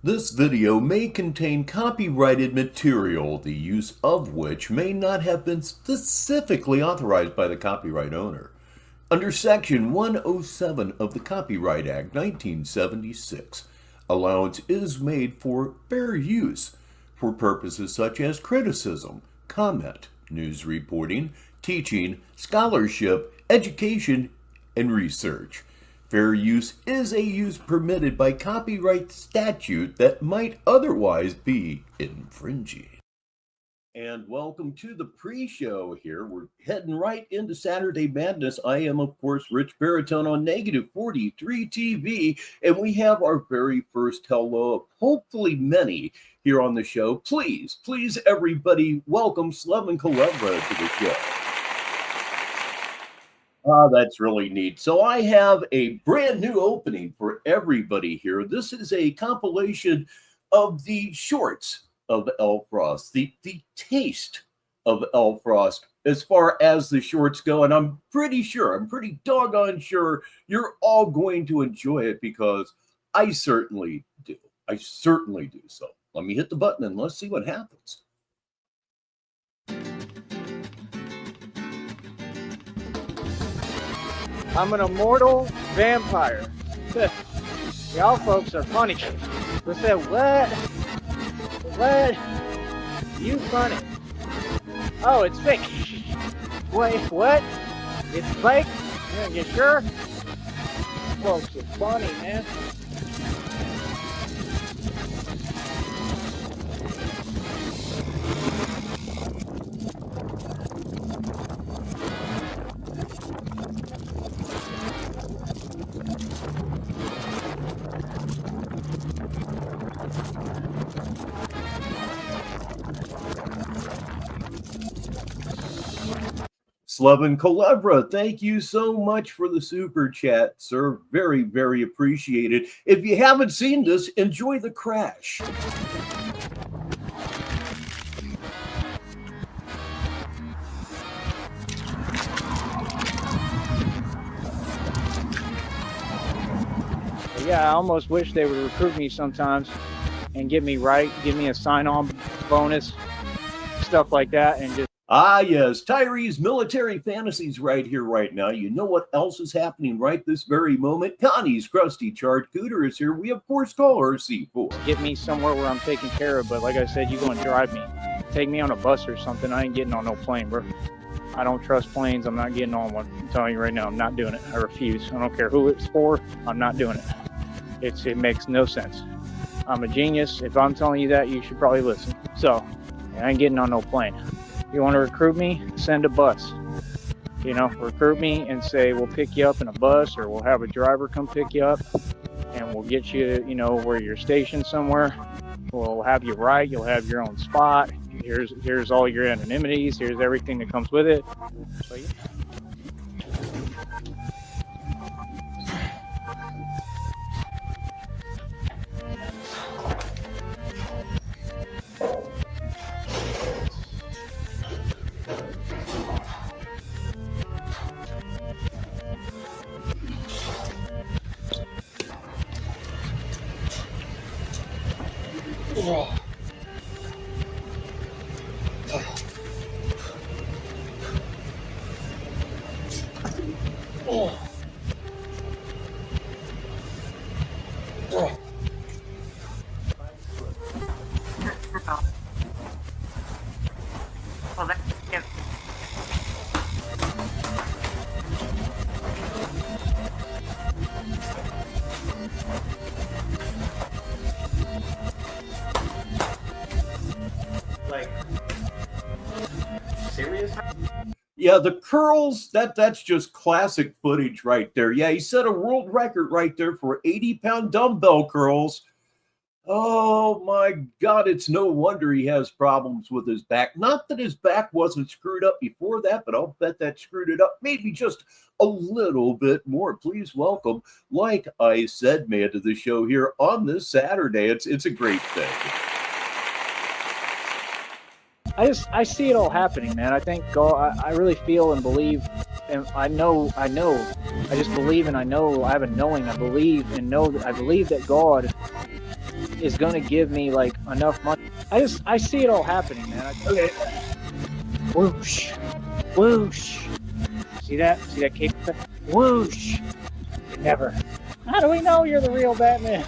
This video may contain copyrighted material, the use of which may not have been specifically authorized by the copyright owner. Under Section 107 of the Copyright Act 1976, allowance is made for fair use for purposes such as criticism, comment, news reporting, teaching, scholarship, education, and research. Fair use is a use permitted by copyright statute that might otherwise be infringing. And welcome to the pre-show here. We're heading right into Saturday Madness. I am, of course, Rich Baritone on Negative 43 TV, and we have our very first hello of hopefully many here on the show. Please, everybody, welcome Slevin Kalevra to the show. That's really neat. So I have a brand new opening for everybody here. This is a compilation of the shorts of L. Frost, the taste of L. Frost as far as the shorts go. And I'm pretty doggone sure you're all going to enjoy it because I certainly do. So let me hit the button and let's see what happens. I'm an immortal vampire. Y'all folks are funny. They said, what? What? You funny. Oh, it's fake. Wait, what? It's fake? Yeah, you sure? Folks are funny, man. Slevin Kalevra, thank you so much for the super chat, sir. Very, very appreciated. If you haven't seen this, enjoy the crash. Yeah, I almost wish they would recruit me sometimes and get me right, give me a sign-on bonus, stuff like that, and just. Ah, yes, Tyree's Military Fantasies right here, right now. You know what else is happening right this very moment? Connie's Krusty Charcuter is here. We, of course, call her C4. Get me somewhere where I'm taken care of, but like I said, you go and drive me. Take me on a bus or something. I ain't getting on no plane, bro. I don't trust planes. I'm not getting on one. I'm telling you right now, I'm not doing it. I refuse. I don't care who it's for. I'm not doing it. It makes no sense. I'm a genius. If I'm telling you that, you should probably listen. So, I ain't getting on no plane. You want to recruit me? Send a bus. You know, recruit me and say we'll pick you up in a bus, or we'll have a driver come pick you up, and we'll get you, you know, where you're stationed somewhere. We'll have you right. You'll have your own spot. Here's all your anonymities. Here's everything that comes with it. So, yeah. Yeah, the curls, that's just classic footage right there. Yeah, he set a world record right there for 80-pound dumbbell curls. Oh, my God, it's no wonder he has problems with his back. Not that his back wasn't screwed up before that, but I'll bet that screwed it up maybe just a little bit more. Please welcome, like I said, man, to the show here on this Saturday. It's a great thing. I see it all happening, man. I think God, I really feel and believe, and I know, I just believe and I know, I have a knowing, I believe and know that I believe that God is gonna give me like enough money. I see it all happening, man. Okay. Whoosh, whoosh. See that? See that cape? Whoosh. Never. How do we know you're the real Batman?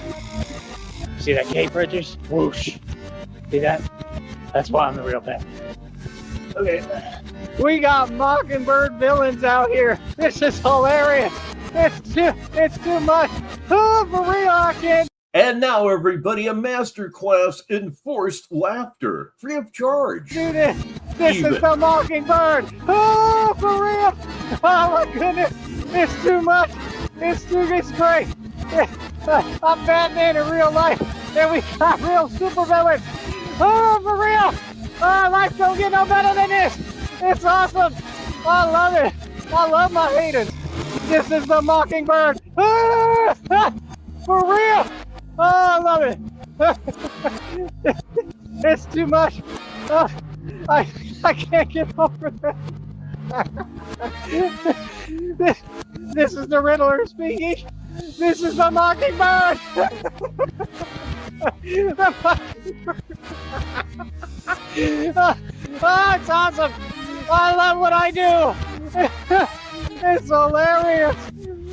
See that cape, Bridges? Whoosh. See that? That's why I'm the real Batman. Okay. We got Mockingbird villains out here. This is hilarious. It's too much. Oh, for real, I can't. And now, everybody, a masterclass in forced laughter, free of charge. Do this. This is the Mockingbird. Oh, for real. Oh, my goodness. It's too much. It's great. I'm Batman in real life, and we got real supervillains. Oh, for real. Oh, life don't get no better than this. It's awesome. I love it. I love my haters. This is the Mockingbird. Ah, for real. Oh, I love it. It's too much. I can't get over that. This is the Riddler speaking. This is the Mockingbird. The Mockingbird. Oh, it's awesome. I love what I do. It's hilarious.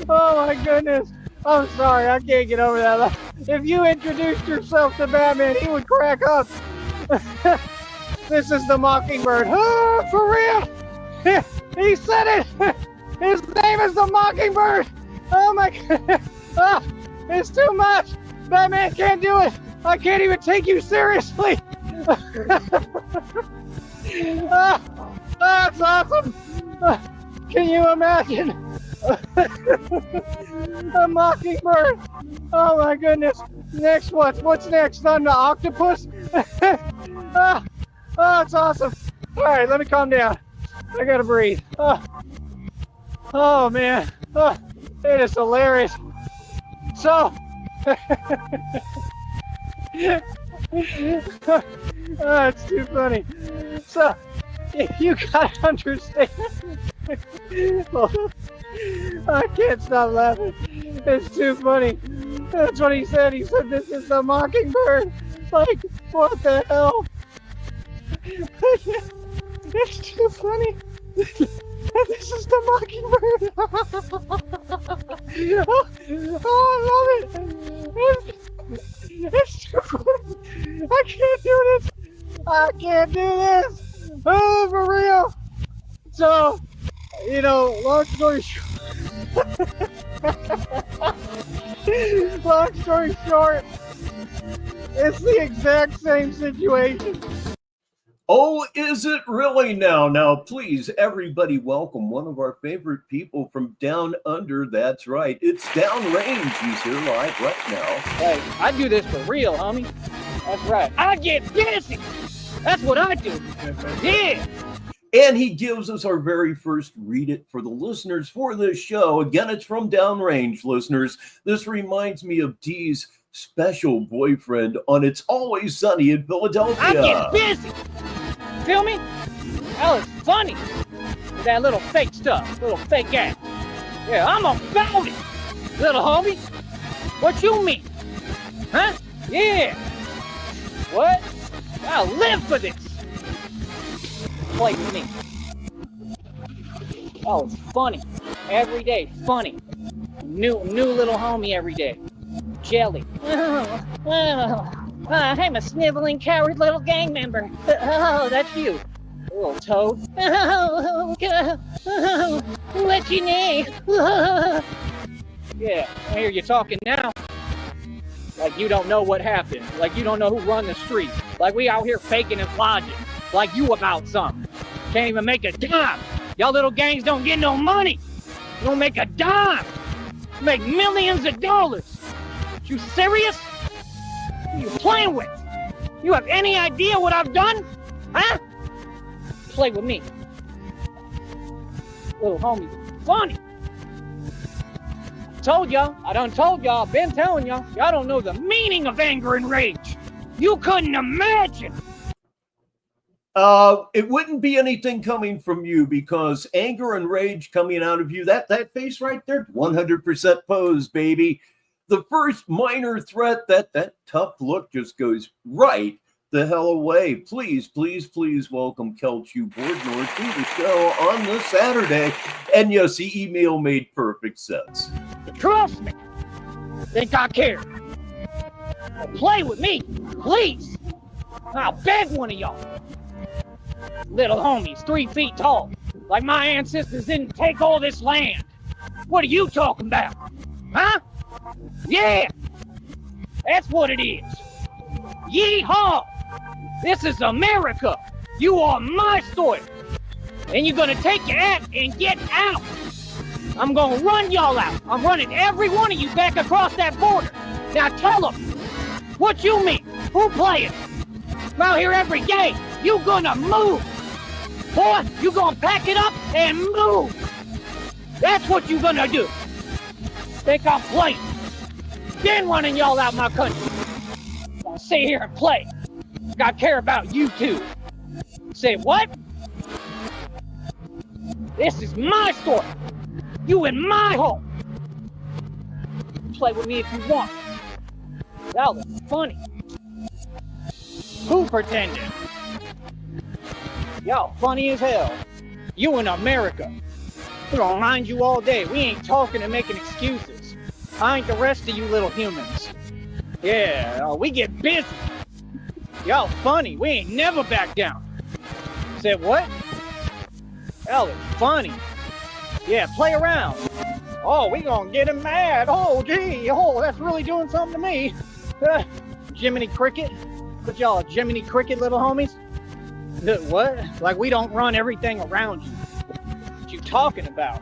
Oh my goodness. I'm sorry, I can't get over that. If you introduced yourself to Batman, he would crack up. This is the Mockingbird. Oh, for real. He said it. His name is the Mockingbird. Oh my goodness. Oh, it's too much. Batman can't do it. I can't even take you seriously. That's awesome. Can you imagine? A Mockingbird. Oh my goodness. Next, what's next? On the octopus? Oh, it's awesome. All right, let me calm down. I gotta breathe. Oh man. It is hilarious. So, it's too funny. So, you gotta understand. I can't stop laughing. It's too funny. That's what he said. He said, this is the Mockingbird. Like, what the hell? It's too funny. This is the Mockingbird. Oh, I love it. It's too funny. I can't do this. I can't do this. Oh, for real. So, long story short, it's the exact same situation. Oh, is it really now? Now, please, everybody, welcome one of our favorite people from down under. That's right. It's Downrange. He's here live right now. Hey, I do this for real, homie. That's right. I get busy. That's what I do. Yeah. And he gives us our very first read it for the listeners for this show. Again, it's from Downrange, listeners. This reminds me of Dee's special boyfriend on It's Always Sunny in Philadelphia. I get busy. Feel me? That was funny. That little fake stuff, little fake ass. Yeah, I'm about it, little homie. What you mean? Huh? Yeah. What? I live for this. Play with me. Oh, it's funny. Every day, funny. New little homie every day. Jelly. I'm a sniveling, coward little gang member. Oh, that's you. Little toad. What's your name? Yeah, I hear you talking now. Like you don't know what happened. Like you don't know who run the streets. Like we out here faking and flogging. Like you about something. Can't even make a dime. Y'all little gangs don't get no money. You don't make a dime. You make millions of dollars. You serious? Who are you playing with? You have any idea what I've done? Huh? Play with me. Little homie. Funny. Told y'all. I done told y'all. I've been telling y'all. Y'all don't know the meaning of anger and rage. You couldn't imagine. It wouldn't be anything coming from you because anger and rage coming out of you, that face right there, 100% pose, baby. The first minor threat, that tough look just goes right the hell away. Please, please, please welcome Kelchu Boardnor to the show on this Saturday. And yes, the email made perfect sense. Trust me. Think I care. Play with me, please. I'll beg one of y'all. Little homies, 3 feet tall. Like my ancestors didn't take all this land. What are you talking about? Huh? Yeah. That's what it is. Yeehaw. This is America. You are my soil. And you're gonna take your ass and get out. I'm gonna run y'all out. I'm running every one of you back across that border. Now tell them, what you mean? Who playing? I'm out here every day. You gonna move. Boy, you gonna pack it up and move. That's what you gonna do. Think I'm playing. Then running y'all out my country. I'm gonna sit here and play. I care about you two. Say what? This is my story. You in my home. Play with me if you want. That was funny. Who pretended? Y'all funny as hell. You in America. We're gonna mind you all day. We ain't talking and making excuses. I ain't the rest of you little humans. Yeah, we get busy. Y'all funny. We ain't never back down. Said what? Hell, it's funny. Yeah, play around. Oh, we gonna get him mad. Oh, gee. Oh, that's really doing something to me. Jiminy Cricket? What y'all, Jiminy Cricket, little homies? What? Like we don't run everything around you. What you talking about?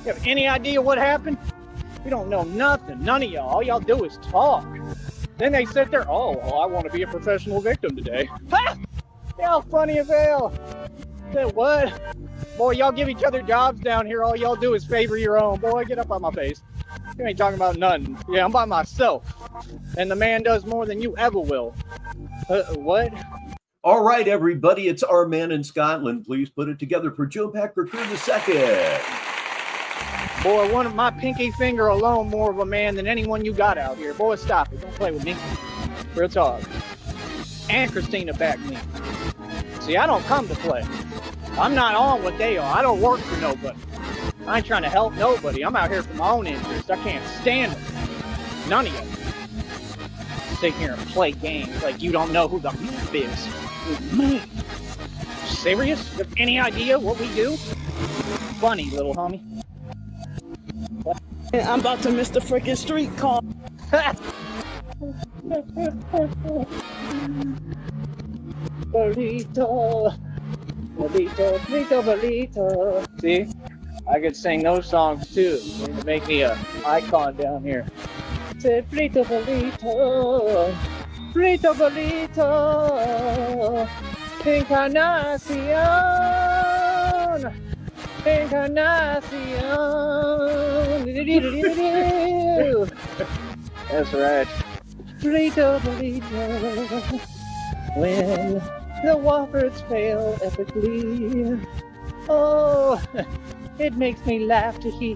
You have any idea what happened? We don't know nothing. None of y'all. All y'all do is talk. Then they sit there, oh, well, I want to be a professional victim today. Ha! Y'all funny as hell. Said what? Boy, y'all give each other jobs down here. All y'all do is favor your own. Boy, get up on my face. You ain't talking about nothing. Yeah, I'm by myself. And the man does more than you ever will. What? All right, everybody, it's our man in Scotland. Please put it together for Joe Packer II. Boy, one of my pinky finger alone more of a man than anyone you got out here. Boy, stop it. Don't play with me. Real talk. And Christina backed me. See, I don't come to play. I'm not on what they are. I don't work for nobody. I ain't trying to help nobody. I'm out here for my own interest. I can't stand it. None of you. Sit here and play games like you don't know who the move is. Me. Serious? You have any idea what we do? Funny, little homie. I'm about to miss the freaking street call. Burrito, burrito, burrito, burrito. See, I could sing those songs too. To make me a icon down here. Say burrito, burrito, burrito, burrito. Encarnacion, Encarnacion. That's right. Burrito, burrito. When the Wofford's fail epically, oh, it makes me laugh to hear,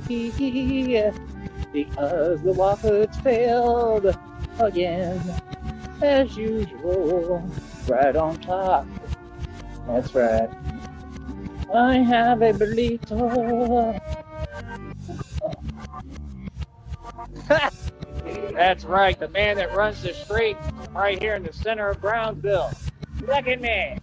because the Wofford's failed again, as usual, right on top. That's right. I have a burrito. That's right, the man that runs the streets right here in the center of Brownsville. Look at me.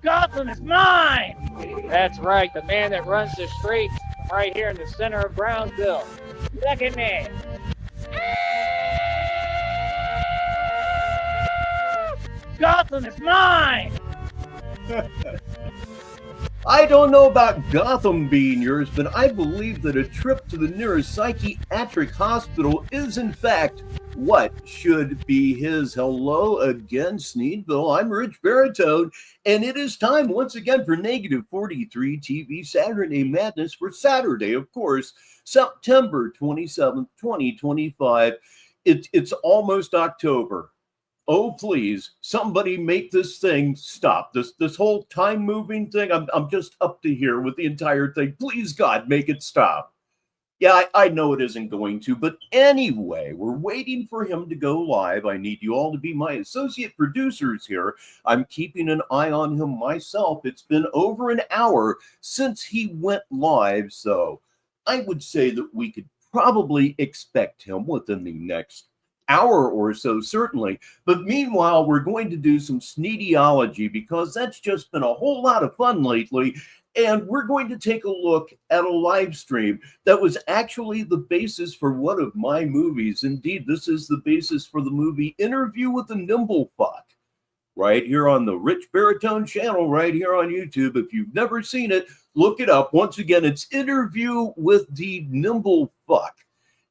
Gotham is mine. That's right, the man that runs the streets right here in the center of Brownsville. Look at me. Gotham is mine. I don't know about Gotham being yours, but I believe that a trip to the nearest psychiatric hospital is, in fact, what should be his. Hello again, Sneedville. I'm Rich Baritone, and it is time once again for Negative 43 TV Saturday Madness for Saturday, of course, September 27th, 2025. It's almost October. Oh, please, somebody make this thing stop. This whole time moving thing, I'm just up to here with the entire thing. Please, God, make it stop. Yeah, I know it isn't going to, but anyway, we're waiting for him to go live. I need you all to be my associate producers here. I'm keeping an eye on him myself. It's been over an hour since he went live, so I would say that we could probably expect him within the next hour or so, certainly. But meanwhile, we're going to do some Sneediology because that's just been a whole lot of fun lately. And we're going to take a look at a live stream that was actually the basis for one of my movies. Indeed, this is the basis for the movie Interview with the Nimblefuck, right here on the Rich Baritone channel, right here on YouTube. If you've never seen it, look it up. Once again, it's Interview with the Nimblefuck.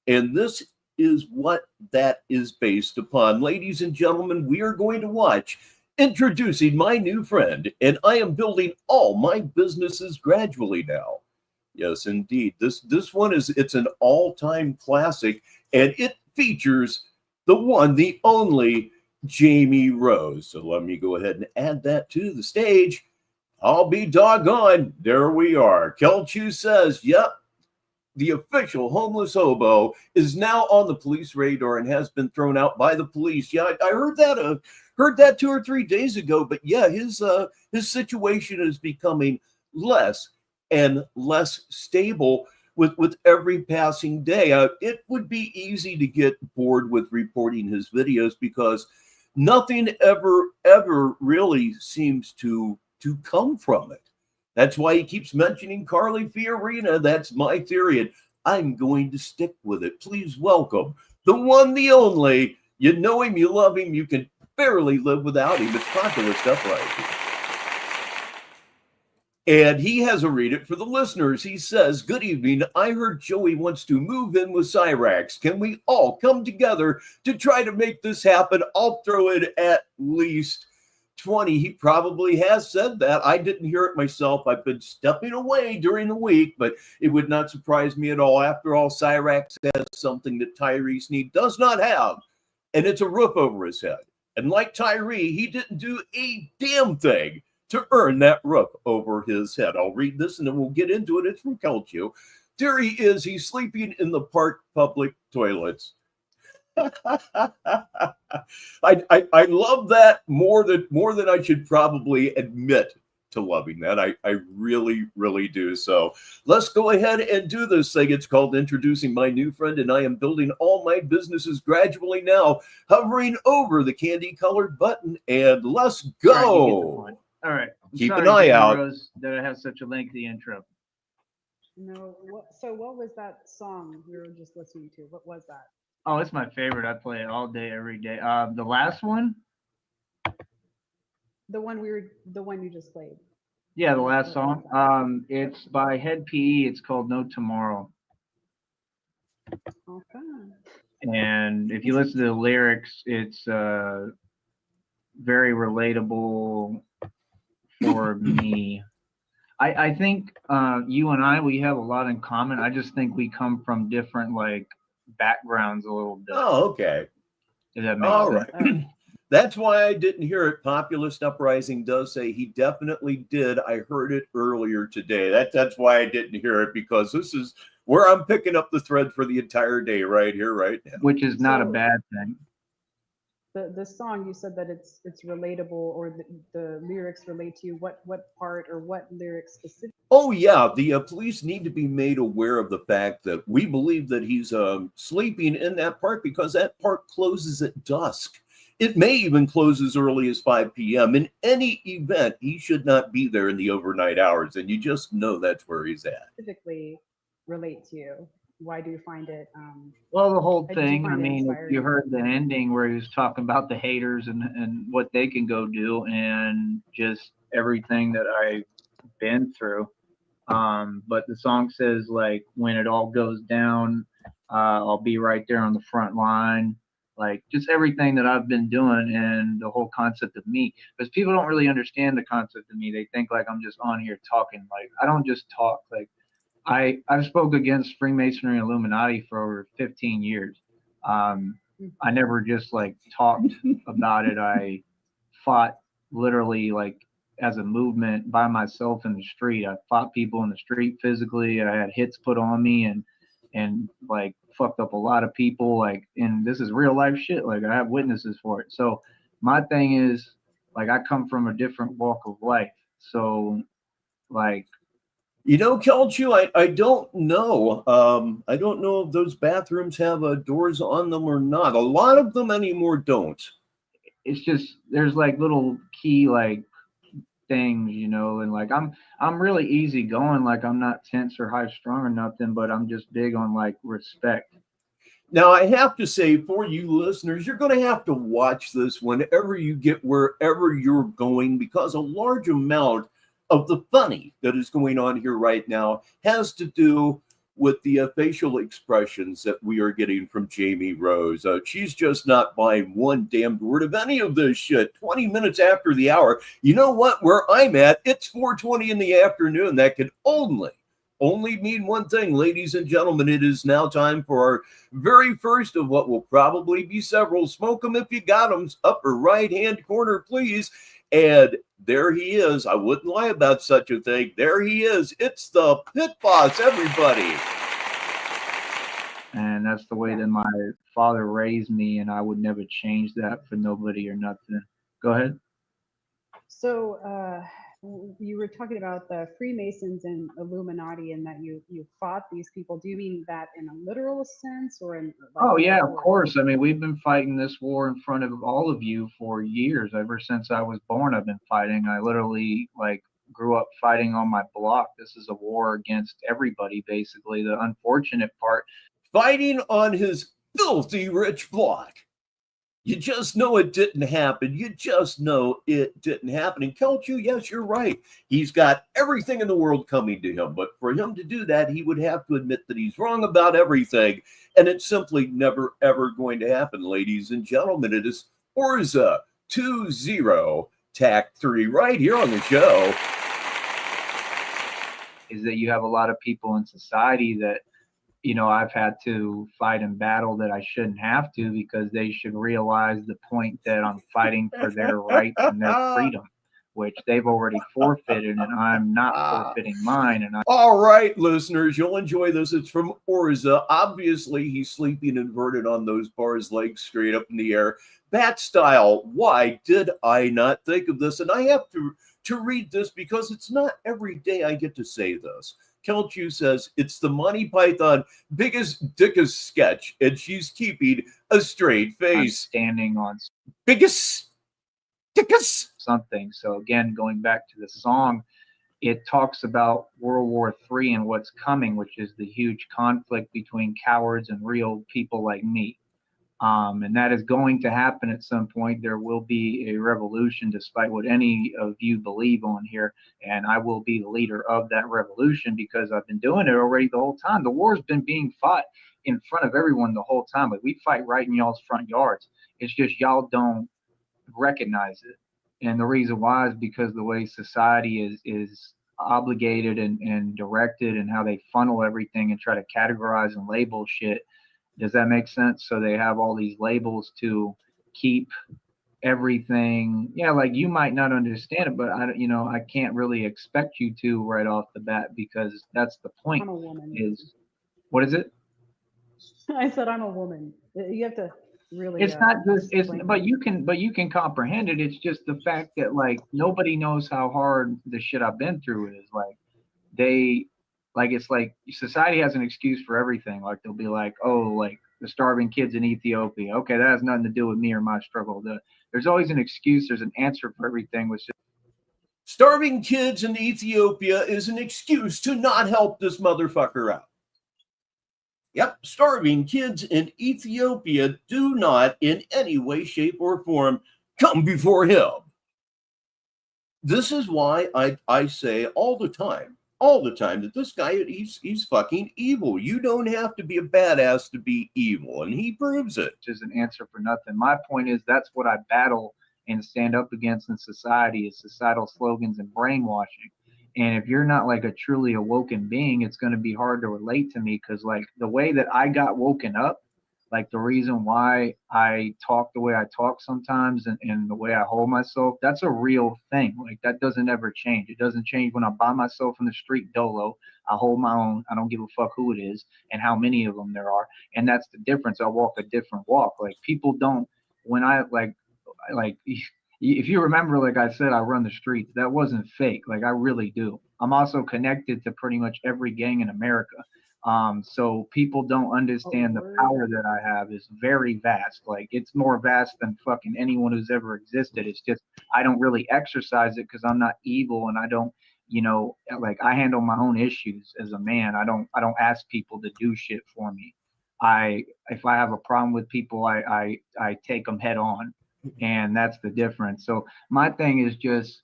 And this is what that is based upon. Ladies and gentlemen, we are going to watch Introducing my new friend, and I am building all my businesses gradually now. Yes, indeed. This one it's an all-time classic, and it features the one, the only Jamie Rose. So let me go ahead and add that to the stage. I'll be doggone. There we are. Kelchu says, yep, the official homeless hobo is now on the police radar and has been thrown out by the police. Yeah, I heard that 2 or 3 days ago. But yeah, his situation is becoming less and less stable with every passing day. It would be easy to get bored with reporting his videos because nothing ever really seems to come from it. That's why he keeps mentioning Carly Fiorina. That's my theory, and I'm going to stick with it. Please welcome the one, the only. You know him, you love him, you can barely live without him. It's Populist Uprising. And he has a read it for the listeners. He says, good evening. I heard Joey wants to move in with Cyrax. Can we all come together to try to make this happen? I'll throw it at least 20. He probably has said that. I didn't hear it myself. I've been stepping away during the week, but it would not surprise me at all. After all, Cyrax has something that Tyree Sneed does not have, and it's a roof over his head. And like Tyree, he didn't do a damn thing to earn that roof over his head. I'll read this and then we'll get into it. It's from Kelchu. Theory is he's sleeping in the park public toilets. I love that more than I should probably admit to loving that. I really do. So let's go ahead and do this thing. It's called Introducing My New Friend, and I am building all my businesses gradually now, hovering over the candy colored button, and let's go. All right. Keep an eye out. Rose, that I have such a lengthy intro. No, what was that song we were just listening to? What was that? Oh, it's my favorite. I play it all day, every day. The last one? The one you just played. Yeah, the last song. It's by Head PE. It's called No Tomorrow. Okay. And if you listen to the lyrics, it's very relatable for me. I think you and we have a lot in common. I just think we come from different backgrounds a little bit. Oh, okay. Does that make all sense? Right. That's why I didn't hear it. Populist Uprising does say he definitely did. I heard it earlier today. That's why I didn't hear it, because this is where I'm picking up the thread for the entire day, right here, right now. Which is not a bad thing. The song, you said that it's relatable, or the lyrics relate to you. What part or what lyrics specifically? Oh yeah, the police need to be made aware of the fact that we believe that he's sleeping in that park because that park closes at dusk. It may even close as early as 5 p.m. In any event, he should not be there in the overnight hours, and you just know that's where he's at. Specifically relate to you? Why do you find it? Well, the whole thing, I mean, if you heard the ending where he was talking about the haters and what they can go do and just everything that I've been through. But the song says, when it all goes down, I'll be right there on the front line. Just everything that I've been doing and the whole concept of me. Because people don't really understand the concept of me. They think I'm just on here talking. I don't just talk. I've spoke against Freemasonry and Illuminati for over 15 years. I never just like talked about it. I fought literally like as a movement by myself in the street. I fought people in the street physically. I had hits put on me and like fucked up a lot of people. Like, and this is real life shit. Like I have witnesses for it. So my thing is like I come from a different walk of life. So like, you know, Kelchu, I don't know. I don't know if those bathrooms have doors on them or not. A lot of them anymore don't. it's just there's like little key like things, you know, and like I'm really easy going. Like I'm not tense or high strung or nothing, but I'm just big on like respect. Now, I have to say, for you listeners, you're going to have to watch this whenever you get wherever you're going, because a large amount of the funny that is going on here right now has to do with the facial expressions that we are getting from Jamie Rose. She's just not buying one damn word of any of this shit. 20 minutes after the hour. You know what? Where I'm at, it's 4:20 in the afternoon. That could only mean one thing, ladies and gentlemen. It is now time for our very first of what will probably be several. Smoke 'em if you got 'em. Upper right-hand corner, please. And there he is. I wouldn't lie about such a thing. There he is. It's the Pit Boss, everybody. And that's the way that my father raised me, and I would never change that for nobody or nothing. Go ahead. So you were talking about the Freemasons and Illuminati, and that you fought these people. Do you mean that in a literal sense, or in? Like, oh yeah, of course. I mean, we've been fighting this war in front of all of you for years. Ever since I was born, I've been fighting. I literally like grew up fighting on my block. This is a war against everybody, basically. The unfortunate part, fighting on his filthy rich block. You just know it didn't happen. You just know it didn't happen. And Kelchu, yes, you're right. He's got everything in the world coming to him. But for him to do that, he would have to admit that he's wrong about everything. And it's simply never, ever going to happen, ladies and gentlemen. It is Orza 20 Tac 3 right here on the show. Is that you have a lot of people in society that, you know, I've had to fight and battle that I shouldn't have to, because they should realize the point that I'm fighting for their rights and their freedom, which they've already forfeited, and I'm not forfeiting mine. And all right, listeners, you'll enjoy this. It's from Orza. Obviously, he's sleeping inverted on those bars, legs straight up in the air, bat style. Why did I not think of this? And I have to read this because it's not every day I get to say this. Kelchu says it's the Monty Python biggest dickest sketch, and she's keeping a straight face. I'm standing on biggest dickest something. So again, going back to the song, it talks about World War III and what's coming, which is the huge conflict between cowards and real people like me. And that is going to happen at some point. There will be a revolution, despite what any of you believe on here. And I will be the leader of that revolution, because I've been doing it already the whole time. The war's been being fought in front of everyone the whole time. Like, we fight right in y'all's front yards. It's just y'all don't recognize it. And the reason why is because the way society is obligated and directed, and how they funnel everything and try to categorize and label shit. Does that make sense? So they have all these labels to keep everything. Yeah, like you might not understand it, but I can't really expect you to right off the bat, because that's the point. I'm a woman. Is what is it? I said I'm a woman. You have to really. It's not just but you can comprehend it. It's just the fact that like nobody knows how hard the shit I've been through is. It's like society has an excuse for everything. Like they'll be like, oh, like the starving kids in Ethiopia. Okay, that has nothing to do with me or my struggle. There's always an excuse. There's an answer for everything. Starving kids in Ethiopia is an excuse to not help this motherfucker out. Yep, starving kids in Ethiopia do not in any way, shape, or form come before him. This is why I say all the time that this guy, he's fucking evil. You don't have to be a badass to be evil, and he proves it. Which is an answer for nothing. My point is that's what I battle and stand up against in society, is societal slogans and brainwashing. And if you're not like a truly awoken being, it's going to be hard to relate to me, because like the way that I got woken up Like the reason why I talk the way I talk sometimes and the way I hold myself, that's a real thing. Like that doesn't ever change. It doesn't change when I'm by myself in the street dolo. I hold my own. I don't give a fuck who it is and how many of them there are. And that's the difference. I walk a different walk. Like people don't, when I like if you remember, like I said, I run the streets. That wasn't fake. Like I really do. I'm also connected to pretty much every gang in America. So people don't understand the power that I have is very vast. Like it's more vast than fucking anyone who's ever existed. It's just I don't really exercise it because I'm not evil and I don't, like I handle my own issues as a man. I don't ask people to do shit for me. If I have a problem with people, I take them head on, and that's the difference. So my thing is just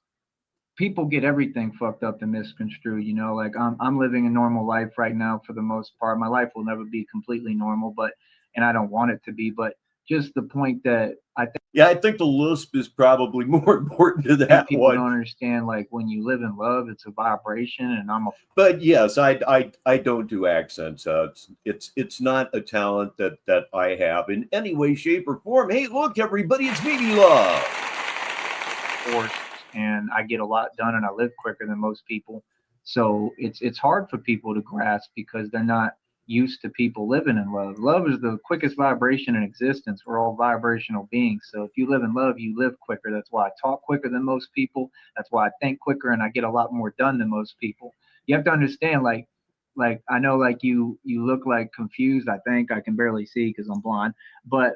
people get everything fucked up and misconstrued, like I'm living a normal life right now for the most part. My life will never be completely normal, and I don't want it to be, but just the point that I think the lisp is probably more important to that people one. don't understand, like when you live in love, it's a vibration, and But yes, I don't do accents. It's not a talent that I have in any way, shape, or form. Hey, look, everybody, it's Baby Love. Forced, and I get a lot done, and I live quicker than most people. So it's hard for people to grasp because they're not used to people living in love. Love is the quickest vibration in existence. We're all vibrational beings. So if you live in love, you live quicker. That's why I talk quicker than most people. That's why I think quicker and I get a lot more done than most people. You have to understand, like I know, like you look like confused. I think I can barely see because I'm blind, but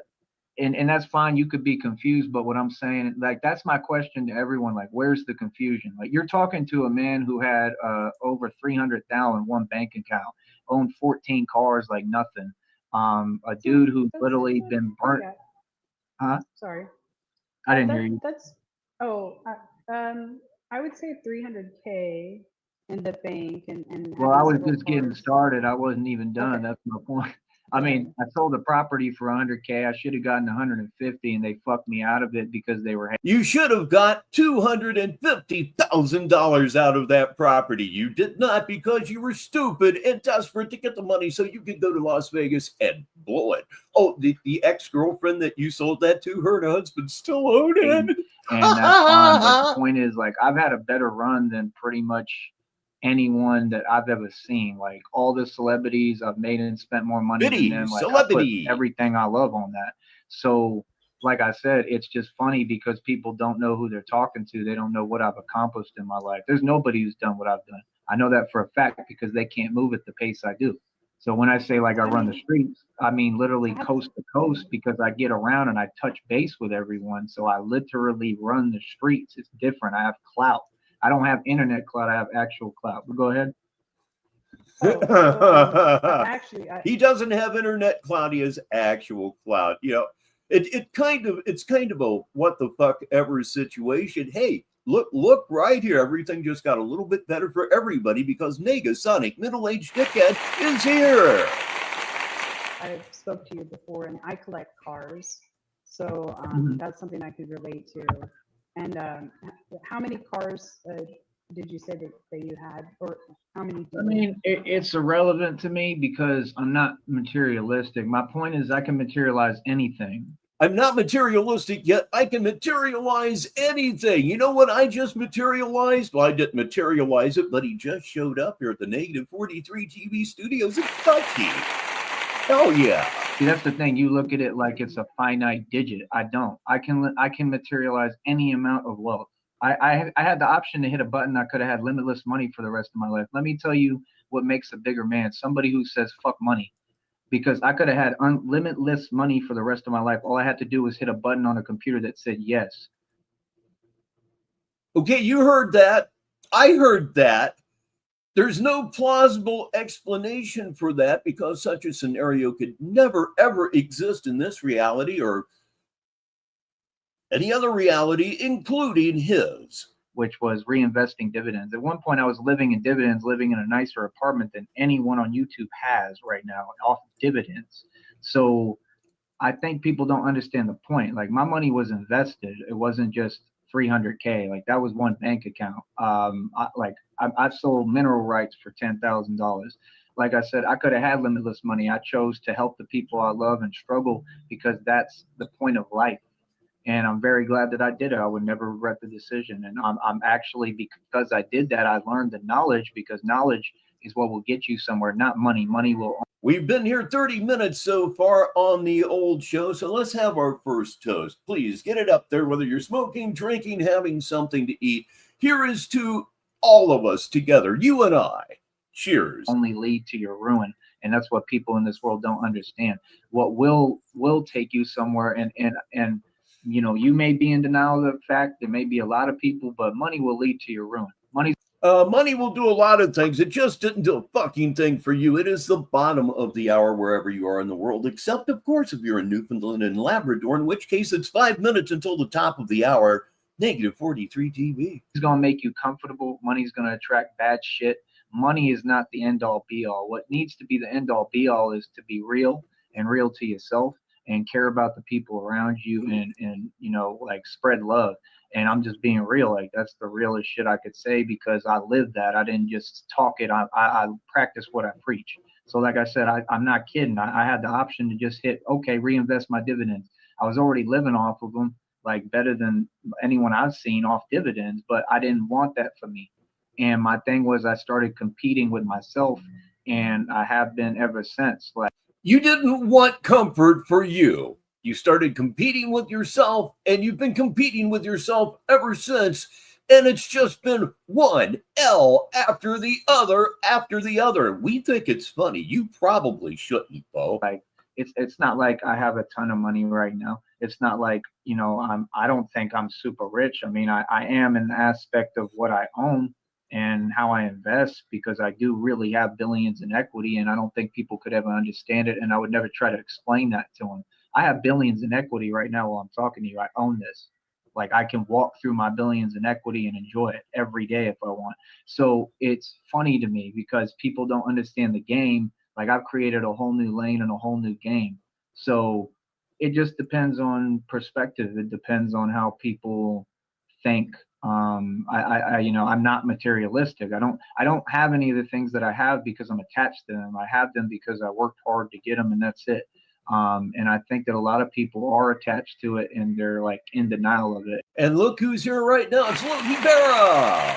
and that's fine. You could be confused, but what I'm saying, like, that's my question to everyone. Like, where's the confusion? Like, you're talking to a man who had over 300,000 in one bank account, owned 14 cars like nothing. A dude who's literally been burnt. Huh? Sorry. I didn't hear you. I would say 300K in the bank and well, I was several just getting cars. started. I wasn't even done. Okay. That's my point. I mean, I sold the property for 100K. I should have gotten 150, and they fucked me out of it because they were. You should have got $250,000 out of that property. You did not because you were stupid and desperate to get the money so you could go to Las Vegas and blow it. Oh, the ex-girlfriend that you sold that to, her husband still owned it. And that's fine. But the point is, like, I've had a better run than pretty much anyone that I've ever seen. Like all the celebrities I've made and spent more money than them. Like I put everything I love on that. So like I said, it's just funny because people don't know who they're talking to. They don't know what I've accomplished in my life. There's nobody who's done what I've done. I know that for a fact because they can't move at the pace I do. So when I say like I run the streets, I mean literally coast to coast because I get around and I touch base with everyone. So I literally run the streets. It's different. I have clout. I don't have internet clout. I have actual clout. But go ahead. He doesn't have internet clout. He has actual clout. It's kind of a what the fuck ever situation. Hey, look right here. Everything just got a little bit better for everybody because Negasonic, middle-aged dickhead, is here. I spoke to you before, and I collect cars, so that's something I could relate to. And how many cars did you say that you had, or how many? I mean, it's irrelevant to me because I'm not materialistic. My point is I can materialize anything. I'm not materialistic yet. I can materialize anything. You know what I just materialized? Well, I didn't materialize it, but he just showed up here at the Negative 43 TV studios in Kentucky. Hell yeah. See, that's the thing. You look at it like it's a finite digit. I don't. I can materialize any amount of wealth. I had the option to hit a button. I could have had limitless money for the rest of my life. Let me tell you what makes a bigger man. Somebody who says fuck money. Because I could have had limitless money for the rest of my life. All I had to do was hit a button on a computer that said yes. Okay, you heard that. I heard that. There's no plausible explanation for that because such a scenario could never, ever exist in this reality or any other reality, including his. Which was reinvesting dividends. At one point, I was living in dividends, living in a nicer apartment than anyone on YouTube has right now off of dividends. So I think people don't understand the point. Like my money was invested. It wasn't just 300K. Like that was one bank account. I've sold mineral rights for $10,000. Like I said, I could have had limitless money. I chose to help the people I love and struggle because that's the point of life. And I'm very glad that I did it. I would never regret the decision. And I'm actually, because I did that, I learned the knowledge, because knowledge is what will get you somewhere, not money. Money will. We've been here 30 minutes so far on the old show, so let's have our first toast. Please get it up there, whether you're smoking, drinking, having something to eat. Here is to all of us together, you and I. Cheers. Only lead to your ruin. And that's what people in this world don't understand. What will take you somewhere, and you know, you may be in denial of the fact, there may be a lot of people, but money will lead to your ruin. Money will do a lot of things. It just didn't do a fucking thing for you. It is the bottom of the hour wherever you are in the world, except, of course, if you're in Newfoundland and Labrador, in which case it's 5 minutes until the top of the hour. Negative 43 TV. It's going to make you comfortable. Money's going to attract bad shit. Money is not the end-all, be-all. What needs to be the end-all, be-all is to be real and real to yourself and care about the people around you, and you know, like, spread love. And I'm just being real. Like, that's the realest shit I could say, because I lived that. I didn't just talk it. I practice what I preach. So like I said, I'm not kidding. I had the option to just hit, okay, reinvest my dividends. I was already living off of them, like, better than anyone I've seen off dividends, but I didn't want that for me. And my thing was, I started competing with myself, and I have been ever since. Like, you didn't want comfort for you. You started competing with yourself, and you've been competing with yourself ever since. And it's just been one L after the other after the other. We think it's funny. You probably shouldn't, Bo. Like, it's not like I have a ton of money right now. It's not like, you know, I don't think I'm super rich. I mean, I am in the aspect of what I own and how I invest, because I do really have billions in equity, and I don't think people could ever understand it. And I would never try to explain that to them. I have billions in equity right now while I'm talking to you. I own this. Like, I can walk through my billions in equity and enjoy it every day if I want. So it's funny to me because people don't understand the game. Like, I've created a whole new lane and a whole new game. So it just depends on perspective. It depends on how people think. You know, I'm not materialistic. I don't have any of the things that I have because I'm attached to them. I have them because I worked hard to get them, and that's it. And I think that a lot of people are attached to it, and they're like in denial of it. And look who's here right now. It's Loki Berra.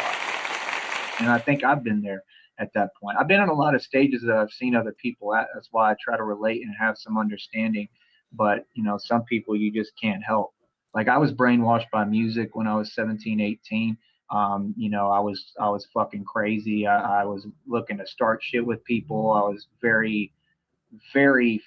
And I think I've been there at that point. I've been in a lot of stages that I've seen other people at. That's why I try to relate and have some understanding. But, you know, some people you just can't help. Like, I was brainwashed by music when I was 17, 18. You know, I was fucking crazy. I was looking to start shit with people. I was very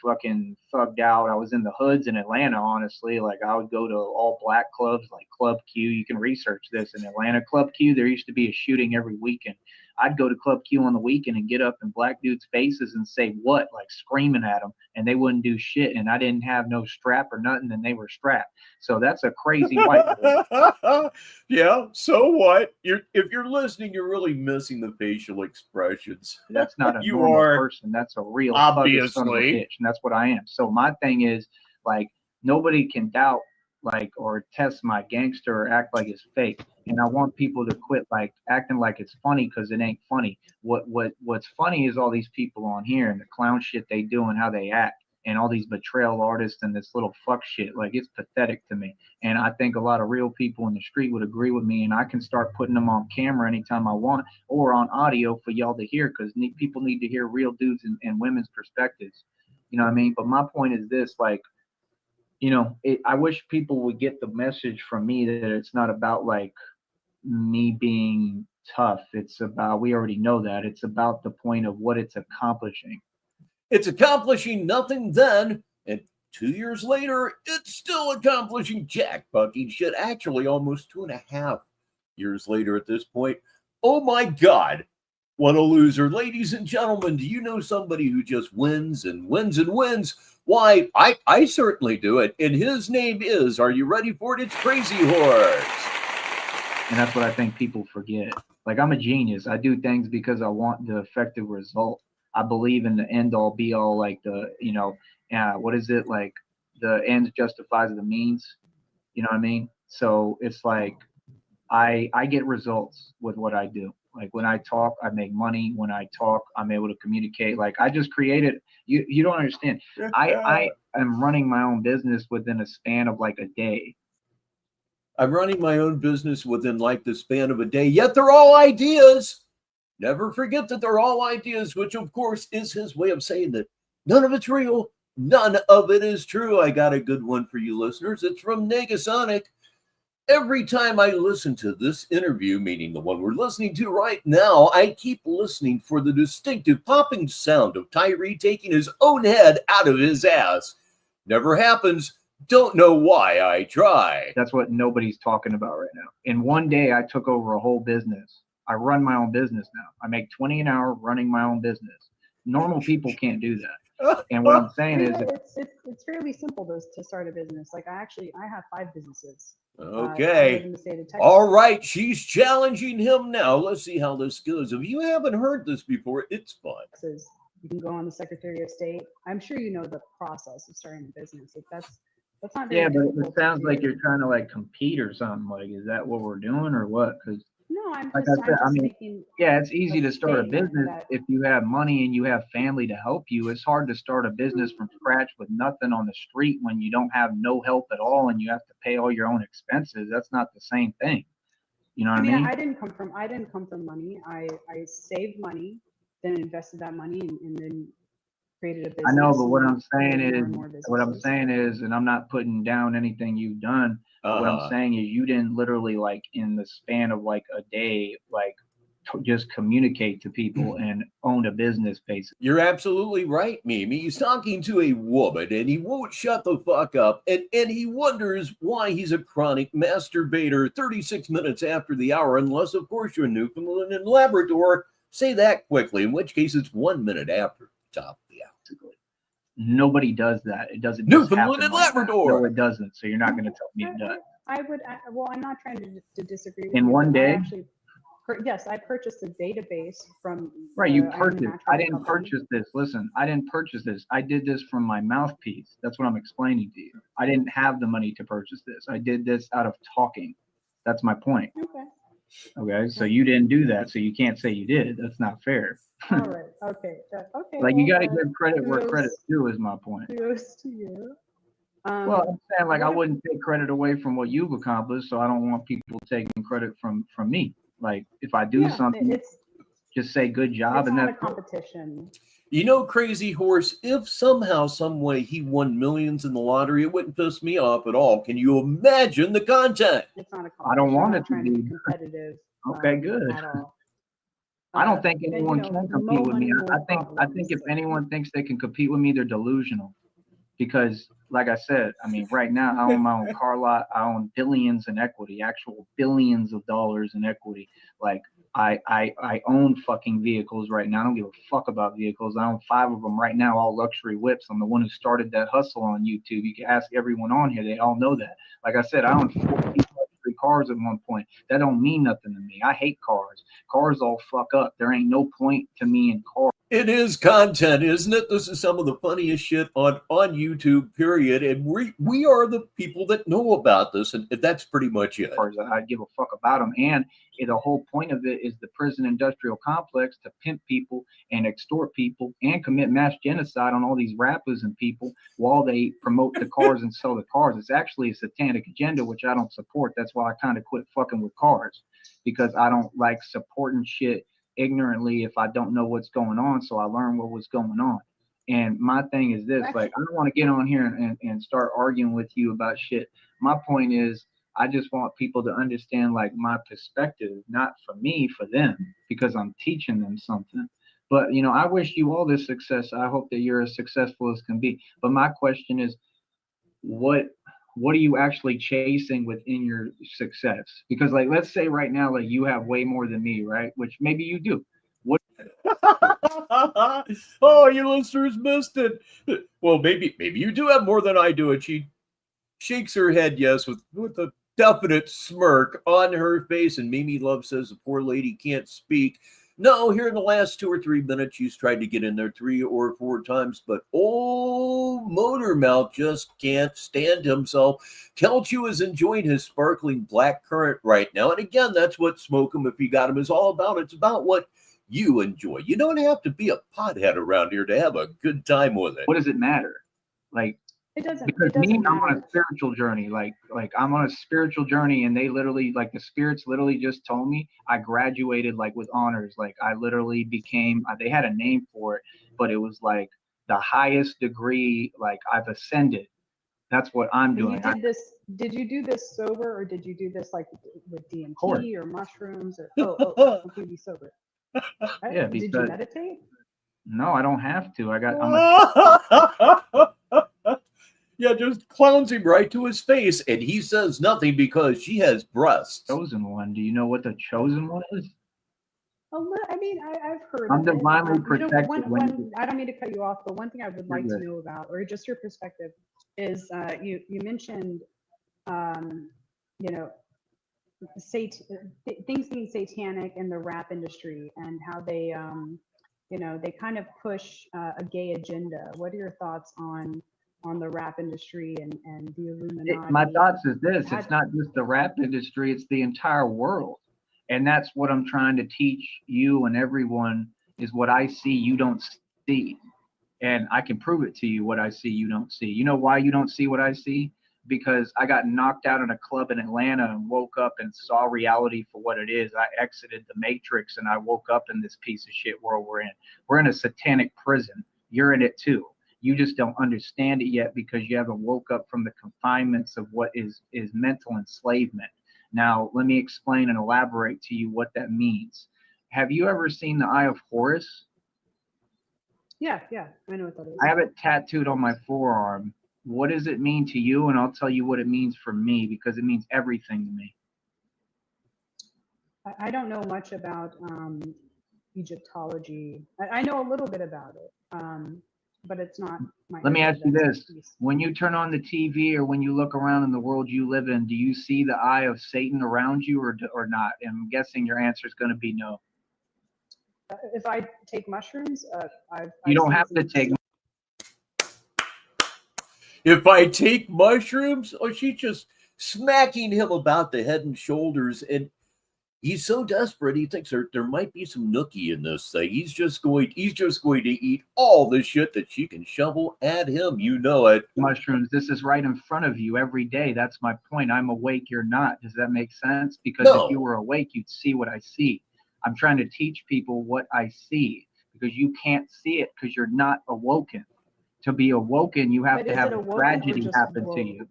fucking thugged out. I was in the hoods in Atlanta, honestly. Like, I would go to all black clubs like Club Q. You can research this. In Atlanta, Club Q, there used to be a shooting every weekend. I'd go to Club Q on the weekend and get up in black dudes' faces and say what, like screaming at them, and they wouldn't do shit. And I didn't have no strap or nothing, and they were strapped. So that's a crazy white boy. Yeah, so what? If you're listening, you're really missing the facial expressions. That's not a You normal are, person. That's a real obviously son of a bitch, and that's what I am. So my thing is, like, nobody can doubt, like, or test my gangster or act like it's fake. And I want people to quit, like, acting like it's funny, because it ain't funny. What's funny is all these people on here and the clown shit they do and how they act, and all these betrayal artists and this little fuck shit. Like, it's pathetic to me. And I think a lot of real people in the street would agree with me, and I can start putting them on camera anytime I want, or on audio for y'all to hear, because people need to hear real dudes and women's perspectives. You know what I mean? But my point is this, like, you know, I wish people would get the message from me that it's not about, like, me being tough. It's about, we already know that. It's about the point of what it's accomplishing. It's accomplishing nothing then, and 2 years later, it's still accomplishing jack bucking shit. Actually, almost 2.5 years later at this point. Oh my God, what a loser. Ladies and gentlemen, do you know somebody who just wins and wins and wins? Why, I certainly do it. And his name is, are you ready for it? It's Crazy Horse. And that's what I think people forget. Like, I'm a genius. I do things because I want the effective result. I believe in the end all be all, like the, you know, what is it? Like, the ends justifies the means. You know what I mean? So it's like, I get results with what I do. Like when I talk, I make money. When I talk, I'm able to communicate. Like I just created, you don't understand. I am running my own business within a span of like a day. I'm running my own business within like the span of a day, yet they're all ideas. Never forget that they're all ideas, which of course is his way of saying that none of it's real. None of it is true. I got a good one for you listeners. It's from Negasonic. Every time I listen to this interview, meaning the one we're listening to right now, I keep listening for the distinctive popping sound of Tyree taking his own head out of his ass. Never happens. Don't know why I try. That's what nobody's talking about right now. In one day, I took over a whole business. I run my own business now. I make $20 an hour running my own business. Normal people can't do that. And what I'm saying is, it's fairly simple to start a business. Like I have 5 businesses. Okay. All right. She's challenging him now. Let's see how this goes. If you haven't heard this before, it's fun. You can go on the Secretary of State. I'm sure you know the process of starting a business. Like that's not very but it sounds like you're trying to like compete or something. Like, is that what we're doing or what? Because no, I'm like just, I said, I'm just making, it's easy to start a business if you have money and you have family to help you. It's hard to start a business from scratch with nothing on the street when you don't have no help at all and you have to pay all your own expenses. That's not the same thing. You know what I mean? I didn't come from money. I saved money, then invested that money and then created a business. I know, but what I'm saying is, and I'm not putting down anything you've done. What I'm saying is you didn't literally like in the span of like a day, like just communicate to people and own a business basically. You're absolutely right, Mimi. He's talking to a woman and he won't shut the fuck up. And he wonders why he's a chronic masturbator 36 minutes after the hour, unless, of course, you're in Newfoundland and Labrador. Say that quickly, in which case it's 1 minute after the top of the hour. Nobody does that. It doesn't. Newfoundland and Labrador. No, it doesn't. So you're not going to tell me it does. I'm not trying to disagree with in you. One day? Yes, I purchased a database from. Right, you purchased. I didn't purchase this. Listen, I didn't purchase this. I did this from my mouthpiece. That's what I'm explaining to you. I didn't have the money to purchase this. I did this out of talking. That's my point. Okay, so you didn't do that, so you can't say you did. That's not fair. All right. Okay. Like you got to give credit where credit's due is my point. Kudos to you. Well, I'm saying like I wouldn't take credit away from what you've accomplished, so I don't want people taking credit from me. Like if I do something, just say good job, and that's a competition. You know, Crazy Horse, if somehow, some way he won millions in the lottery, it wouldn't piss me off at all. Can you imagine the content? It's not a competition. I don't want it to be competitive. Okay, good. I don't think anyone can compete with me. I think if anyone thinks they can compete with me, they're delusional. Because, like I said, I mean, right now I own my own car lot. I own billions in equity, actual billions of dollars in equity. Like I own fucking vehicles right now. I don't give a fuck about vehicles. I own 5 of them right now, all luxury whips. I'm the one who started that hustle on YouTube. You can ask everyone on here; they all know that. Like I said, I own 14 luxury cars at one point. That don't mean nothing to me. I hate cars. Cars all fuck up. There ain't no point to me in cars. It is content, isn't it? This is some of the funniest shit on YouTube, period. And we are the people that know about this, and that's pretty much it. I give a fuck about them. And the whole point of it is the prison industrial complex to pimp people and extort people and commit mass genocide on all these rappers and people while they promote the cars and sell the cars. It's actually a satanic agenda, which I don't support. That's why I kind of quit fucking with cars, because I don't like supporting shit ignorantly if I don't know what's going on. So I learn what was going on. And my thing is this, like, I don't want to get on here and start arguing with you about shit. My point is, I just want people to understand like my perspective, not for me, for them, because I'm teaching them something. But, you know, I wish you all this success. I hope that you're as successful as can be. But my question is, what are you actually chasing within your success? Because like, let's say right now, like you have way more than me, right? Which maybe you do. What? Oh, you listeners missed it. Well, maybe you do have more than I do. And she shakes her head yes with a definite smirk on her face. And Mimi Love says the poor lady can't speak. No, here in the last 2 or 3 minutes, she's tried to get in there 3 or 4 times, but old Motormouth just can't stand himself. Kelchu is enjoying his sparkling black currant right now. And again, that's what Smoke 'em If You Got 'em is all about. It's about what you enjoy. You don't have to be a pothead around here to have a good time with it. What does it matter? Like, Because me, I'm on a spiritual journey. Like I'm on a spiritual journey, and they literally, like, the spirits literally just told me I graduated like with honors. Like, I literally became. They had a name for it, but it was like the highest degree. Like, I've ascended. That's what I'm doing. Did you do this sober, or did you do this like with DMT or mushrooms? Or completely sober. Yeah, did you meditate? No, I don't have to. Yeah, just clowns him right to his face, and he says nothing because she has breasts. Chosen one. Do you know what the chosen one is? I mean, I've heard. I'm divinely protected. I don't mean to cut you off, but one thing I would like to know about, or just your perspective, is you mentioned, things being satanic in the rap industry and how they, they kind of push a gay agenda. What are your thoughts on the rap industry and the Illuminati? My thoughts is this: it's not just the rap industry; it's the entire world, and that's what I'm trying to teach you and everyone. Is what I see, you don't see, and I can prove it to you. What I see, you don't see. You know why you don't see what I see? Because I got knocked out in a club in Atlanta and woke up and saw reality for what it is. I exited the Matrix and I woke up in this piece of shit world we're in. We're in a satanic prison. You're in it too. You just don't understand it yet because you haven't woke up from the confinements of what is mental enslavement. Now, let me explain and elaborate to you what that means. Have you ever seen the Eye of Horus? Yeah, I know what that is. I have it tattooed on my forearm. What does it mean to you? And I'll tell you what it means for me, because it means everything to me. I don't know much about Egyptology. I know a little bit about it, but it's not my. Let me ask you this. When you turn on the TV or when you look around in the world you live in, do you see the eye of Satan around you or not? And I'm guessing your answer is going to be no. If I take mushrooms, you don't have to take. If I take mushrooms, she's just smacking him about the head and shoulders, and he's so desperate. He thinks there might be some nookie in this thing. He's just going to eat all the shit that she can shovel at him. You know it. Mushrooms. This is right in front of you every day. That's my point. I'm awake. You're not. Does that make sense? Because if you were awake, you'd see what I see. I'm trying to teach people what I see because you can't see it because you're not awoken. To be awoken, you have to have a tragedy happen to you.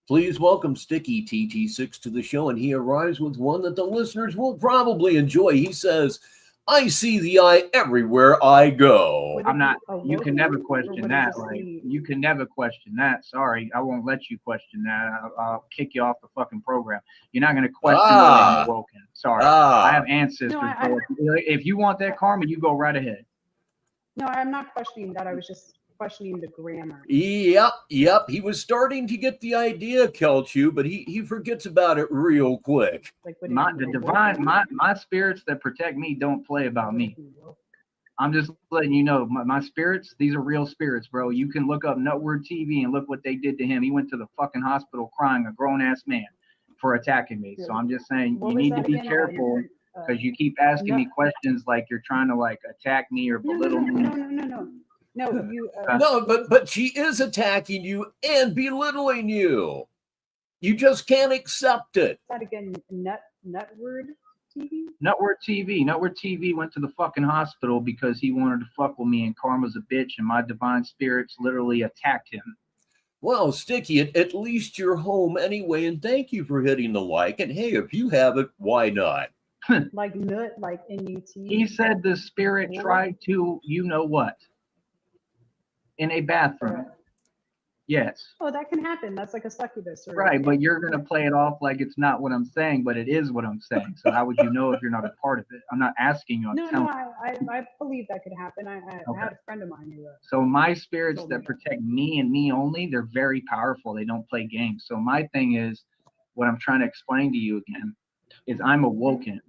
Please welcome Sticky TT6 to the show, and he arrives with one that the listeners will probably enjoy. He says, I see the eye everywhere I go. I'm not, you can never question that. Like, you can never question that. Sorry, I won't let you question that. I'll kick you off the fucking program. You're not going to question whether I'm awoken. Sorry. I have ancestors. No, if you want that karma, you go right ahead. No, I'm not questioning that. I was just questioning the grammar. Yep. He was starting to get the idea, Kelchu, but he forgets about it real quick. Like my spirits that protect me don't play about me. I'm just letting you know, my spirits, these are real spirits, bro. You can look up Nutword TV and look what they did to him. He went to the fucking hospital crying, a grown-ass man, for attacking me. So I'm just saying, you need to be careful because you keep asking me questions like you're trying to like attack me or belittle me. No, you. No, but she is attacking you and belittling you. You just can't accept it. That again, Nutword TV. Nutword TV went to the fucking hospital because he wanted to fuck with me, and karma's a bitch, and my divine spirits literally attacked him. Well, Sticky, at least you're home anyway, and thank you for hitting the like. And hey, if you have it, why not? Like nut, like N-U-T. He said the spirit tried to, you know what? In a bathroom. Yes. Oh, that can happen. That's like a succubus. Right, but you're going to play it off like it's not what I'm saying, but it is what I'm saying. So how would you know if you're not a part of it? I'm not asking you. I believe that could happen. I had a friend of mine who. So my spirits that protect me and me only, they're very powerful. They don't play games. So my thing is, what I'm trying to explain to you again, is I'm awoken.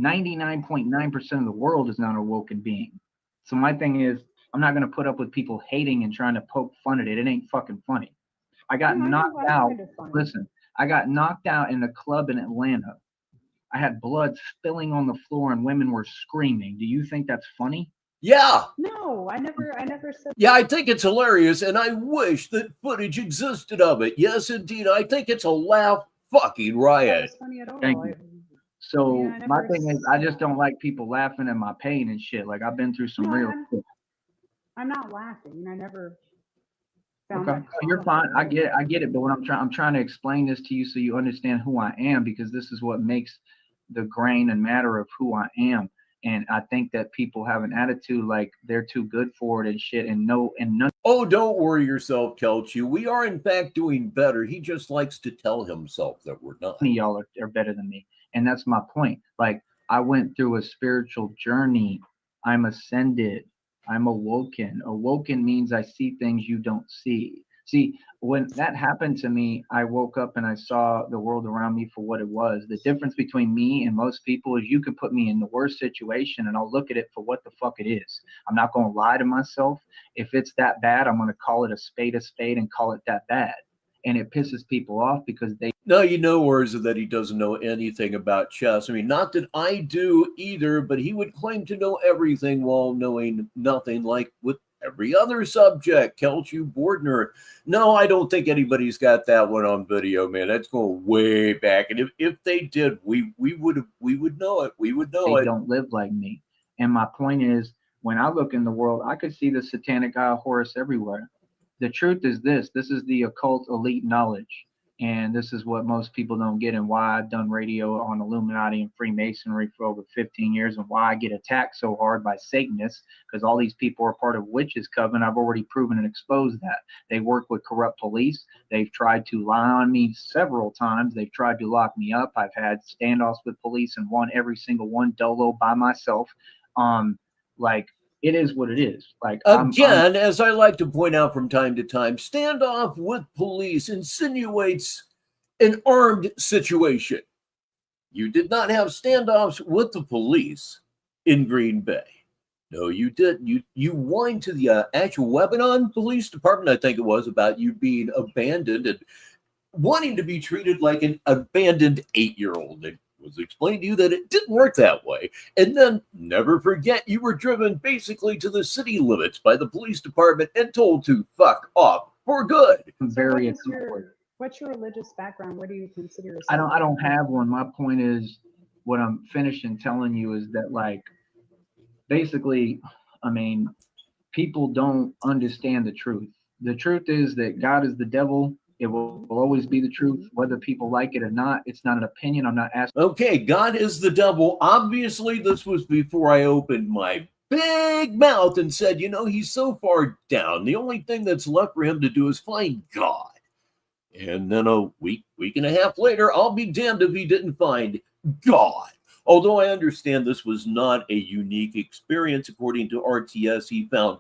99.9% of the world is not an awoken being. So my thing is, I'm not going to put up with people hating and trying to poke fun at it. It ain't fucking funny. I got knocked out. Listen, I got knocked out in a club in Atlanta. I had blood spilling on the floor and women were screaming. Do you think that's funny? Yeah. No, I never said. Yeah, I think it's hilarious, and I wish that footage existed of it. Yes, indeed, I think it's a laugh fucking riot. That's funny at all. Thank you. So my thing is, I just don't like people laughing at my pain and shit. Like I've been through some real shit. I'm not laughing. I never. Okay, you're fine. I get it. But what I'm trying to explain this to you so you understand who I am, because this is what makes the grain and matter of who I am. And I think that people have an attitude like they're too good for it and shit, and none. Oh, don't worry yourself, Kelchi. We are in fact doing better. He just likes to tell himself that we're not. Y'all are better than me, and that's my point. Like I went through a spiritual journey. I'm ascended. I'm awoken. Awoken means I see things you don't see. See, when that happened to me, I woke up and I saw the world around me for what it was. The difference between me and most people is you could put me in the worst situation and I'll look at it for what the fuck it is. I'm not going to lie to myself. If it's that bad, I'm going to call it a spade and call it that bad. And it pisses people off because they. No, you know, Orza, that he doesn't know anything about chess. I mean, not that I do either, but he would claim to know everything while knowing nothing, like with every other subject. Kelchi Bordner. No, I don't think anybody's got that one on video, man. That's going way back. And if they did, we would know it. We would know it. They don't live like me. And my point is, when I look in the world, I could see the satanic eye of Horus everywhere. The truth is this is the occult elite knowledge. And this is what most people don't get, and why I've done radio on Illuminati and Freemasonry for over 15 years, and why I get attacked so hard by Satanists, because all these people are part of witches' coven. I've already proven and exposed that. They work with corrupt police. They've tried to lie on me several times. They've tried to lock me up. I've had standoffs with police and won every single one dolo by myself. Like, it is what it is. Like again, as I like to point out from time to time, standoff with police insinuates an armed situation. You did not have standoffs with the police in Green Bay. No, you didn't. You whined to the actual Lebanon Police Department, I think it was, about you being abandoned and wanting to be treated like an abandoned 8-year-old. It was explained to you that it didn't work that way. And then, never forget, you were driven basically to the city limits by the police department and told to fuck off for good. What's your religious background? What do you consider yourself? I don't have one. My point is, what I'm finishing telling you is that, like, basically, I mean, people don't understand the truth. The truth is that God is the devil. It will always be the truth, whether people like it or not. It's not an opinion. I'm not asking. Okay, God is the devil. Obviously, this was before I opened my big mouth and said, you know, he's so far down. The only thing that's left for him to do is find God. And then a week and a half later, I'll be damned if he didn't find God. Although I understand this was not a unique experience. According to RTS, he found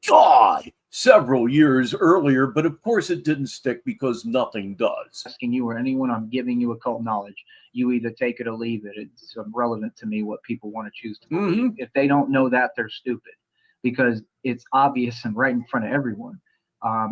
God several years earlier, but of course it didn't stick because nothing does. Asking you or anyone, I'm giving you occult knowledge. You either take it or leave it. It's irrelevant to me what people want to choose to believe. Mm-hmm. If they don't know that, they're stupid, because it's obvious and right in front of everyone.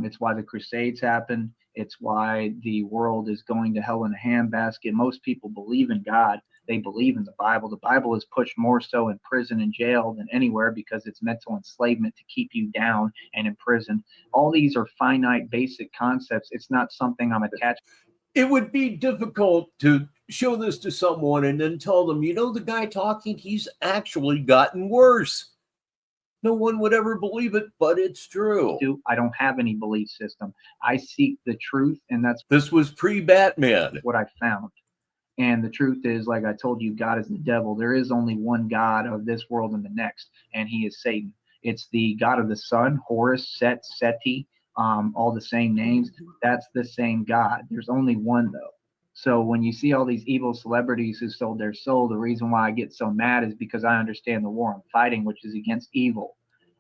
It's why the Crusades happened. It's why the world is going to hell in a handbasket. Most people believe in God. They believe in the Bible. The Bible is pushed more so in prison and jail than anywhere because it's mental enslavement to keep you down and in prison. All these are finite, basic concepts. It's not something I'm attached. It would be difficult to show this to someone and then tell them, you know, the guy talking, he's actually gotten worse. No one would ever believe it, but it's true. I don't have any belief system. I seek the truth, and this was pre-Batman. What I found. And the truth is, like I told you, God is the devil. There is only one God of this world and the next, and he is Satan. It's the God of the sun, Horus, Set, Seti, all the same names. That's the same God. There's only one, though. So when you see all these evil celebrities who sold their soul, the reason why I get so mad is because I understand the war I'm fighting, which is against evil.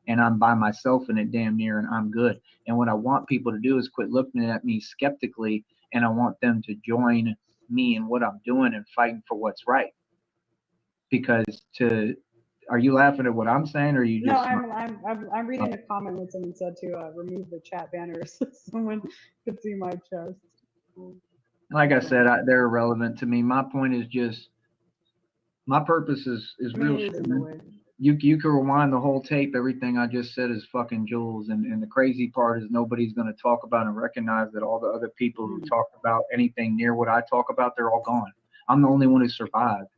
And I'm by myself in it damn near, and I'm good. And what I want people to do is quit looking at me skeptically, and I want them to join me in what I'm doing and fighting for what's right. because are you laughing at what I'm saying, or are you No, just? I'm reading a comment when someone said to remove the chat banners so someone could see my chest. Like I said, they're irrelevant to me. My point is just, my purpose is real shit. You can rewind the whole tape. Everything I just said is fucking jewels. And the crazy part is nobody's going to talk about and recognize that all the other people who talk about anything near what I talk about, they're all gone. I'm the only one who survived.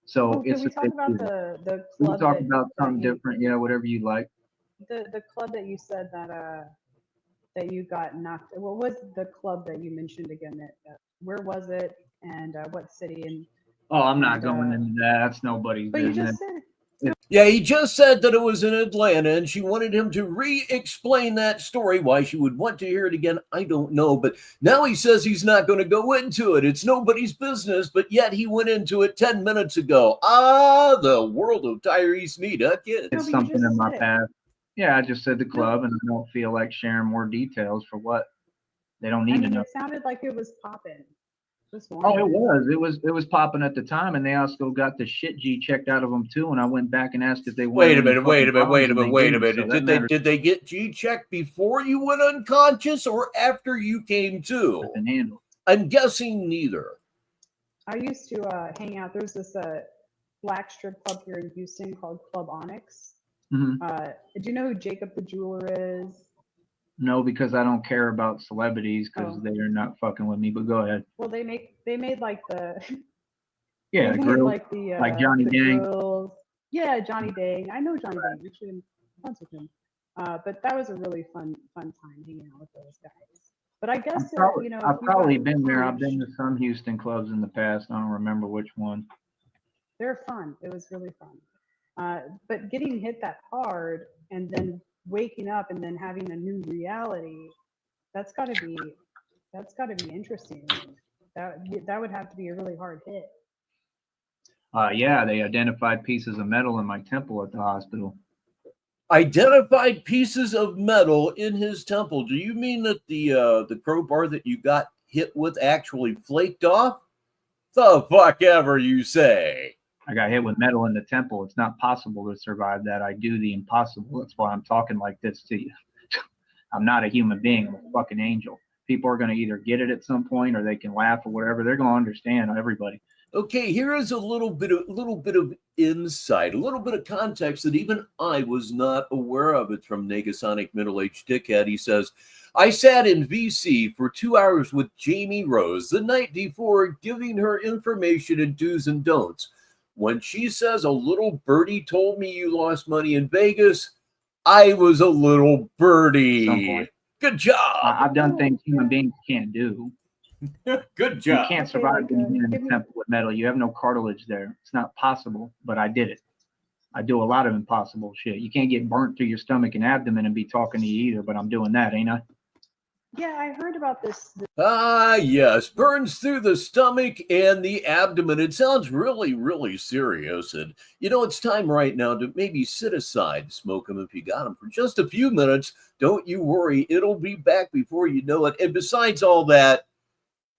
So it's we talk about the we club. can talk about something different. Yeah, whatever you like. The club that you said that you got knocked. What was the club that you mentioned again? Where was it, and what city? And I'm not going into that. That's nobody's business. You just said. Yeah, he just said that it was in Atlanta, and she wanted him to re-explain that story. Why she would want to hear it again, I don't know. But now he says he's not going to go into it. It's nobody's business, but yet he went into it 10 minutes ago. The world of Tyree Sneed, kid. It's something in my past. Yeah, I just said the club, and I don't feel like sharing more details for what they don't need to know. It sounded like it was popping. It was popping at the time, and they also got the shit G checked out of them too. And I went back and asked if they wanted. Wait a minute. Did they get G checked before you went unconscious or after you came to? I'm guessing neither. I used to hang out. There's this black strip club here in Houston called Club Onyx. Mm-hmm. Do you know who Jacob the Jeweler is? No, because I don't care about celebrities because they are not fucking with me. But go ahead. Well, they made like the grill, like Johnny Dang. Grills. Yeah, Johnny Dang. I know Johnny Dang. Actually, I'm friends with him. But that was a really fun time hanging out with those guys. But I guess I've probably been there. I've been to some Houston clubs in the past. I don't remember which one. They're fun. It was really fun. But getting hit that hard and then waking up and then having a new reality, that's got to be interesting. That would have to be a really hard hit. Yeah, they identified pieces of metal in my temple at the hospital. Identified pieces of metal in his temple. Do you mean that the crowbar that you got hit with actually flaked off? The fuck ever you say. I got hit with metal in the temple. It's not possible to survive that. I do the impossible. That's why I'm talking like this to you. I'm not a human being. I'm a fucking angel. People are going to either get it at some point or they can laugh or whatever. They're going to understand, everybody. Okay, here is a little bit of insight, a little bit of context that even I was not aware of. It's from Negasonic Middle-Aged Dickhead. He says, I sat in VC for 2 hours with Jamie Rose the night before, giving her information and do's and don'ts. When she says a little birdie told me you lost money in Vegas, I was a little birdie. Good job. I've done things human beings can't do. Good job. You can't survive being in the temple with metal. You have no cartilage there. It's not possible, but I did it. I do a lot of impossible shit. You can't get burnt through your stomach and abdomen and be talking to you either, but I'm doing that, ain't I? Yeah, I heard about this. Yes, burns through the stomach and the abdomen. It sounds really, really serious. And, it's time right now to maybe sit aside, smoke them if you got them for just a few minutes. Don't you worry. It'll be back before you know it. And besides all that,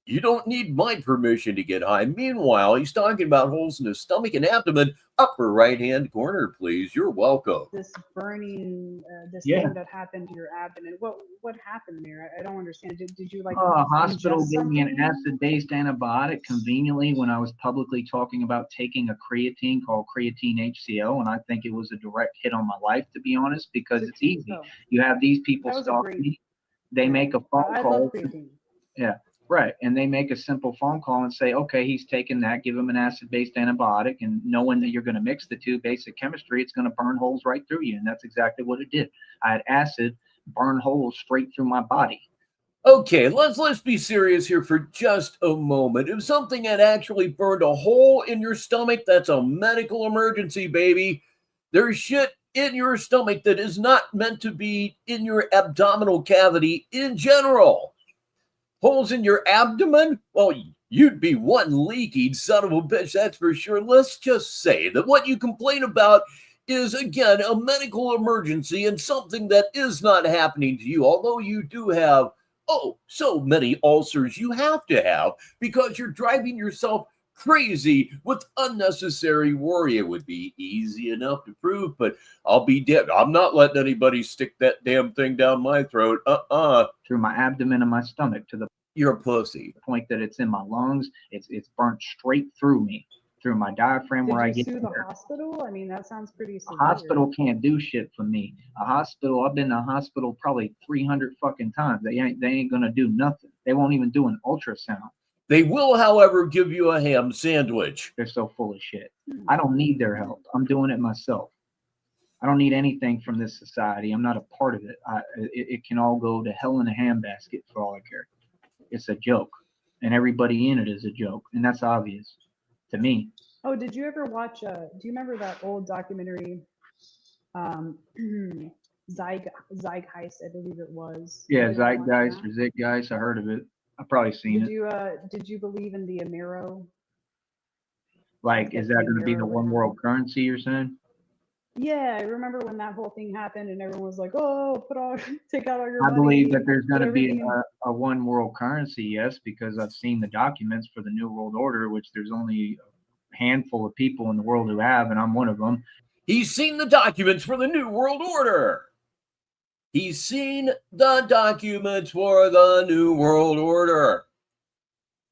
you don't need my permission to get high. Meanwhile, he's talking about holes in his stomach and abdomen. Upper right-hand corner, please. You're welcome. This burning, thing that happened to your abdomen. What happened there? I don't understand. Did you like? Hospital gave me an acid-based antibiotic conveniently when I was publicly talking about taking a creatine called creatine HCl, and I think it was a direct hit on my life, to be honest, because it's easy. You have these people stalking me. They make a phone call. I love creatine. Yeah. Right. And they make a simple phone call and say, okay, he's taking that, give him an acid-based antibiotic, and knowing that you're going to mix the two, basic chemistry, it's going to burn holes right through you. And that's exactly what it did. I had acid burn holes straight through my body. Okay, let's be serious here for just a moment. If something had actually burned a hole in your stomach, that's a medical emergency, baby. There's shit in your stomach that is not meant to be in your abdominal cavity in general. Holes in your abdomen? Well, you'd be one leaky son of a bitch, that's for sure. Let's just say that what you complain about is, again, a medical emergency and something that is not happening to you, although you do have, so many ulcers you have to have because you're driving yourself crazy with unnecessary worry. It would be easy enough to prove, but I'll be dead. I'm not letting anybody stick that damn thing down my throat. Through my abdomen and my stomach to the You're a pussy. point that it's in my lungs. It's burnt straight through me, through my diaphragm where I Did you get sue the there. hospital? I mean, that sounds pretty A severe. hospital can't do shit for me. A hospital, I've been to a hospital probably 300 fucking times. They ain't gonna do nothing. They won't even do an ultrasound. They will, however, give you a ham sandwich. They're so full of shit. I don't need their help. I'm doing it myself. I don't need anything from this society. I'm not a part of it. It can all go to hell in a handbasket for all I care. It's a joke, and everybody in it is a joke, and that's obvious to me. Oh, did you ever watch? Do you remember that old documentary, Zeitgeist? I believe it was. Yeah, Did you ever watch Zeitgeist that? or Zeitgeist. I heard of it. I've probably seen Did it. you did you believe in the Amero? Like, is that going to be the one world currency you're saying? Yeah, I remember when that whole thing happened and everyone was like, "Oh, take out all your I money." believe that there's put going to be everything in-" a one world currency, yes, because I've seen the documents for the New World Order, which there's only a handful of people in the world who have, and I'm one of them. He's seen the documents for the New World Order. He's seen the documents for the New World Order.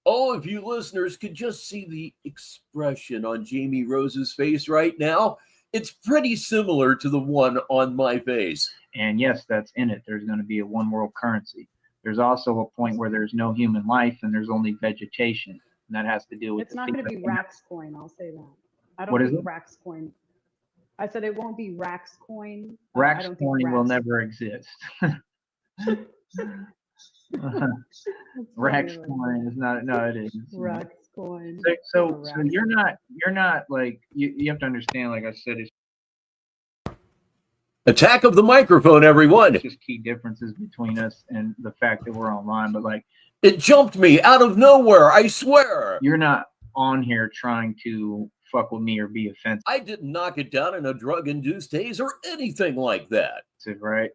Oh, if you listeners could just see the expression on Jamie Rose's face right now, it's pretty similar to the one on my face. And yes, that's in it. There's going to be a one world currency. There's also a point where there's no human life and there's only vegetation. And that has to do with It's not going to be Rax coin. I'll say that. I don't What is think it? Rax coin. I said it won't be Rax coin. Rax I don't think coin will Rax- never exist. Rax coin is not. No, it is. Rax coin. So you're not like you have to understand. Like I said, it's Attack of the microphone, everyone. just key differences between us and the fact that we're online. But like, It jumped me out of nowhere, I swear. you're not on here trying to fuck with me or be offensive, I didn't knock it down in a drug-induced haze or anything like that. right?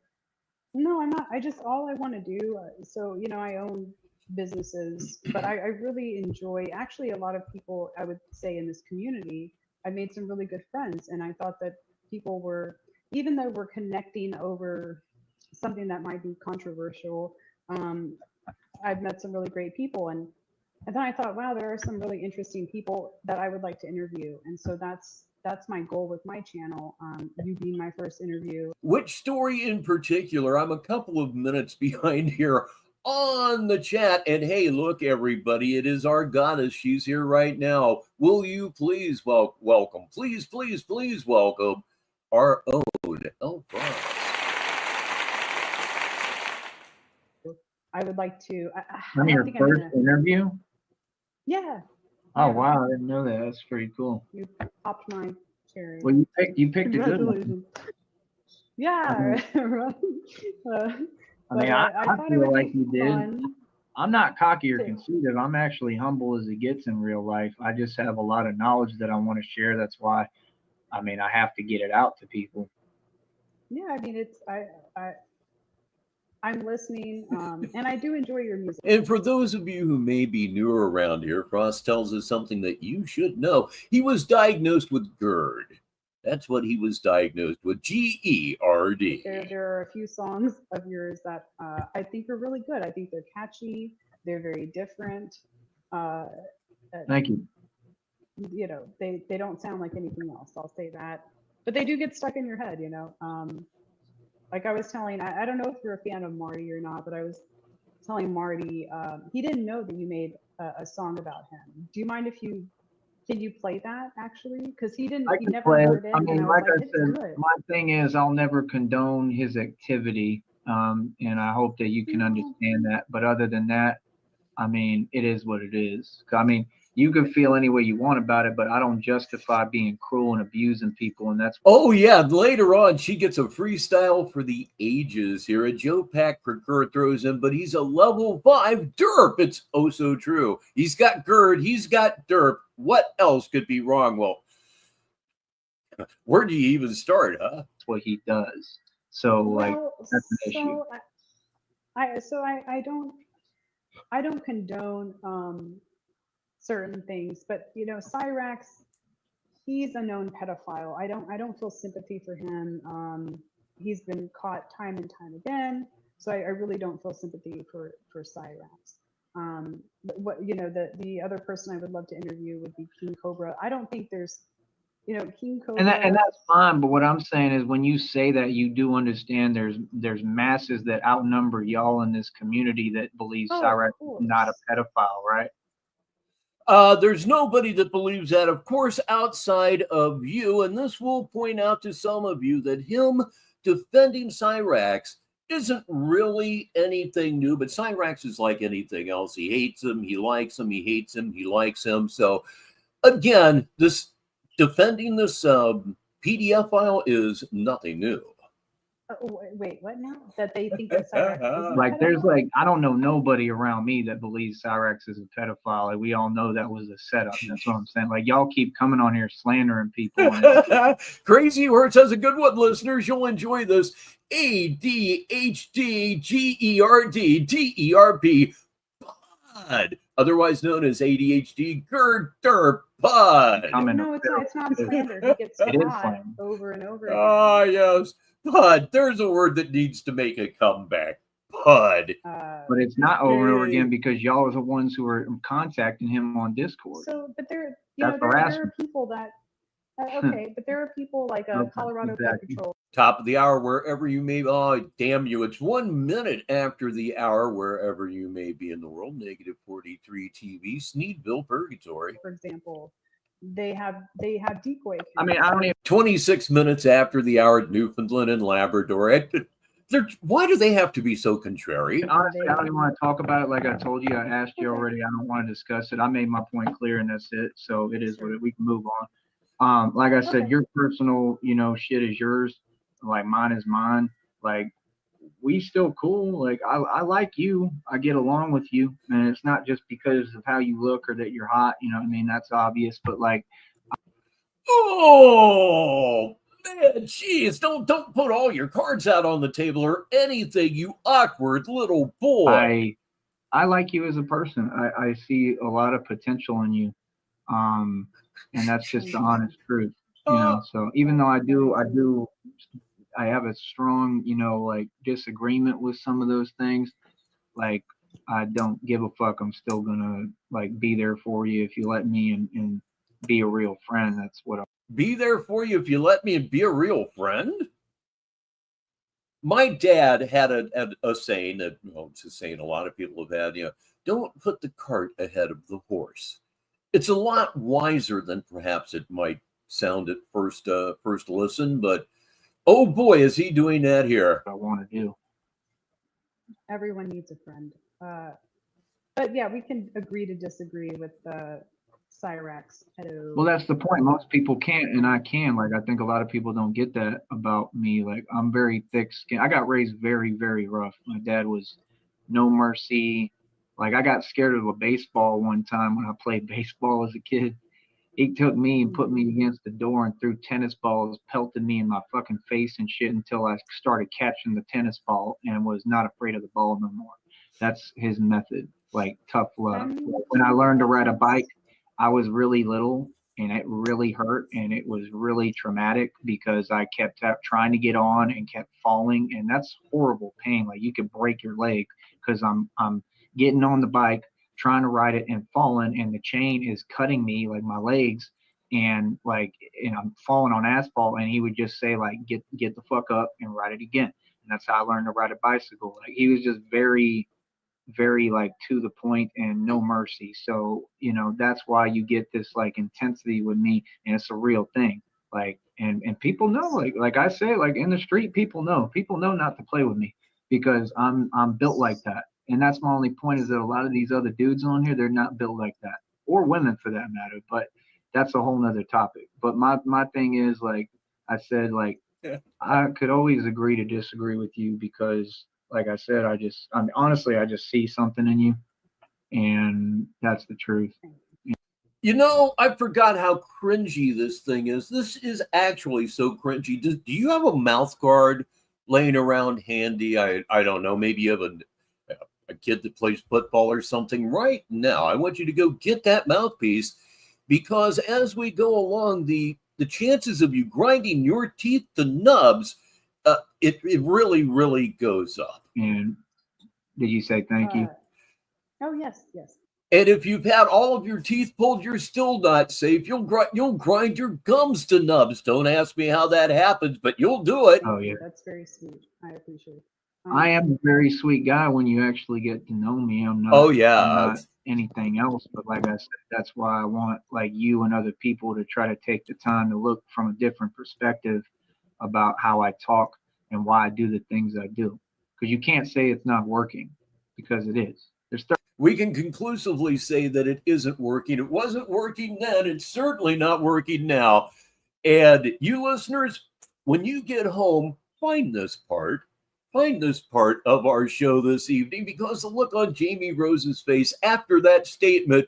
No, I'm not. All I want to do. So, I own businesses, but I really enjoy, actually, a lot of people, I would say, in this community, I made some really good friends. And I thought that people were, even though we're connecting over something that might be controversial, I've met some really great people. And then I thought, wow, there are some really interesting people that I would like to interview. And so that's my goal with my channel. You being my first interview. Which story in particular? I'm a couple of minutes behind here on the chat. And hey, look, everybody, it is our goddess. She's here right now. Will you please welcome, please welcome our own Elvira. I would like to. On your first interview? Yeah. Oh Yeah. wow, I didn't know that. That's pretty cool. You popped my cherry. Well, you picked a good one. Yeah. I mean, I feel like you did. Fun. I'm not cocky or conceited. I'm actually humble as it gets in real life. I just have a lot of knowledge that I want to share. That's why, I mean, I have to get it out to people. Yeah, I mean, I'm listening, and I do enjoy your music. And for those of you who may be newer around here, Cross tells us something that you should know. He was diagnosed with GERD. That's what he was diagnosed with, GERD. There are a few songs of yours that I think are really good. I think they're catchy. They're very different. Thank you. They don't sound like anything else. I'll say that. But they do get stuck in your head, Like I was telling, I don't know if you're a fan of Marty or not, but I was telling Marty, he didn't know that you made a song about him. Do you mind can you play that actually? Because he never heard it. I mean, like I said, good. my thing is I'll never condone his activity. And I hope that you can understand that. But other than that, I mean, it is what it is. I mean, you can feel any way you want about it, but I don't justify being cruel and abusing people. And that's. Oh, yeah. Later on, she gets a freestyle for the ages here. A Joe Pack Procure throws in, but he's a level 5 derp. It's oh so true. He's got GERD. He's got derp. What else could be wrong? Well, where do you even start, huh? That's what he does. So, that's an issue. I don't condone certain things. But you know, Cyrax, he's a known pedophile. I don't feel sympathy for him. He's been caught time and time again, so I really don't feel sympathy for Cyrax. But what, you know, the other person I would love to interview would be King Cobra. I don't think there's, you know, King Cobra. And that's fine, but what I'm saying is, when you say that, you do understand there's masses that outnumber y'all in this community that believes Cyrax is not a pedophile, right? There's nobody that believes that, of course, outside of you. And this will point out to some of you that him defending Cyrax isn't really anything new. But Cyrax is like anything else. He hates him, he likes him, he hates him, he likes him. So again, this defending this PDF file is nothing new. Wait, what now? That they think that Cyrax is like, there's like, I don't know nobody around me that believes Cyrax is a pedophile. Like, we all know that was a setup. That's what I'm saying. Like, y'all keep coming on here slandering people. Crazy Horse has a good one, listeners. You'll enjoy this. ADHDGERDDERP pod, otherwise known as ADHD Girder pod. No, it's not slander. He gets caught over and over again. Ah, yes. Pud. There's a word that needs to make a comeback. Pud. But it's not over and over again, because y'all are the ones who are contacting him on Discord. So, but there are people that, okay, but there are people like Colorado Pet Patrol. Top of the hour, wherever you may. Oh, damn you! It's 1 minute after the hour, wherever you may be in the world. Negative 43 TV, Sneedville Purgatory, for example. They have decoy cameras. I mean, I don't even. 26 minutes after the hour at Newfoundland and Labrador. Why do they have to be so contrary? Honestly, I don't even want to talk about it. Like I told you, I asked you already. I don't want to discuss it. I made my point clear, and that's it. So it is what we can move on. Like I said, your personal, shit is yours. Like, mine is mine. Like, we still cool. Like, I like you. I get along with you, and it's not just because of how you look or that you're hot. You know what I mean? That's obvious. But like, oh man, jeez, don't put all your cards out on the table or anything, you awkward little boy. I like you as a person. I see a lot of potential in you, and that's just the honest truth. So even though I have a strong, like, disagreement with some of those things, like, I don't give a fuck. I'm still gonna, like, be there for you if you let me, and be a real friend. That's what be there for you if you let me and be a real friend. My dad had a saying that, it's a saying a lot of people have had, don't put the cart ahead of the horse. It's a lot wiser than perhaps it might sound at first listen, but oh boy, is he doing that here. I want to do. Everyone needs a friend. But yeah, we can agree to disagree with Cyrax. Well, that's the point. Most people can't, and I can. Like, I think a lot of people don't get that about me. Like, I'm very thick-skinned. I got raised very, very rough. My dad was no mercy. Like, I got scared of a baseball one time when I played baseball as a kid. He took me and put me against the door and threw tennis balls, pelted me in my fucking face and shit until I started catching the tennis ball and was not afraid of the ball no more. That's his method, like tough love. When I learned to ride a bike, I was really little and it really hurt and it was really traumatic because I kept trying to get on and kept falling, and that's horrible pain. Like, you could break your leg because I'm getting on the bike, trying to ride it and falling, and the chain is cutting me, like, my legs, and I'm falling on asphalt, and he would just say, like, get the fuck up and ride it again. And that's how I learned to ride a bicycle. Like, he was just very, very, like, to the point and no mercy. So, that's why you get this, like, intensity with me, and it's a real thing. Like, and people know, like I say, like, in the street, people know not to play with me because I'm built like that. And that's my only point, is that a lot of these other dudes on here, they're not built like that, or women for that matter. But that's a whole nother topic. But my thing is, like I said, like, I could always agree to disagree with you because, like I said, honestly, I just see something in you, and that's the truth. I forgot how cringy this thing is. This is actually so cringy. Do you have a mouth guard laying around handy? I don't know. Maybe you have a kid that plays football or something right now, I want you to go get that mouthpiece, because as we go along, the chances of you grinding your teeth to nubs, it really, really goes up. And did you say thank you? Oh, yes. And if you've had all of your teeth pulled, you're still not safe. You'll grind your gums to nubs. Don't ask me how that happens, but you'll do it. Oh, yeah. That's very sweet. I appreciate it. I am a very sweet guy when you actually get to know me. I'm not. Oh, yeah. I'm not anything else. But like I said, that's why I want like you and other people to try to take the time to look from a different perspective about how I talk and why I do the things I do. Because you can't say it's not working, because it is. We can conclusively say that it isn't working. It wasn't working then. It's certainly not working now. And you listeners, when you get home, find this part of our show this evening, because the look on Jamie Rose's face after that statement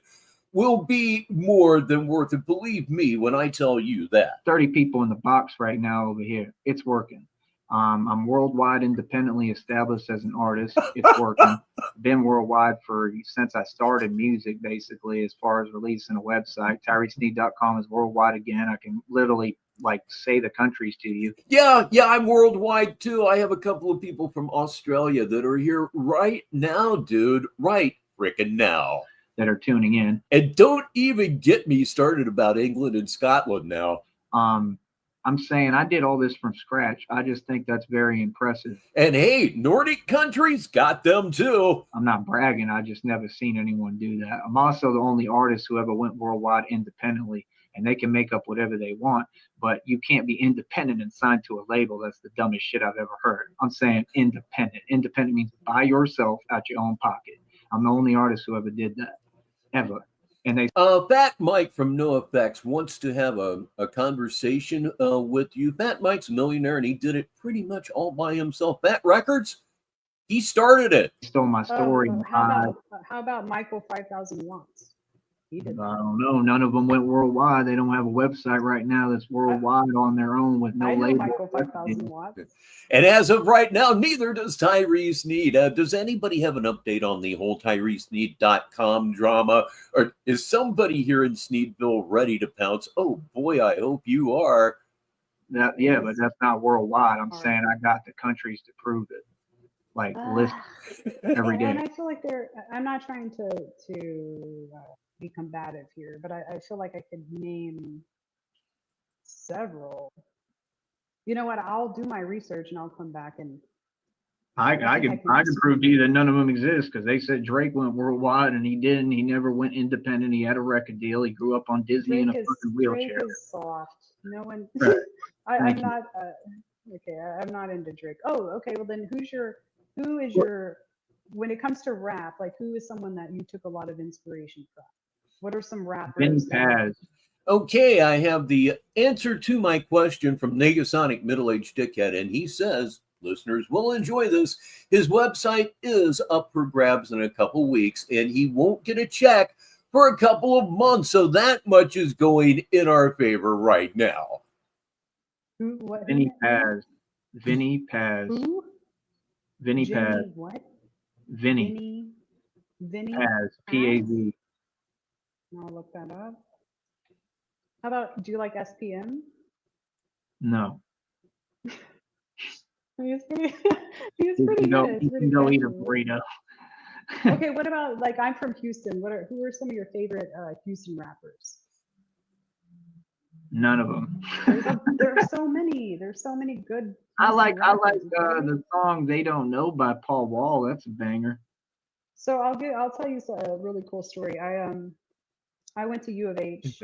will be more than worth it. Believe me when I tell you that. 30 people in the box right now over here. It's working. I'm worldwide independently established as an artist. It's working. Been worldwide since I started music, basically, as far as releasing a website. TyreseSneed.com is worldwide again. I can literally like say the countries to you. Yeah, I'm worldwide too. I have a couple of people from Australia that are here right now, dude. Right frickin' now. That are tuning in. And don't even get me started about England and Scotland now. I'm saying I did all this from scratch. I just think that's very impressive. And hey, Nordic countries got them too. I'm not bragging. I just never seen anyone do that. I'm also the only artist who ever went worldwide independently, and they can make up whatever they want, but you can't be independent and signed to a label. That's the dumbest shit I've ever heard. I'm saying independent. Independent means by yourself out your own pocket. I'm the only artist who ever did that, ever. And they Fat Mike from NoFX wants to have a conversation with you. Fat Mike's a millionaire, and he did it pretty much all by himself. Fat Records, he started it. Stole my story. How about Michael 5000 Watts? He did. I don't know. None of them went worldwide. They don't have a website right now that's worldwide on their own with no label. Michael 5000 Watts. And as of right now, neither does Tyrese Need. Does anybody have an update on the whole TyreseNeed.com drama? Or is somebody here in Sneedville ready to pounce? Oh, boy, I hope you are. But that's not worldwide. I'm saying I got the countries to prove it. Like, list every day. And I feel like I'm not trying to be combative here, but I feel like I could name several. You know what? I'll do my research and I'll come back and I can prove to you that none of them exist, because they said Drake went worldwide and he didn't. He never went independent. He had a record deal. He grew up on Disney in a fucking wheelchair. Drake is soft. No one. Right. I'm not. Okay, I'm not into Drake. Oh, okay. Well, then who is your when it comes to rap? Like, who is someone that you took a lot of inspiration from? What are some rappers? Vinny Paz. Okay, I have the answer to my question from Negasonic Middle-Aged Dickhead, and he says listeners will enjoy this. His website is up for grabs in a couple weeks, and he won't get a check for a couple of months, so that much is going in our favor right now. Vinny Paz. Vinny Paz. Who? Vinny Jimmy Paz. What? Vinny Paz. P-A-Z. I'll look that up. How about, do you like SPM? No. He's pretty good. You can go eat a burrito. Okay, what about, like, I'm from Houston. Who are some of your favorite Houston rappers? None of them. There are so many. There's so many good. I like the song "They Don't Know" by Paul Wall. That's a banger. So I'll tell you a really cool story. I went to U of H.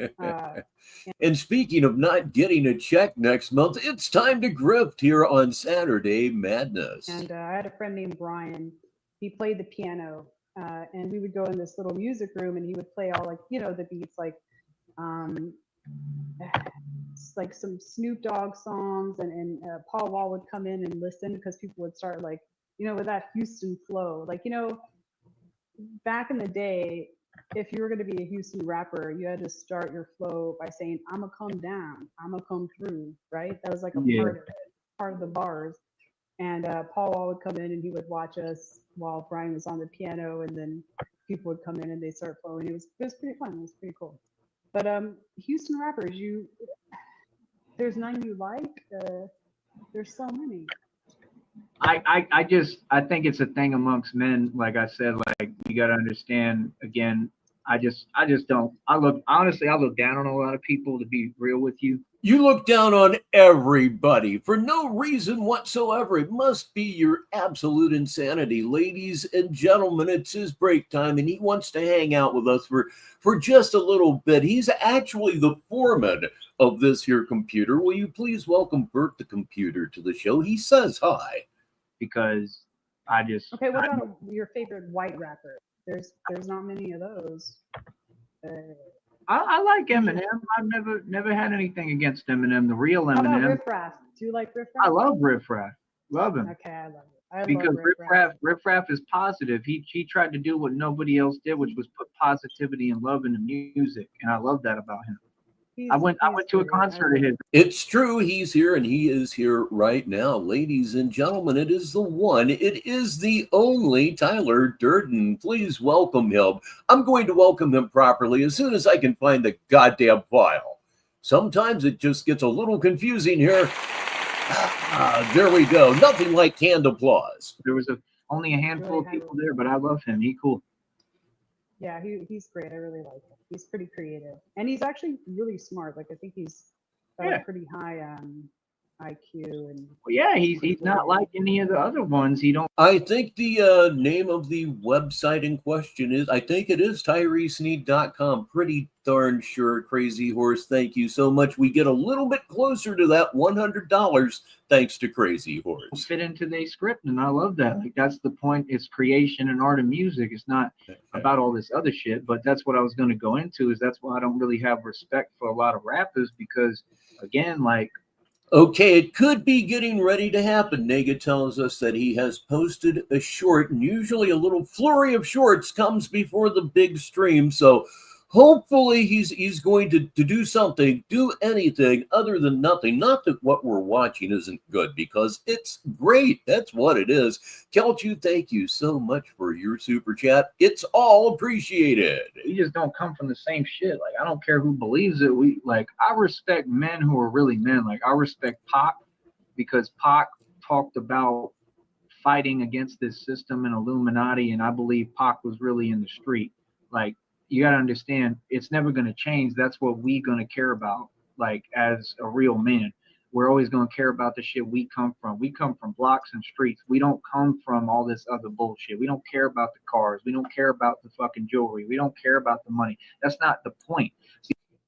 And speaking of not getting a check next month, it's time to grift here on Saturday Madness. And I had a friend named Brian. He played the piano, and we would go in this little music room, and he would play all the beats, like some Snoop Dogg songs, and Paul Wall would come in and listen, because people would start with that Houston flow, back in the day. If you were going to be a Houston rapper, you had to start your flow by saying, "I'ma come down, I'ma come through," right? That was like a part of it, part of the bars. And Paul Wall would come in and he would watch us while Brian was on the piano, and then people would come in and they start flowing. It was pretty fun. It was pretty cool. But Houston rappers, there's none you like. There's so many. I think it's a thing amongst men. Like I said, like you got to understand. Again, I just don't. I look down on a lot of people, to be real with you. You look down on everybody for no reason whatsoever. It must be your absolute insanity. Ladies and gentlemen, it's his break time, and he wants to hang out with us for just a little bit. He's actually the foreman of this here computer. Will you please welcome Bert the computer to the show? He says hi. Because I just... Okay, what about your favorite white rapper? There's not many of those. I like Eminem. I've never had anything against Eminem. The real Eminem. How about Riff Raff? Do you like Riff Raff? I love Riff Raff. Love him. Okay, I love it. Because Riff Raff is positive. He tried to do what nobody else did, which was put positivity and love in the music, and I love that about him. I went to a concert of his. It's true. He's here, and he is here right now. Ladies and gentlemen, it is the one, it is the only Tyler Durden. Please welcome him. I'm going to welcome him properly as soon as I can find the goddamn file. Sometimes it just gets a little confusing here. There we go. Nothing like canned applause. There was only a handful of people there, but I love him. He's cool. Yeah, he's great. I really like him. He's pretty creative, and he's actually really smart. Like I think he's got a pretty high IQ. And yeah, he's not like any of the other ones. I think the name of the website in question is, I think it is TyreseSneed.com. Pretty darn sure. Crazy Horse, thank you so much. We get a little bit closer to that $100 thanks to Crazy Horse. Fit into their script, and I love that. Like that's the point. It's creation and art of music. It's not about all this other shit. But that's what I was going to go into. Is that's why I don't really have respect for a lot of rappers, because again, like. Okay, it could be getting ready to happen. Nega tells us that he has posted a short, and usually a little flurry of shorts comes before the big stream. So hopefully he's going to do something, do anything other than nothing. Not that what we're watching isn't good, because it's great. That's what it is. Kelchu, thank you so much for your super chat. It's all appreciated. We just don't come from the same shit. Like, I don't care who believes it. I respect men who are really men. Like, I respect Pac, because Pac talked about fighting against this system and Illuminati, and I believe Pac was really in the street. Like, you got to understand, it's never going to change. That's what we're going to care about. Like, as a real man, we're always going to care about the shit we come from. We come from blocks and streets. We don't come from all this other bullshit. We don't care about the cars. We don't care about the fucking jewelry. We don't care about the money. That's not the point.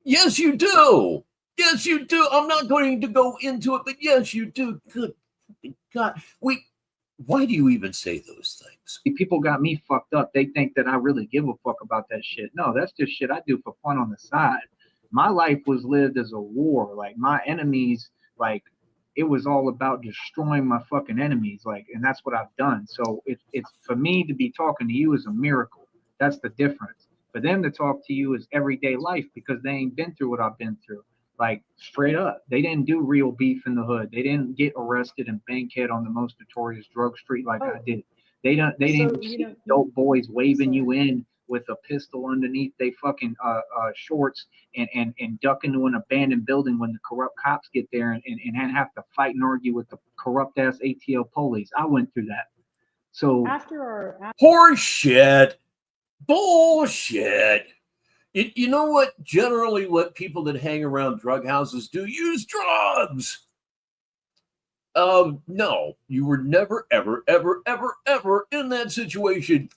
Yes, you do. Yes, you do. I'm not going to go into it, but yes, you do. Good God. Why do you even say those things? People got me fucked up. They think that I really give a fuck about that shit. No, that's just shit I do for fun on the side. My life was lived as a war. Like, my enemies, like, it was all about destroying my fucking enemies. Like, and that's what I've done. So it's for me to be talking to you is a miracle. That's the difference. For them to talk to you is everyday life, because they ain't been through what I've been through. Like, straight up, they didn't do real beef in the hood. They didn't get arrested in Bankhead on the most notorious drug street like I did. They didn't see dope boys waving you in with a pistol underneath they fucking shorts and duck into an abandoned building when the corrupt cops get there and have to fight and argue with the corrupt ass ATL police. I went through that. So horse shit, bullshit. You know what? Generally, what people that hang around drug houses do, use drugs. No, you were never, ever, ever, ever, ever in that situation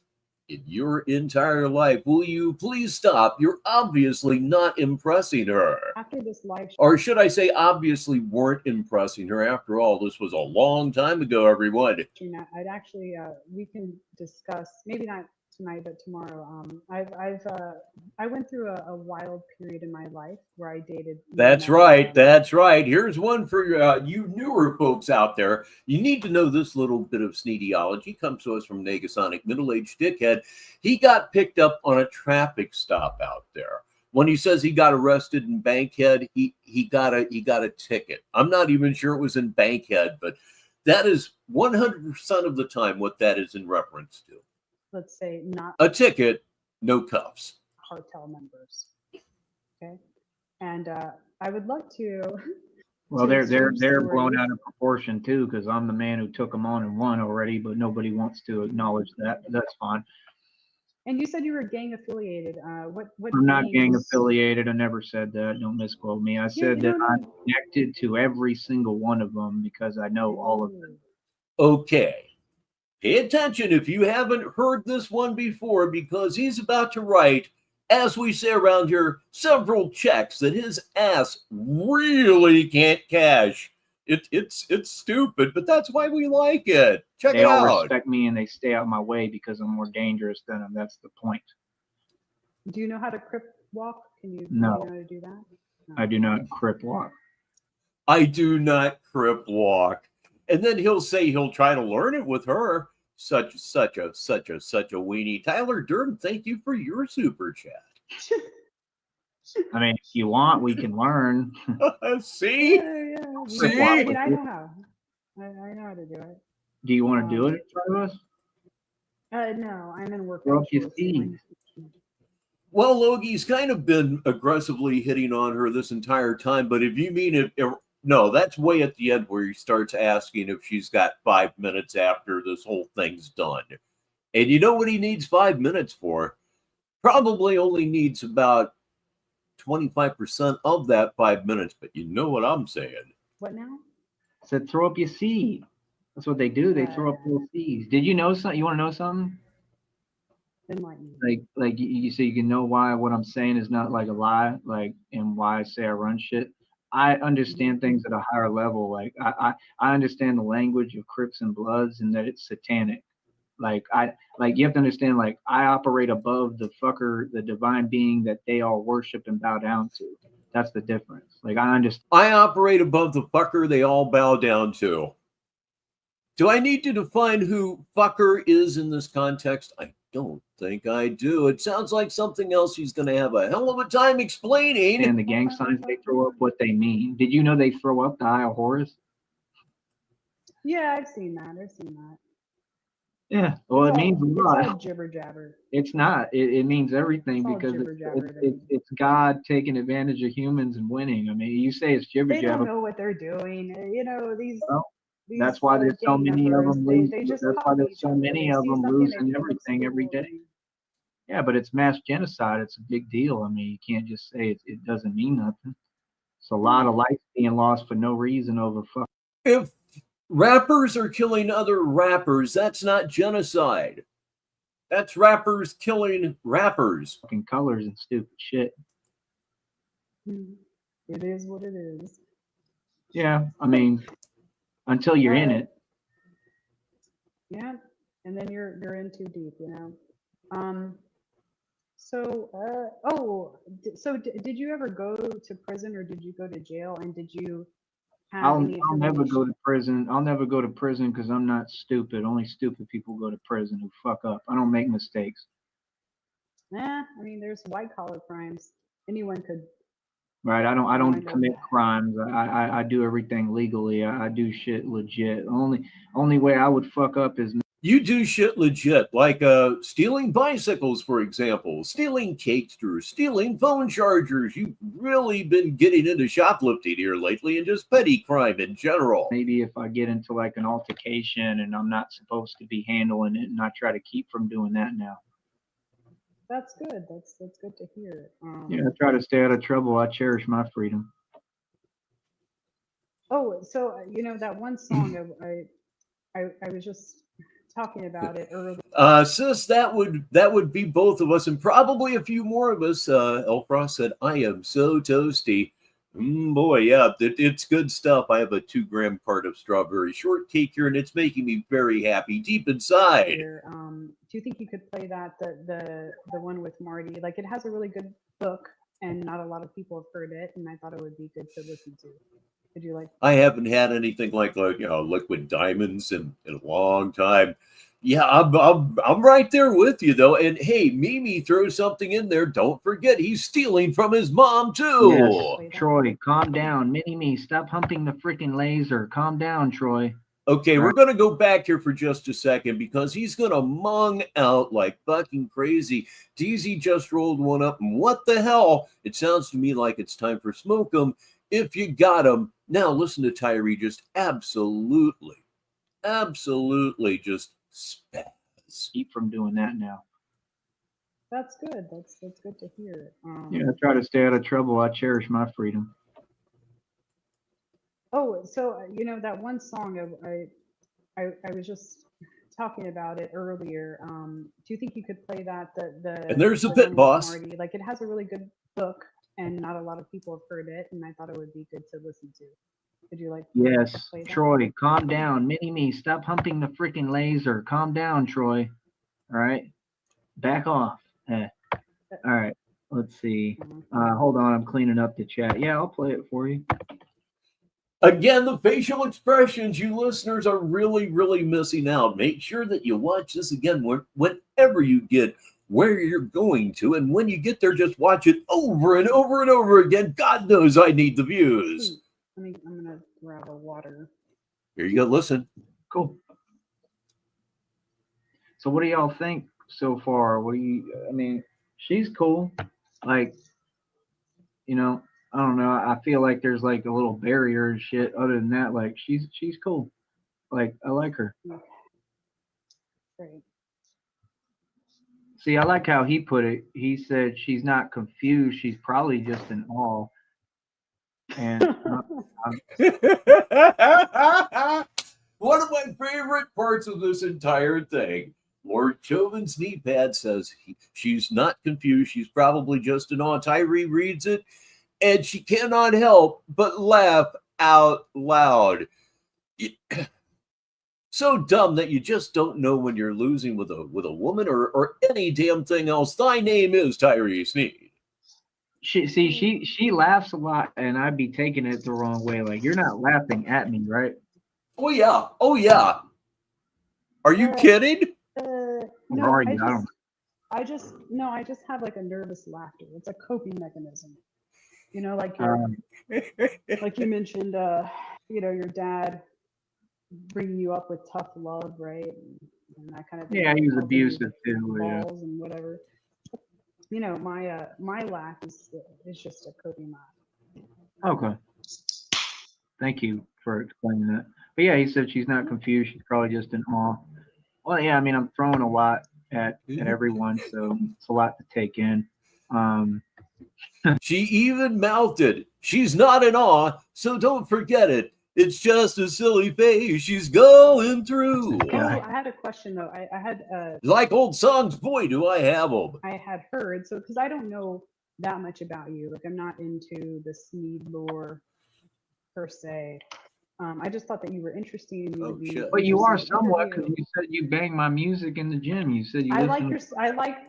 in your entire life. Will you please stop? You're obviously not impressing her. After this live show, or should I say, obviously weren't impressing her. After all, this was a long time ago, everyone. I'd actually, we can discuss, maybe not tonight, but tomorrow. I went through a wild period in my life where I dated. That's right. That's right. Here's one for you newer folks out there. You need to know this little bit of Sneediology. Comes to us from Negasonic, middle-aged dickhead. He got picked up on a traffic stop out there. When he says he got arrested in Bankhead, he got a ticket. I'm not even sure it was in Bankhead, but That is 100% of the time what that is in reference to. Let's say not A ticket, no cuffs. cartel members. Okay. And I would love to. Well, to they're share blown stories. out of proportion too, because I'm the man who took them on and won already, but nobody wants to acknowledge that. That's fine. And you said you were gang affiliated. What I'm not gang gangs- affiliated. I never said that. Don't misquote me. I said that I'm connected to every single one of them because I know all of them. Okay. Pay attention if you haven't heard this one before, because he's about to write, as we say around here, several checks that his ass really can't cash. It's stupid, but that's why we like it. Check They it all out. respect me and they stay out of my way because I'm more dangerous than them. That's the point. Do you know how to crip walk? Can you No. know how to do that? No. I do not crip walk. I do not crip walk. And then he'll say he'll try to learn it with her. Such a weenie. Tyler Durden, thank you for your super chat. I mean, if you want, we can learn. See? Yeah. See? I mean, I know how. I know how to do it. Do you want to do it in front of us? No, I'm in work. Well, you see. Well, Logie's kind of been aggressively hitting on her this entire time, but if you mean it, no, that's way at the end where he starts asking if she's got 5 minutes after this whole thing's done. And you know what he needs 5 minutes for? Probably only needs about 25% of that 5 minutes, but you know what I'm saying. What now? I said throw up your seed. That's what they do. They throw up little seeds. Did you know something? You want to know something? Enlighten me. Like you so you can know why what I'm saying is not like a lie, like, and why I say I run shit. I understand things at a higher level. Like I understand the language of Crips and Bloods and that it's satanic. Like you have to understand, like, I operate above the divine being that they all worship and bow down to. That's the difference. Like, I understand. I operate above the fucker they all bow down to. Do I need to define who fucker is in this context? I don't think I do. It sounds like something else he's going to have a hell of a time explaining. And the gang signs, they throw up what they mean. Did you know they throw up the Eye of Horus? Yeah, I've seen that. Yeah, well, it means a lot. It's all jibber jabber. It's not. It means everything because it's God taking advantage of humans and winning. I mean, you say it's jibber jabber. They don't know what they're doing. You know, these that's why there's so many of them losing. That's why there's so many of them losing everything every day. Yeah, but it's mass genocide. It's a big deal. I mean, you can't just say it doesn't mean nothing. It's a lot of life being lost for no reason over fuck. If rappers are killing other rappers, that's not genocide. That's rappers killing rappers. Fucking colors and stupid shit. It is what it is. Yeah, I mean, until you're in it. Yeah, and then you're in too deep, you know. So did you ever go to prison or did you go to jail? And did you have I'll never go to prison. I'll never go to prison because I'm not stupid. Only stupid people go to prison who fuck up. I don't make mistakes. I mean, there's white collar crimes. Anyone could. Right. I don't commit crimes. I do everything legally. I do shit legit. Only way I would fuck up is. You do shit legit, like stealing bicycles, for example, stealing cakesters, stealing phone chargers. You've really been getting into shoplifting here lately and just petty crime in general. Maybe if I get into like an altercation and I'm not supposed to be handling it, and I try to keep from doing that now. That's good. That's good to hear. Yeah, I try to stay out of trouble. I cherish my freedom. Oh, so you know that one song I was just talking about it earlier. Sis, that would be both of us and probably a few more of us. Elfrost said, "I am so toasty." Boy, yeah, it's good stuff. I have a 2-gram part of strawberry shortcake here, and it's making me very happy deep inside. Do you think you could play that the one with Marty? Like, it has a really good hook, and not a lot of people have heard it, and I thought it would be good to listen to. Would you like? I haven't had anything like Liquid Diamonds in a long time. Yeah, I'm right there with you though. And hey, Mimi throws something in there. Don't forget, he's stealing from his mom too. Yes, Troy, calm down. Mini-me, stop humping the freaking laser. Calm down, Troy. Okay, we're going to go back here for just a second because he's going to mung out like fucking crazy. DZ just rolled one up, and what the hell? It sounds to me like it's time for Smoke 'em if you got 'em. Now listen to Tyree just absolutely just spaz. Keep from doing that now. That's good. That's good to hear. Yeah, I try to stay out of trouble. I cherish my freedom. Oh, so that one song I was just talking about it earlier. Do you think you could play that? And there's the one pit with boss. Marty? Like, it has a really good hook, and not a lot of people have heard it, and I thought it would be good to listen to. Would you like? Yes, to play that? Troy, calm down. Mini-me, stop humping the freaking laser. Calm down, Troy. All right, back off. All right, let's see. Hold on, I'm cleaning up the chat. Yeah, I'll play it for you. Again, the facial expressions, you listeners are really missing out. Make sure that you watch this again whenever you get where you're going to. And when you get there, just watch it over and over and over again. God knows I need the views. I'm going to grab a water. Here you go. Listen. Cool. So what do y'all think so far? She's cool. Like, I don't know. I feel like there's like a little barrier and shit. Other than that, like she's cool. Like, I like her. Great. See, I like how he put it. He said she's not confused. She's probably just in awe. And one of my favorite parts of this entire thing, Lord Chauvin's knee pad says she's not confused. She's probably just in awe. Tyree reads it, and she cannot help but laugh out loud. So dumb that you just don't know when you're losing with a woman or any damn thing else. Thy name is Tyree Sneed. She laughs a lot, and I'd be taking it the wrong way. Like, you're not laughing at me, right? Oh yeah. Are you kidding? No, are you? I just have like a nervous laughter. It's a coping mechanism. Like like you mentioned, your dad bringing you up with tough love, right? And that kind of thing. Yeah, he was abusive too. Balls and whatever. My laugh is just a coping laugh. Okay. Thank you for explaining that. But yeah, he said she's not confused. She's probably just in awe. Well, yeah, I'm throwing a lot at everyone, so it's a lot to take in. She even mouthed it. She's not in awe, so don't forget it. It's just a silly phase she's going through. Oh, I had a question though. I had like old songs, boy, do I have them. I had heard, so because I don't know that much about you, like I'm not into the Sneed lore per se. I just thought that you were interesting. But you are somewhat, because you said you bang my music in the gym. You said you. I like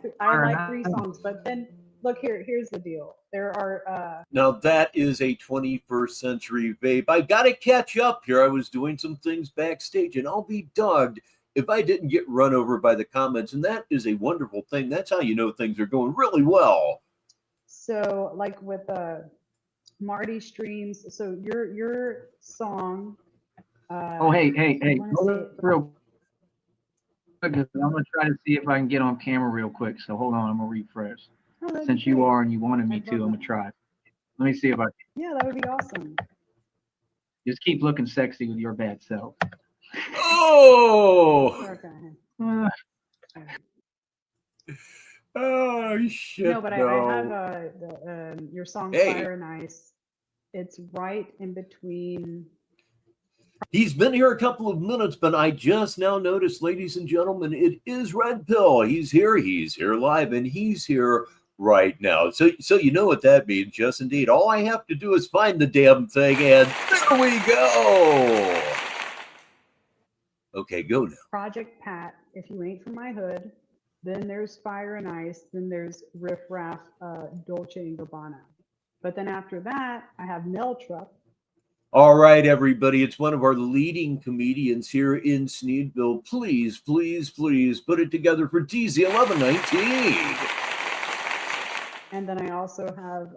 3 songs, but then look here's the deal. There are now that is a 21st century vape. I gotta catch up here. I was doing some things backstage, and I'll be dogged if I didn't get run over by the comments, and that is a wonderful thing. That's how you know things are going really well. So like with Marty streams, so your song hey, real quick, I'm gonna try to see if I can get on camera real quick, so hold on, I'm gonna refresh. Since you are and you wanted me to, I'm gonna try. Let me see if I can. Yeah, that would be awesome. Just keep looking sexy with your bad self. Oh! Okay. Oh shit! No, but I have your song Fire and Ice. It's right in between. He's been here a couple of minutes, but I just now noticed, ladies and gentlemen, it is Red Pill. He's here live, and he's here right now. So you know what that means, just indeed. All I have to do is find the damn thing, and there we go. Okay, go now. Project Pat, If You Ain't From My Hood. Then there's Fire and Ice. Then there's Riff Raff, Dolce and Gabbana. But then after that, I have Mel Truck. All right, everybody. It's one of our leading comedians here in Sneedville. Please put it together for DZ1119. And then I also have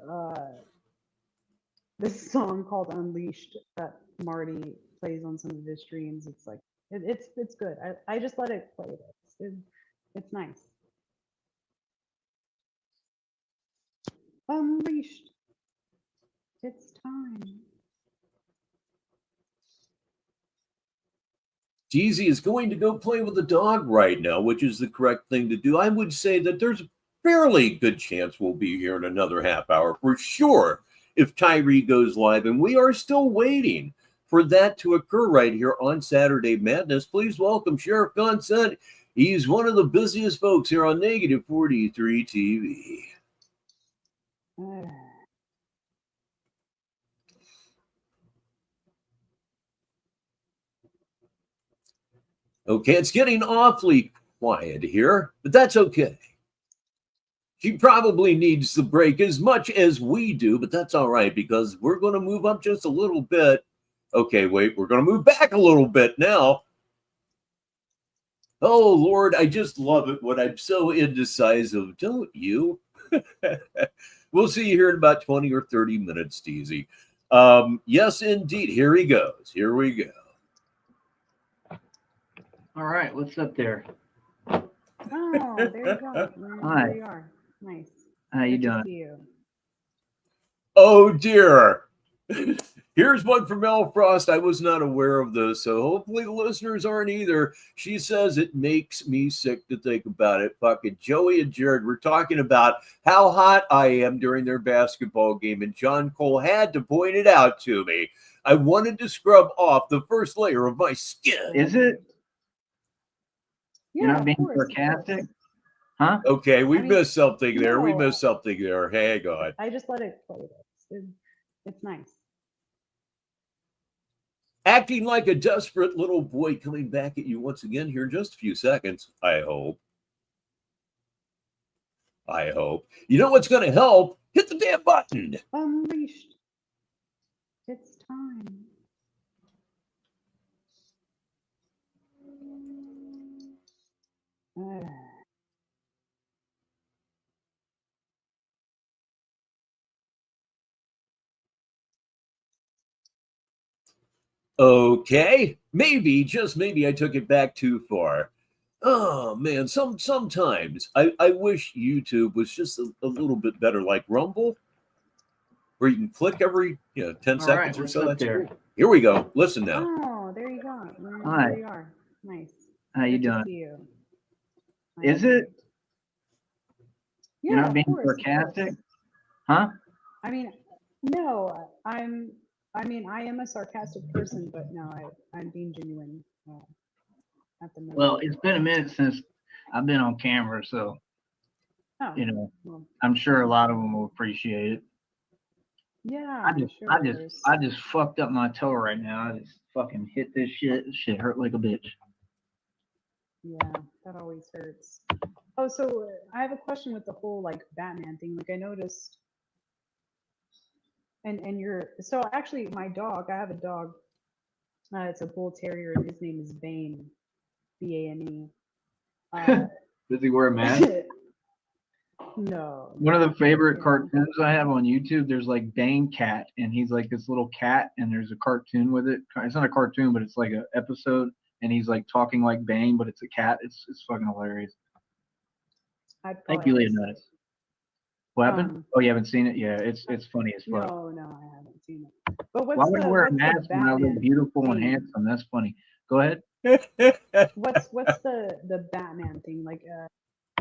this song called Unleashed that Marty plays on some of his streams. It's like it's good. I just let it play. It's nice. Unleashed. It's time. Jeezy is going to go play with the dog right now, which is the correct thing to do. I would say that there's a fairly good chance we'll be here in another half hour for sure if Tyree goes live, and we are still waiting for that to occur right here on Saturday Madness. Please welcome Sheriff Gonset. He's one of the busiest folks here on Negative 43 TV. Okay, it's getting awfully quiet here, but that's okay. She probably needs the break as much as we do, but that's all right because we're going to move up just a little bit. Okay, wait, we're going to move back a little bit now. Oh, Lord, I just love it when I'm so indecisive, don't you? We'll see you here in about 20 or 30 minutes, Steezy. Yes, indeed. Here he goes. Here we go. All right, what's up there? Oh, there you go. Hi. There you are. Nice. How you Good to doing? see you. Oh, dear. Here's one from Elle Frost. I was not aware of this, so hopefully the listeners aren't either. She says it makes me sick to think about it. Fucking Joey and Jared were talking about how hot I am during their basketball game, and John Cole had to point it out to me. I wanted to scrub off the first layer of my skin. Is it? Yeah, You're not of being course, of sarcastic? course. Huh? Okay, we I mean, missed something there. We no, missed something there. Hang on. I just let it play. It's nice. Acting like a desperate little boy coming back at you once again here in just a few seconds, I hope. I hope. You know what's going to help? Hit the damn button. Unleashed. It's time. Okay, maybe, just maybe I took it back too far. Oh man, sometimes I wish YouTube was just a little bit better, like Rumble, where you can click every 10 All seconds right, or what's so. up That's there? cool. Here we go. Listen now. Oh, there you go. Hi. There you are. Nice. How you Good to doing? see you. Is it? Yeah, You're not of being course, of sarcastic? course. Huh? I mean, no, I am a sarcastic person, but no, I'm being genuine at the moment. Well, it's been a minute since I've been on camera, so Oh, well, I'm sure a lot of them will appreciate it. yeah, I just fucked up my toe right now. I just fucking hit this shit. This shit hurt like a bitch. Yeah, that always hurts. Oh, so I have a question with the whole like Batman thing. Like I noticed, and so actually my dog. I have a dog. It's a bull terrier, and his name is Bane, Bane. Does he wear a mask? No. One of the favorite cartoons I have on YouTube, there's like Bane Cat, and he's like this little cat, and there's a cartoon with it. It's not a cartoon, but it's like an episode, and he's like talking like Bane, but it's a cat. It's fucking hilarious. Thank you, Leonidas. What happened? Oh, you haven't seen it? Yeah, it's funny as fuck. No, I haven't seen it. But why would I wear a mask when I look beautiful and handsome? That's funny. Go ahead. What's the Batman thing like?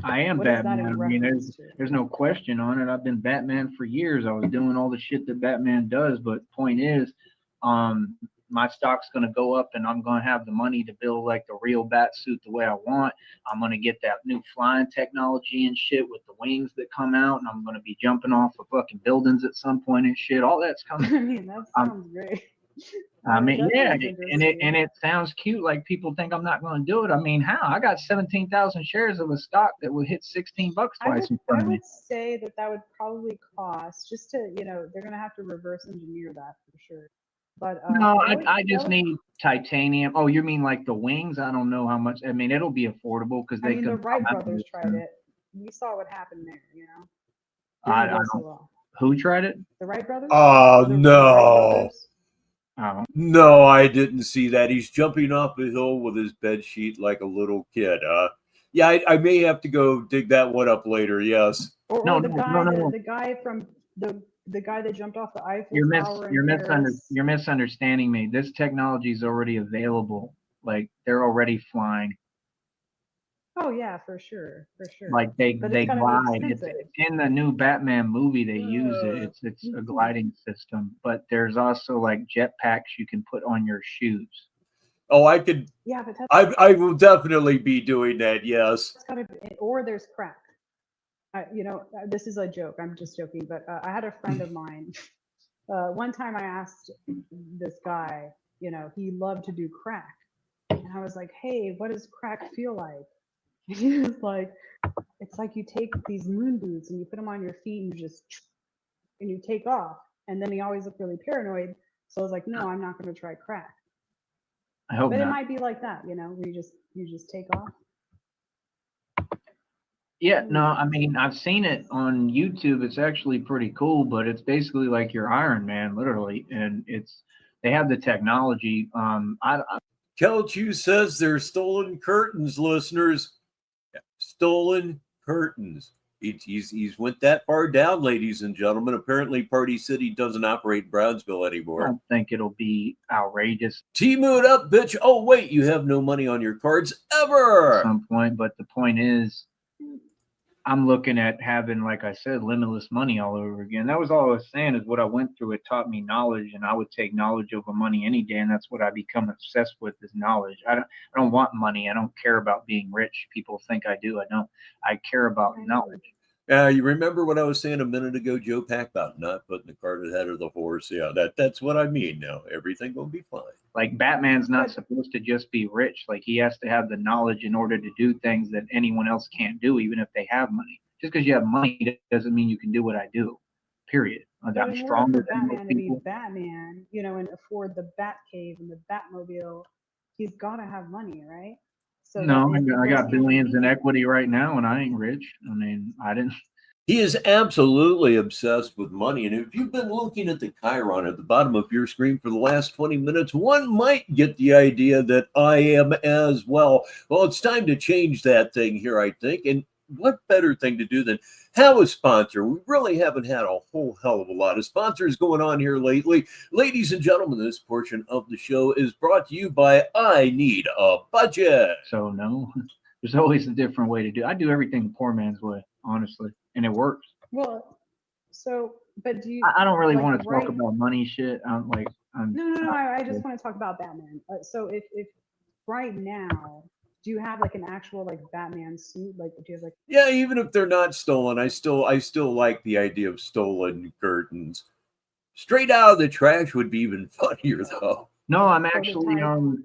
I am Batman. I mean, there's no question on it. I've been Batman for years. I was doing all the shit that Batman does. But point is, my stock's going to go up, and I'm going to have the money to build like the real bat suit the way I want. I'm going to get that new flying technology and shit with the wings that come out, and I'm going to be jumping off of fucking buildings at some point and shit. All that's coming. I mean, that sounds great. I mean, yeah, and it sounds cute. Like people think I'm not going to do it. I mean, how? I got 17,000 shares of a stock that would hit $16 twice in front of me. I would say that would probably cost just to, they're going to have to reverse engineer that for sure. But no, I just need titanium. Oh, you mean like the wings? I don't know how much. I mean, it'll be affordable because they the Wright brothers tried it. You saw what happened there, I don't know. Who tried it? The Wright brothers. Oh no. No, I didn't see that. He's jumping off the hill with his bed sheet like a little kid. Yeah, I may have to go dig that one up later. Yes. Or No, the no, guy, no, no. the guy from the guy that jumped off the Eiffel Tower in You're Paris. misunderstanding me. This technology is already available. Like they're already flying. Oh yeah, for sure. Like But it's they gotta be glide. It's expensive. in the new Batman movie. They use it. It's a gliding system. But there's also like jetpacks you can put on your shoes. Oh, I could. Yeah, but I will definitely be doing that. Yes. that's gotta be, or there's crack. This is a joke. I'm just joking. But I had a friend of mine. One time I asked this guy, he loved to do crack. And I was like, hey, what does crack feel like? And he was like, it's like you take these moon boots and you put them on your feet and you take off. And then he always looked really paranoid. So I was like, no, I'm not going to try crack. I hope But not. it might be like that, where you just take off. Yeah, no, I mean, I've seen it on YouTube. It's actually pretty cool, but it's basically like your Iron Man, literally. And they have the technology. Kelchu says they're stolen curtains, listeners. Stolen curtains. He's went that far down, ladies and gentlemen. Apparently, Party City doesn't operate Brownsville I anymore. don't think it'll be outrageous T-mood up, bitch. Oh, wait, you have no money on your cards ever. at some point, but the point is, I'm looking at having, like I said, limitless money all over again. That was all I was saying is what I went through. It taught me knowledge, and I would take knowledge over money any day, and that's what I become obsessed with is knowledge. I don't want money. I don't care about being rich. People think I do. I don't. I care about knowledge. You remember what I was saying a minute ago, Joe Pack, about not putting the cart ahead of the horse? Yeah, that's what I mean now. Everything will be fine. Like Batman's not supposed to just be rich. Like he has to have the knowledge in order to do things that anyone else can't do, even if they have money. Just because you have money doesn't mean you can do what I do. Period. I'm stronger than most people. To be Batman, and afford the Batcave and the Batmobile, he's got to have money, right? So no, I got billions in equity right now, and I ain't rich. I mean, I didn't. He is absolutely obsessed with money. And if you've been looking at the Chiron at the bottom of your screen for the last 20 minutes, one might get the idea that I am as well. Well, it's time to change that thing here, I think. And what better thing to do than have a sponsor? We really haven't had a whole hell of a lot of sponsors going on here lately. Ladies and gentlemen, this portion of the show is brought to you by I Need a Budget. So, no, there's always a different way to do it. I do everything the poor man's way, honestly, and it works. Well, but do you? I don't really want to talk about money shit. No. I just want to talk about Batman. So if right now, do you have like an actual like Batman suit? Like, do you have like? Yeah, even if they're not stolen, I still like the idea of stolen curtains. Straight out of the trash would be even funnier, though. No, I'm actually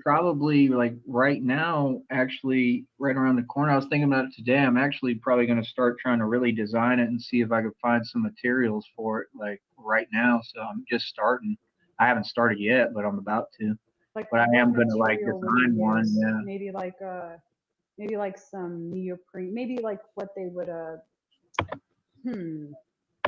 probably like right now, actually right around the corner. I was thinking about it today. I'm actually probably going to start trying to really design it and see if I could find some materials for it like right now. So I'm just starting. I haven't started yet, but I'm about to. But I am going to like design one. Yeah. Maybe like some neoprene. Maybe like what they would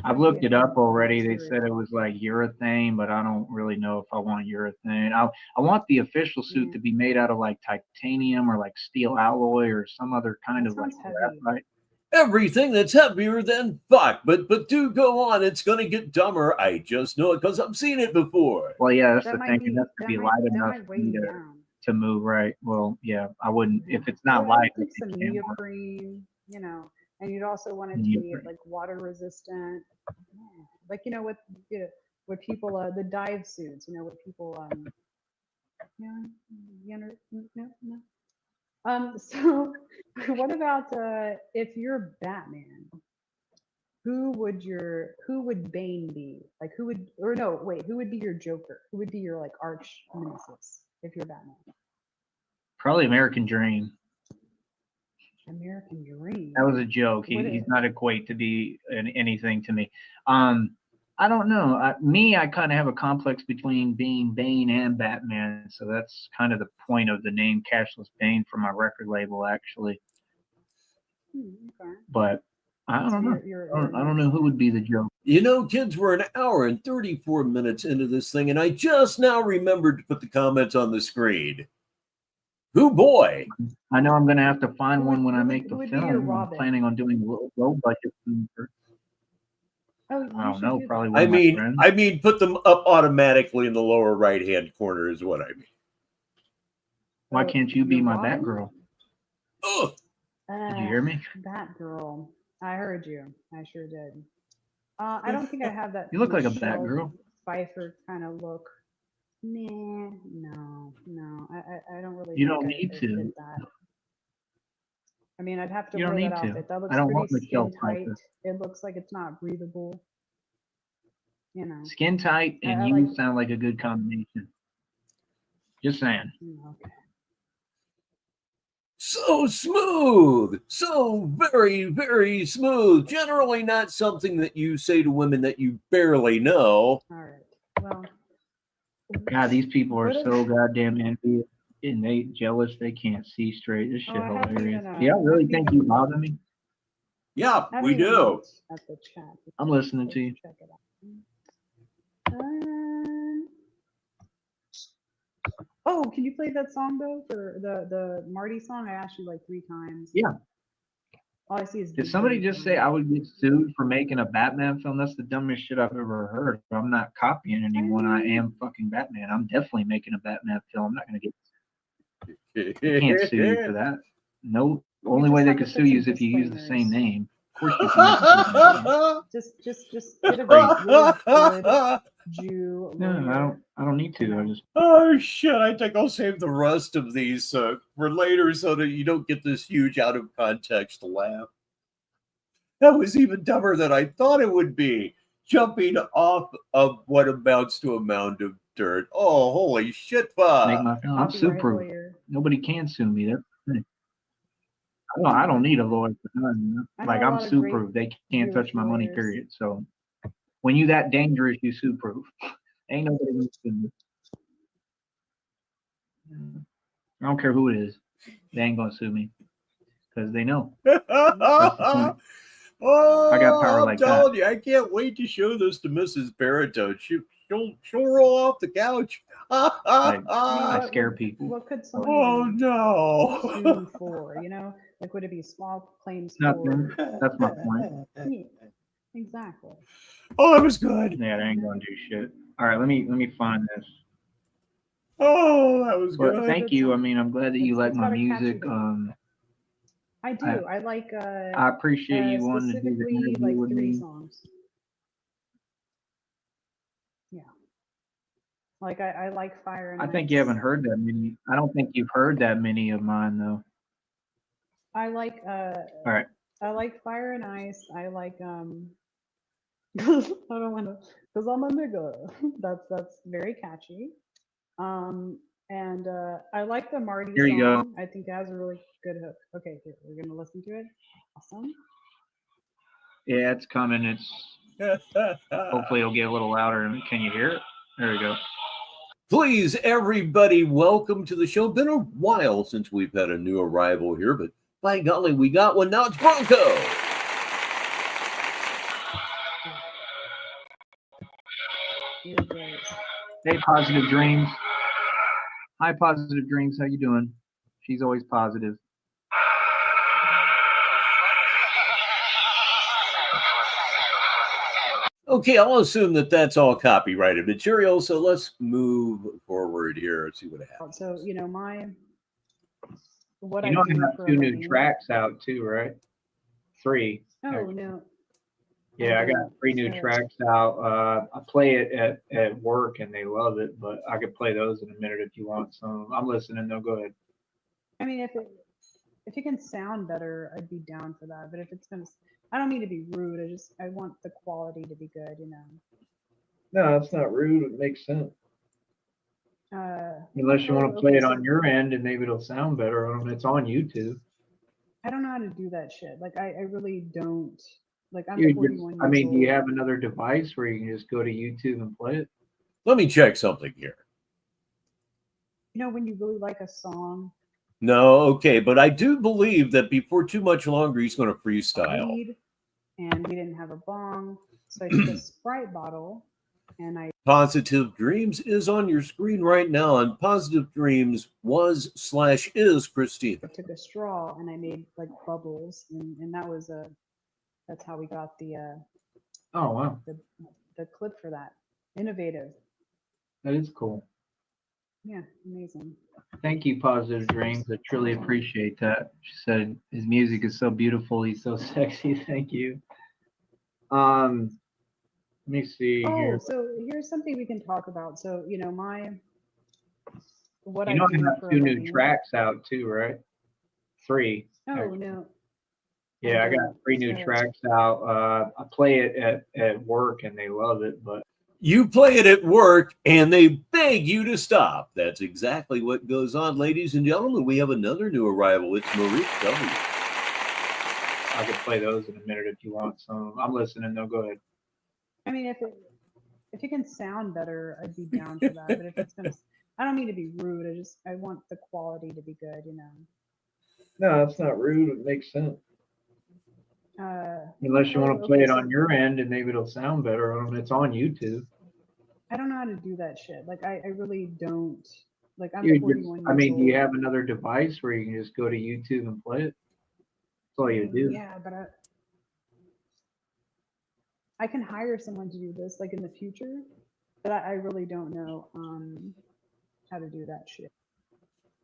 I've looked it up already. They said it was like urethane, but I don't really know if I want urethane. I want the official suit to be made out of like titanium or like steel alloy or some other kind of like graphite. Everything that's heavier than fuck. But do go on. It's going to get dumber. I just know it because I've seen it before. Well, yeah, that's the thing. It has to be light enough for me to move, right? Well, yeah, I wouldn't. If it's not light, like some neoprene, and you'd also want it to be like water resistant. Like, what people, the dive suits, what people, so what about, if you're Batman, who would Bane be? Like, who would be your Joker? Who would be your like arch nemesis if you're Batman? Probably American Dream. American Dream. That was a joke. He's not equate to be anything to me. I don't know. I kind of have a complex between being Bane and Batman, so that's kind of the point of the name Cashless Bane for my record label, actually. Okay. But I don't know. I don't know who would be the joke. You know, kids, we're an hour and 34 minutes into this thing, and I just now remembered to put the comments on the screen. Who boy? I know I'm going to have to find one when I make the would be your film. I'm Robin? planning on doing a little low budget film first. Oh, I don't know. do Probably that. one of my friends. I mean, put them up automatically in the lower right-hand corner is what I mean. Why can't you be my Batgirl? Oh, Did you hear me? Batgirl. I heard you. I sure did. I don't think I have that. You look like a Michelle Batgirl. Pfeiffer kind of look. Nah, no. I don't really. You think don't I need could to. fit that. I mean, I'd have to You don't wear need that to. outfit. That looks I don't pretty want Michelle skin tight. Pfeiffer. It looks like it's not breathable. You know. Skin tight and I you like- sound like a good combination. Just saying. Okay. so smooth. So very, very smooth. Generally not something that you say to women that you barely know. All right. Well. God, these people are What if- so goddamn envious and they jealous they can't see straight. This shit I haven't hilarious. even, Do y'all really haven't think even you bother me? Yeah, I haven't we even do. looked at the chat. I'm listening to you. Check it out. Oh, can you play that song though for the Marty song? I asked you like 3 times. Yeah. All I see is. Did somebody just say I would get sued for making a Batman film? That's the dumbest shit I've ever heard. I'm not copying anyone. I am fucking Batman. I'm definitely making a Batman film. I'm not going to get. You can't sue you for that. No. The only way they could sue you is if you use the same name. Of course you can. Just get a really good Jew. No, I don't need to. I just. Oh shit! I think I'll save the rest of these for later, so that you don't get this huge out of context laugh. That was even dumber than I thought it would be. Jumping off of what amounts to a mound of dirt. Oh, holy shit! Make my film. I'm sue-proof. Nobody can sue me. That's the thing. I don't need a lawyer for nothing. Like I'm sue-proof. They can't touch my money. Period. So when you that dangerous, you sue-proof. Ain't nobody gonna sue me. I don't care who it is. They ain't gonna sue me because they know. Oh, I got power like I'm telling that. you, I can't wait to show this to Mrs. Baritone. She'll roll off the couch. I scare people. What could somebody no. sue for? You know, like would it be small claims Nothing. for? That's my point. Yeah, exactly. Oh, that was good. Yeah, they ain't gonna do shit. All right, let me find this. Oh, that was But good. thank you. I mean, I'm glad that you like It's my got a catchy music. hook. I do. I like. I appreciate you wanting to do the specifically interview like with 3 me. songs. Yeah. Like I like Fire and I think Ice. you haven't heard that many. I don't think you've heard that many of mine though. I like. All right. I like Fire and Ice. I like I don't want to, cause I'm a nigga. That's very catchy. And I like the Marty Here you go. song. I think it has a really good hook. Okay, here, we're gonna listen to it. Awesome. Yeah, it's coming. It's hopefully it'll get a little louder. Can you hear it? There we go. Please, everybody, welcome to the show. Been a while since we've had a new arrival here, but by golly, we got one. Now it's Bronco. Here it goes. Hey, Positive Dreams. Hi, Positive Dreams. How you doing? She's always positive. Okay, I'll assume that that's all copyrighted material, so let's move forward here and see what happens. So you know what You know, I do I have for 2 a new living. tracks out too, right? 3. Oh no. Yeah, I got 3 new tracks out. I play it at work and they love it, but I could play those in a minute if you want some. I'm listening though. Go ahead. I mean, if it can sound better, I'd be down for that. But if it's gonna, I don't mean to be rude. I want the quality to be good, you know. No, that's not rude. It makes sense. Unless you want to play it on your end and maybe it'll sound better. It's on YouTube. I don't know how to do that shit. Like I really don't. Like I'm You 41 just, years do you old. have another device where you can just go to YouTube and play it? Let me check something here. You know, when you really like a song. No, okay, but I do believe that before too much longer, he's going to freestyle. Read. and we didn't have a bong. So I took a Sprite bottle and I Positive Dreams is on your screen right now, and Positive Dreams was/is Christina. took a straw and I made like bubbles, and that's how we got the Oh, wow. the clip for that. Innovative. That is cool. Yeah, amazing. Thank you, Positive Dreams. I truly appreciate that. She said his music is so beautiful. He's so sexy. Thank you. Let me see here. Oh, so here's something we can talk about. So, you know, what You know, I do I have for 2 a new living. tracks out too, right? 3. Oh, actually. no. Yeah, I got 3 new tracks out. I play it at work and they love it, but You play it at work and they beg you to stop. That's exactly what goes on, ladies and gentlemen. We have another new arrival. It's Marie W. I could play those in a minute if you want some. I'm listening though. Go ahead. I mean, if it can sound better, I'd be down for that. But if it's gonna, I don't mean to be rude. I want the quality to be good, you know. No, that's not rude. It makes sense. Unless you want to play it on your end and maybe it'll sound better on it's on YouTube. I don't know how to do that shit. Like I really don't. Like I'm You 41 I mean, years do you old. have another device where you can just go to YouTube and play it? That's all you do. Yeah, but I can hire someone to do this like in the future, but I really don't know how to do that shit.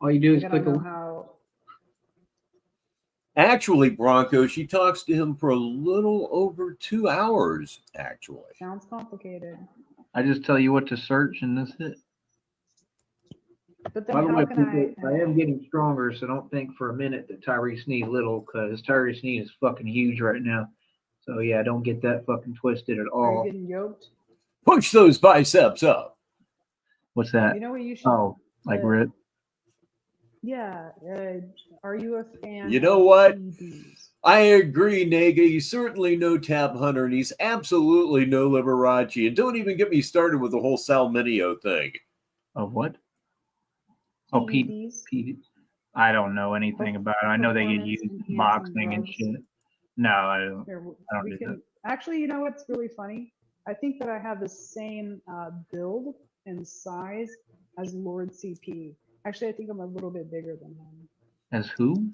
All you do is Like, click I don't know how. Actually, Bronco, she talks to him for a little over 2 hours, actually. Sounds complicated. I just tell you what to search and that's it. But then By the how way, can people, I am getting stronger, so don't think for a minute that Tyree Sneed little, because Tyree Sneed is fucking huge right now. So yeah, don't get that fucking twisted at Are you all. getting yoked? Push those biceps up. What's that? You know what you should. Oh, like rip. Yeah. Are you a fan? You know of what? CDs? I agree, Nega. He's certainly no Tab Hunter, and he's absolutely no Liberace. And don't even get me started with the whole Salminio thing. Of what? Oh, Pete. I don't know anything about it. I know they get used in boxing and shit. No, I don't. I don't do that. Actually, you know what's really funny? I think that I have the same build and size as Lord CP. Actually, I think I'm a little bit bigger than him. As who?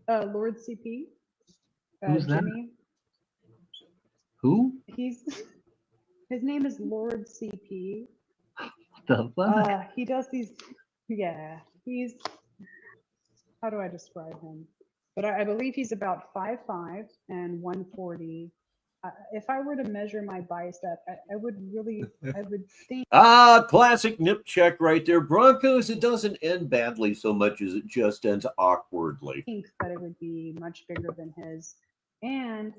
Lord CP. Who's Jimmy. that? Who? His name is Lord CP. What the fuck? He does these. Yeah, how do I describe him? But I believe he's about 5'5" and 140. If I were to measure my bicep, I would think. Classic nip check right there. Broncos, it doesn't end badly so much as it just ends awkwardly. I think that it would be much bigger than his. And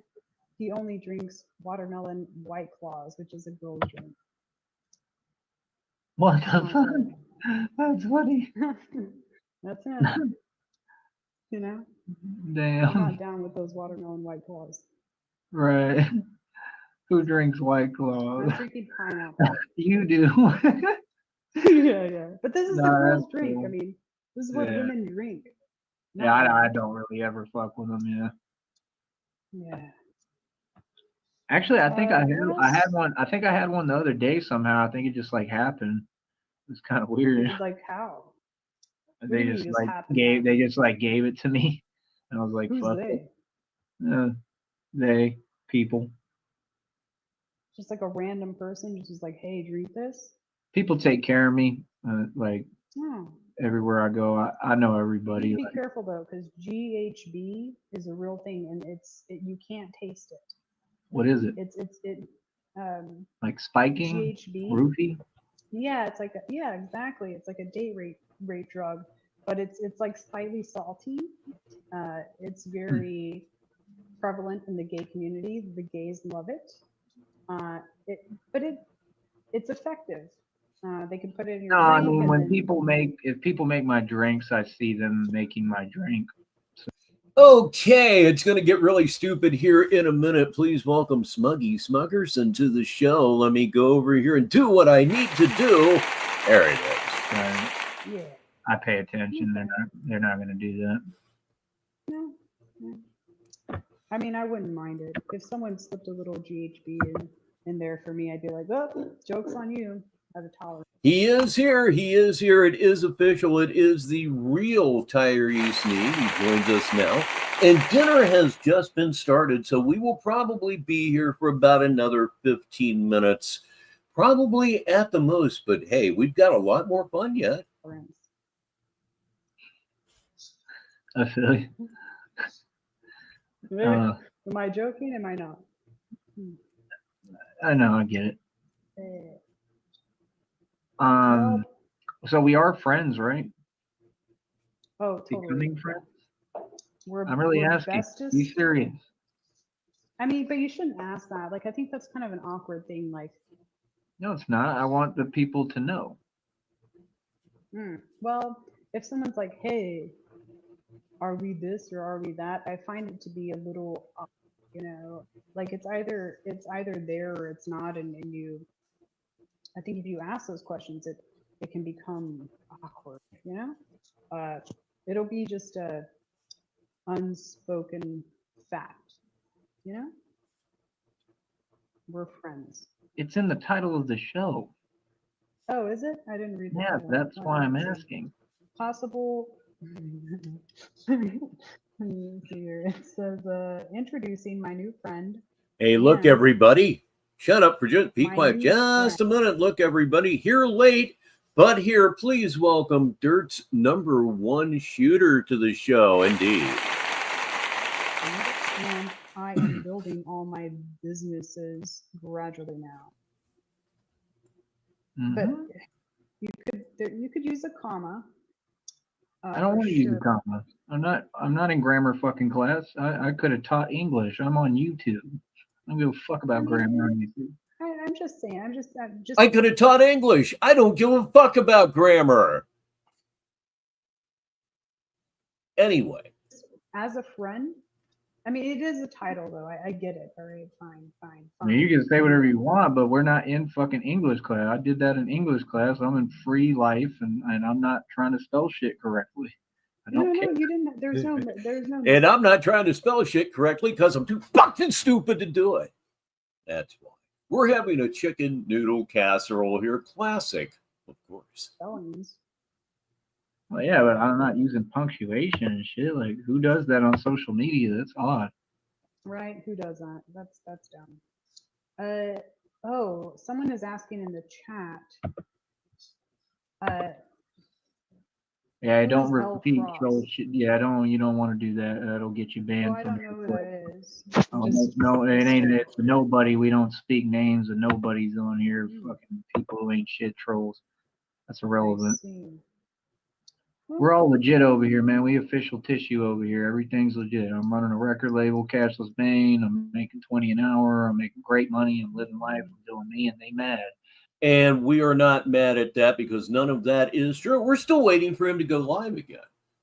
he only drinks watermelon White Claws, which is a girl's drink. What the fuck? That's funny. That's it. You know? Damn. I'm not down with those watermelon White Claws. Right. Who drinks White Claws? I'm drinking pineapple. You do. yeah. But this is the girl's drink. Cool. I mean, this is what women drink. Yeah, I don't really ever fuck with them. Yeah. Yeah. Actually, I think I had one. I think I had one the other day somehow. I think it just like happened. It's kind of weird. Like how? They just like gave it to me, and I was like, "Who's "Fuck they?" it." They people. Just like a random person, just like, "Hey, drink this." People take care of me, like Oh. everywhere I go. I know everybody. You need to be careful though, because GHB is a real thing, and you can't taste it. What is it? It's like spiking. GHB. Roofie. Yeah, it's like exactly. It's like a date rape drug, but it's like slightly salty. It's very prevalent in the gay community. The gays love it. It's effective. They can put it in your drink. I mean, when if people make my drinks, I see them making my drink. Okay, it's going to get really stupid here in a minute. Please welcome Smuggy Smuggerson to the show. Let me go over here and do what I need to do. There it is. Right. Yeah. I pay attention. They're not going to do that. No. I mean, I wouldn't mind it. If someone slipped a little GHB in there for me, I'd be like, oh, joke's on you. I have a tolerance. He is here. He is here. It is official. It is the real Tyree Sneed. He joins us now. And dinner has just been started, so we will probably be here for about another 15 minutes. Probably at the most, but hey, we've got a lot more fun yet. I feel you. Am I joking? Am I not? I know, I get it. Well, So we are friends, right? oh, totally. Becoming friends? I'm We're asking. bestest. Be serious. I mean, but you shouldn't ask that. Like, I think that's kind of an awkward thing. Like, No, it's not. I want the people to know. Well, if someone's like, "Hey, are we this or are we that?" I find it to be a little, like it's either there or it's not, and you. I think if you ask those questions, it can become awkward. It'll be just a unspoken fact. We're friends. It's in the title of the show. Oh, is it? I didn't read that. Yeah, that's why I'm asking. Possible. It says, introducing my new friend. Hey, look, everybody. Shut up for be quiet just a minute. Look, everybody. Here late, but here. Please welcome Dirt's #1 shooter to the show. Indeed. And I am building all my businesses gradually now. But you could use a comma. I don't want to use a comma. I'm not in grammar fucking class. I could have taught English. I'm on YouTube. I don't give a fuck about grammar on YouTube. I'm just saying. I'm just. I could have taught English. I don't give a fuck about grammar. Anyway. As a friend, I mean, it is a title, though. I get it. All right, fine. I mean, you can say whatever you want, but we're not in fucking English class. I did that in English class. I'm in free life, and I'm not trying to spell shit correctly. I don't care. No, you didn't. There's no. And I'm not trying to spell shit correctly because I'm too fucking stupid to do it. That's why. We're having a chicken noodle casserole here. Classic, of course. Spellings. Well, yeah, but I'm not using punctuation and shit. Like, who does that on social media? That's odd. Right? Who does that? That's dumb. Oh, someone is asking in the chat. Yeah, I don't repeat troll shit. Yeah, you don't want to do that. That'll get you banned. Oh, I don't know who that is. No, it ain't. It's nobody. We don't speak names of nobodies on here. Fucking people who ain't shit trolls. That's irrelevant. We're all legit over here, man. We official tissue over here. Everything's legit. I'm running a record label, Cashless Bane. I'm making 20 an hour. I'm making great money. I'm living life. I'm doing me, and they mad. And we are not mad at that because none of that is true. We're still waiting for him to go live again.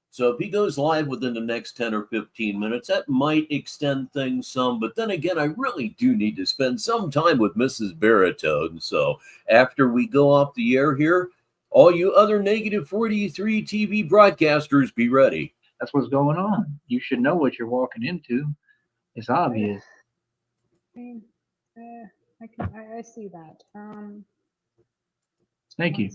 So if he goes live within the next 10 or 15 minutes, that might extend things some. But then again, I really do need to spend some time with Mrs. Baritone. So after we go off the air here, all you other negative 43 TV broadcasters, be ready. That's what's going on. You should know what you're walking into. It's obvious. I see that. Thank you.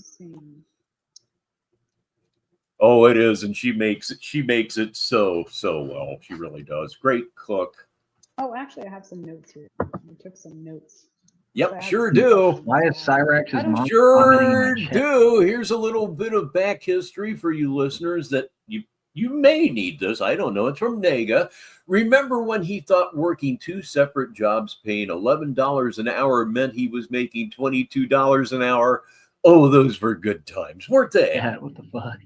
Oh, it is, and she makes it so well. She really does. Great cook. Oh, actually, I have some notes here. I took some notes. Yep, sure do. Why is Cyrax's mom? Sure do. Here's a little bit of back history for you listeners that you may need this. I don't know. It's from Nega. Remember when he thought working 2 separate jobs paying $11 an hour meant he was making $22 an hour? Oh, those were good times, weren't they? Yeah, what the fuck?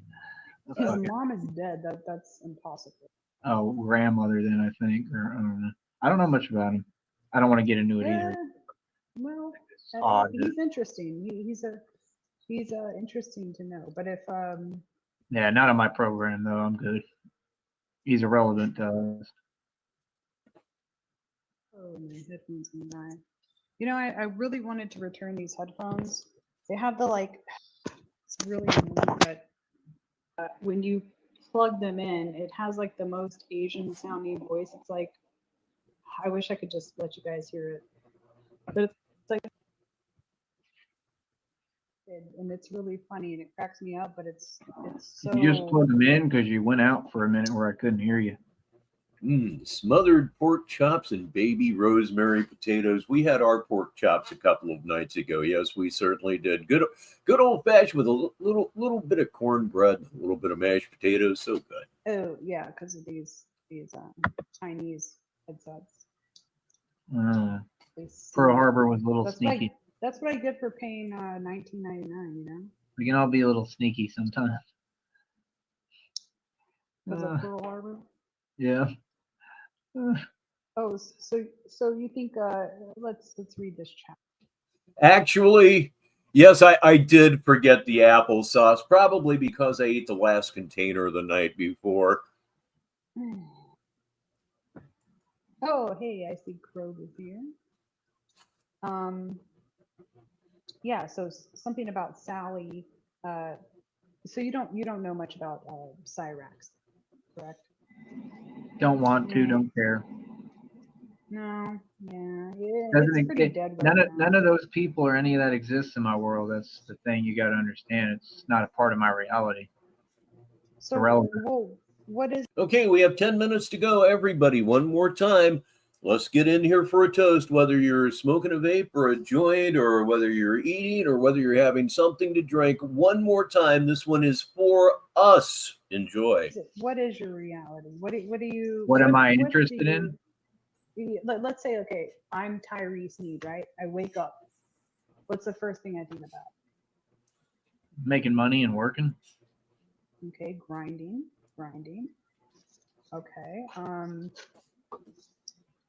His mom is dead. That's impossible. Oh, grandmother then, I think. Or I don't know. I don't know much about him. I don't want to get into it either. Well, he's interesting. He's interesting to know. But if yeah, not on my program though. I'm good. He's irrelevant to us. Oh, my headphones gonna die. I really wanted to return these headphones. They have the it's really annoying, but when you plug them in, it has the most Asian sounding voice. It's like I wish I could just let you guys hear it, but it's like, and it's really funny and it cracks me up, but it's so. You just plug them in because you went out for a minute where I couldn't hear you. Smothered pork chops and baby rosemary potatoes. We had our pork chops a couple of nights ago. Yes, we certainly did. Good old fashioned with a little bit of cornbread, a little bit of mashed potatoes. So good. Oh yeah, because of these Chinese headsets. Pearl Harbor was a little That's sneaky. That's what I get for paying $19.99. You know. We can all be a little sneaky sometimes. Because of Pearl Harbor. Yeah. Oh, so you think? Let's read this chat. Actually, yes, I did forget the applesauce, probably because I ate the last container the night before. Oh, hey, I see Kroger's here. Yeah, so something about Sally. So you don't know much about Cyrax, correct? Don't want to, don't care. No, yeah, Doesn't it's pretty it, dead right none of those people or any of that exists in my world. That's the thing you got to understand. It's not a part of my reality. It's irrelevant. Well, what is? Okay, we have 10 minutes to go. Everybody, one more time. Let's get in here for a toast, whether you're smoking a vape or a joint or whether you're eating or whether you're having something to drink. One more time. This one is for us. Enjoy. What is your reality? What do What am I interested in? Let's say, okay, I'm Tyrese Need, right? I wake up. What's the first thing I think about? Making money and working. Okay, grinding. Okay.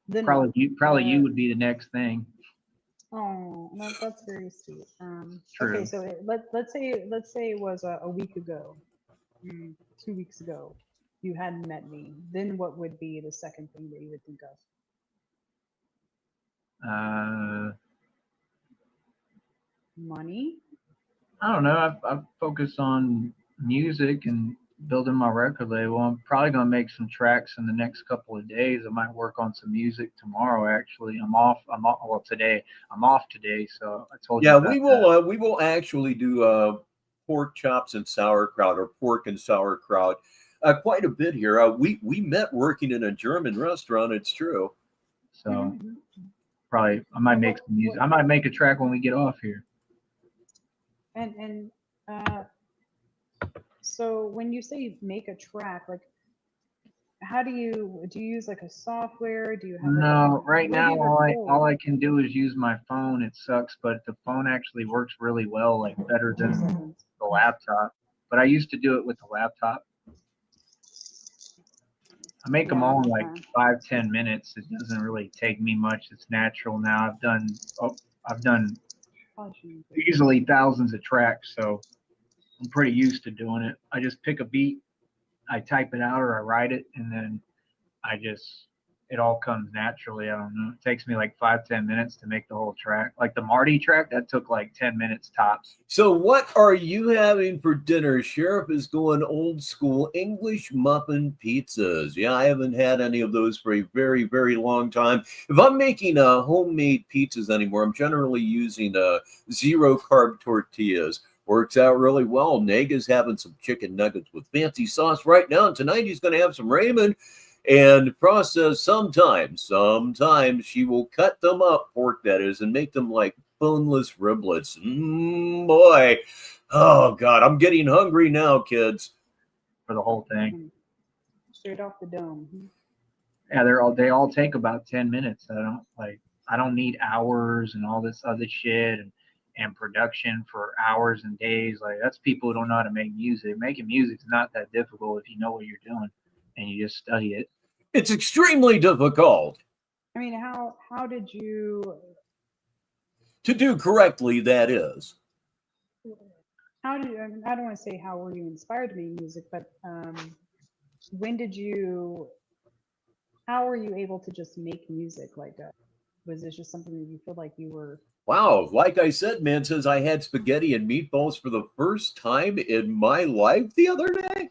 Then probably you would be the next thing. Oh, no, that's very sweet. True. Okay, so let's say it was a week ago, 2 weeks ago. You hadn't met me. Then what would be the second thing that you would think of? Money? I don't know. I've focused on music and building my record label. I'm probably gonna make some tracks in the next couple of days. I might work on some music tomorrow. Actually, I'm off. Well, today I'm off today. So I told you. Yeah, about we will actually do pork chops and sauerkraut or pork and sauerkraut quite a bit here. We met working in a German restaurant. It's true. So probably I might make some music. I might make a track when we get off here. And so when you say make a track, like, how do you use like a software? Do you have no? Right now, all I can do is use my phone. It sucks, but the phone actually works really well, like better than the laptop. But I used to do it with the laptop. I make them all in like 5-10 minutes. It doesn't really take me much. It's natural now. I've done easily thousands of tracks, so I'm pretty used to doing it. I just pick a beat, I type it out or I write it, and then it all comes naturally. I don't know. It takes me like 5-10 minutes to make the whole track. Like the Marty track, that took like 10 minutes tops. So what are you having for dinner? Sheriff is going old school English muffin pizzas. Yeah, I haven't had any of those for a very, very long time. If I'm making homemade pizzas anymore, I'm generally using zero carb tortillas. Works out really well. Nega's having some chicken nuggets with fancy sauce right now. And tonight he's going to have some ramen and process sometimes she will cut them up, pork that is, and make them like boneless riblets. Boy. Oh, God. I'm getting hungry now, kids. For the whole thing. Straight off the dome. Yeah, they all take about 10 minutes. I don't need hours and all this other shit and production for hours and days. Like, that's people who don't know how to make music. Making music is not that difficult if you know what you're doing and you just study it. It's extremely difficult. I mean, how did you to do correctly? That is. I don't want to say how were you inspired to make music, but how were you able to just make music like that? Was it just something that you feel like you were? Wow, like I said, man, says I had spaghetti and meatballs for the first time in my life the other day.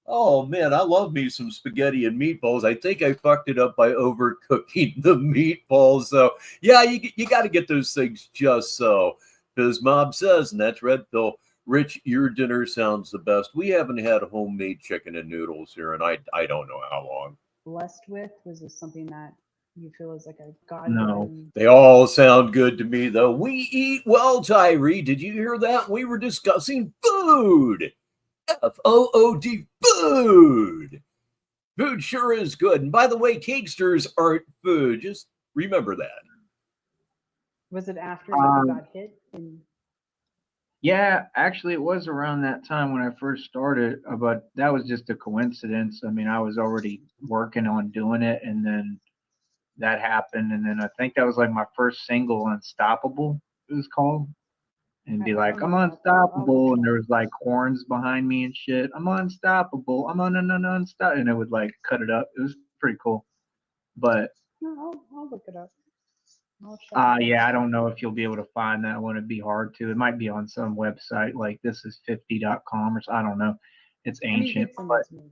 Oh man, I love me some spaghetti and meatballs. I think I fucked it up by overcooking the meatballs. So yeah, you got to get those things just so. Because Mob says, and that's Red Pill, Rich, your dinner sounds the best. We haven't had homemade chicken and noodles here, and I don't know how long. Blessed with? Was this something that you feel is like a No. God-given? They all sound good to me, though. We eat well, Tyree. Did you hear that? We were discussing food. Food. Food. Food sure is good. And by the way, cakesters aren't food. Just remember that. Was it after you got hit? Yeah, actually, it was around that time when I first started, but that was just a coincidence. I mean, I was already working on doing it, and then that happened, and then I think that was like my first single, "Unstoppable," it was called, and be I like, don't "I'm know about that. I'll unstoppable," look and it there up. was like horns behind me and shit. I'm unstoppable. I'm unstoppable, and it would like cut it up. It was pretty cool, but No, I'll look it up. I'll check it out. yeah, I don't know if you'll be able to find that one. It'd be hard to. It might be on some website like thisis50.com or so. I don't know. It's I mean, you ancient, could send but it to me.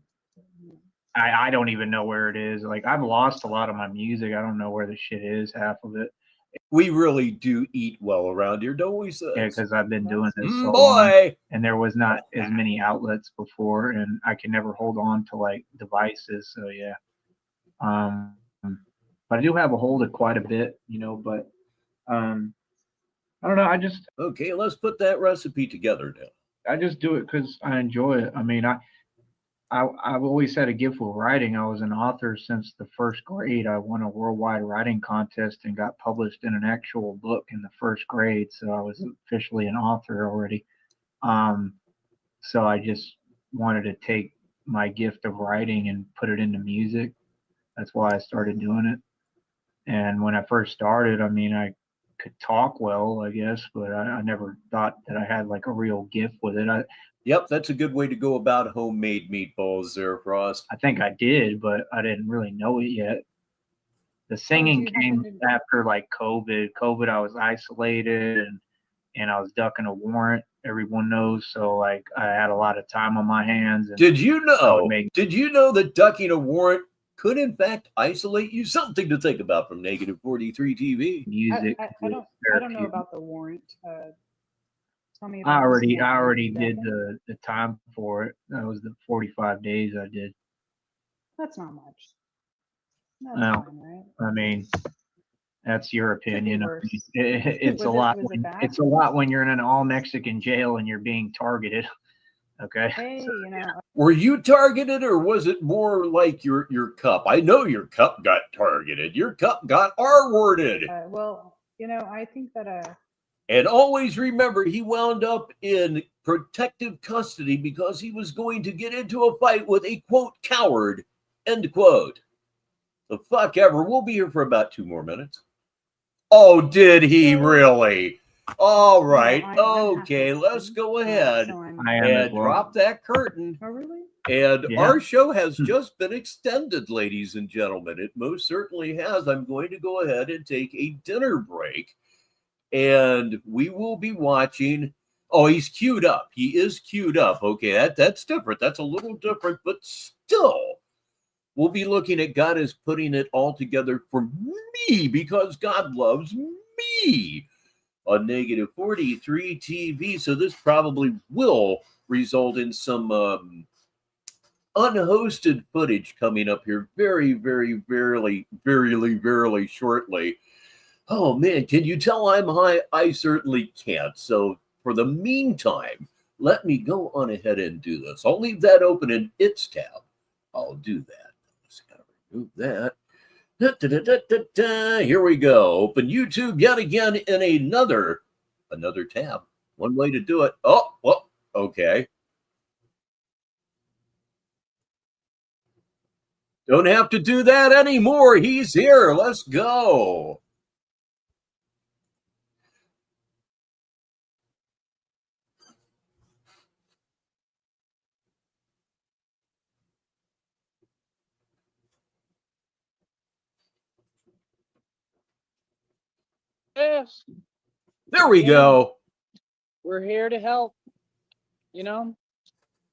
Yeah. I don't even know where it is. Like I've lost a lot of my music. I don't know where the shit is, half of it. We really do eat well around here, don't we, Yeah, sis? because I've been doing this so long, Boy. and there was not as many outlets before, and I can never hold on to like devices. So yeah, but I do have a hold of quite a bit, you know. But I don't know. Okay, let's put that recipe together now. I just do it because I enjoy it. I mean, I've always had a gift with writing. I was an author since the first grade. I won a worldwide writing contest and got published in an actual book in the first grade. So I was officially an author already. Um, so I just wanted to take my gift of writing and put it into music. That's why I started doing it. And when I first started, I mean, I could talk well, I guess, but I never thought that I had like a real gift with it. Yep, that's a good way to go about homemade meatballs there, Frost. I think I did, but I didn't really know it yet. The Oh, do singing you came happen to? after like COVID. COVID, I was isolated and I was ducking a warrant. Everyone knows, so like I had a lot of time on my hands, and Did you I would know? make. Did you know that ducking a warrant could in fact isolate you? Something to think about from Negative 43 TV. Music I was don't know therapeutic. about the warrant. Tell me I about this already I warrant. already Did that did thing? the time for it. That was the 45 days I did. That's not much. That's Well, fine, right? I mean, that's your Could be opinion. I mean, worse. it's a lot. Was it bad? It's a lot when you're in an all Mexican jail and you're being targeted. Okay. Hey, you know, Were you targeted, or was it more like your cup? I know your cup got targeted. Your cup got R-worded. well, you know, I think that And always remember, he wound up in protective custody because he was going to get into a fight with a quote coward, end quote. The fuck ever. We'll be here for about 2 more minutes. Oh, did he really? All right. I'm Okay, half let's Mexican, go ahead so I'm. I am as and well. drop that curtain. Oh, really? And Yeah. our show has just been extended, ladies and gentlemen. It most certainly has. I'm going to go ahead and take a dinner break, and we will be watching. Oh, he's queued up. He is queued up. Okay, that's different. That's a little different, but still, we'll be looking at God is putting it all together for me because God loves me on Negative 43 TV. So this probably will result in some unhosted footage coming up here very, very shortly. Oh man, can you tell I'm high? I certainly can't. So for the meantime, let me go on ahead and do this. I'll leave that open in its tab. I'll do that. Just gotta remove that. Here we go. Open YouTube yet again in another tab. One way to do it. Oh, well, okay. Don't have to do that anymore. He's here. Let's go. Yes, There we again, go. we're here to help. You know,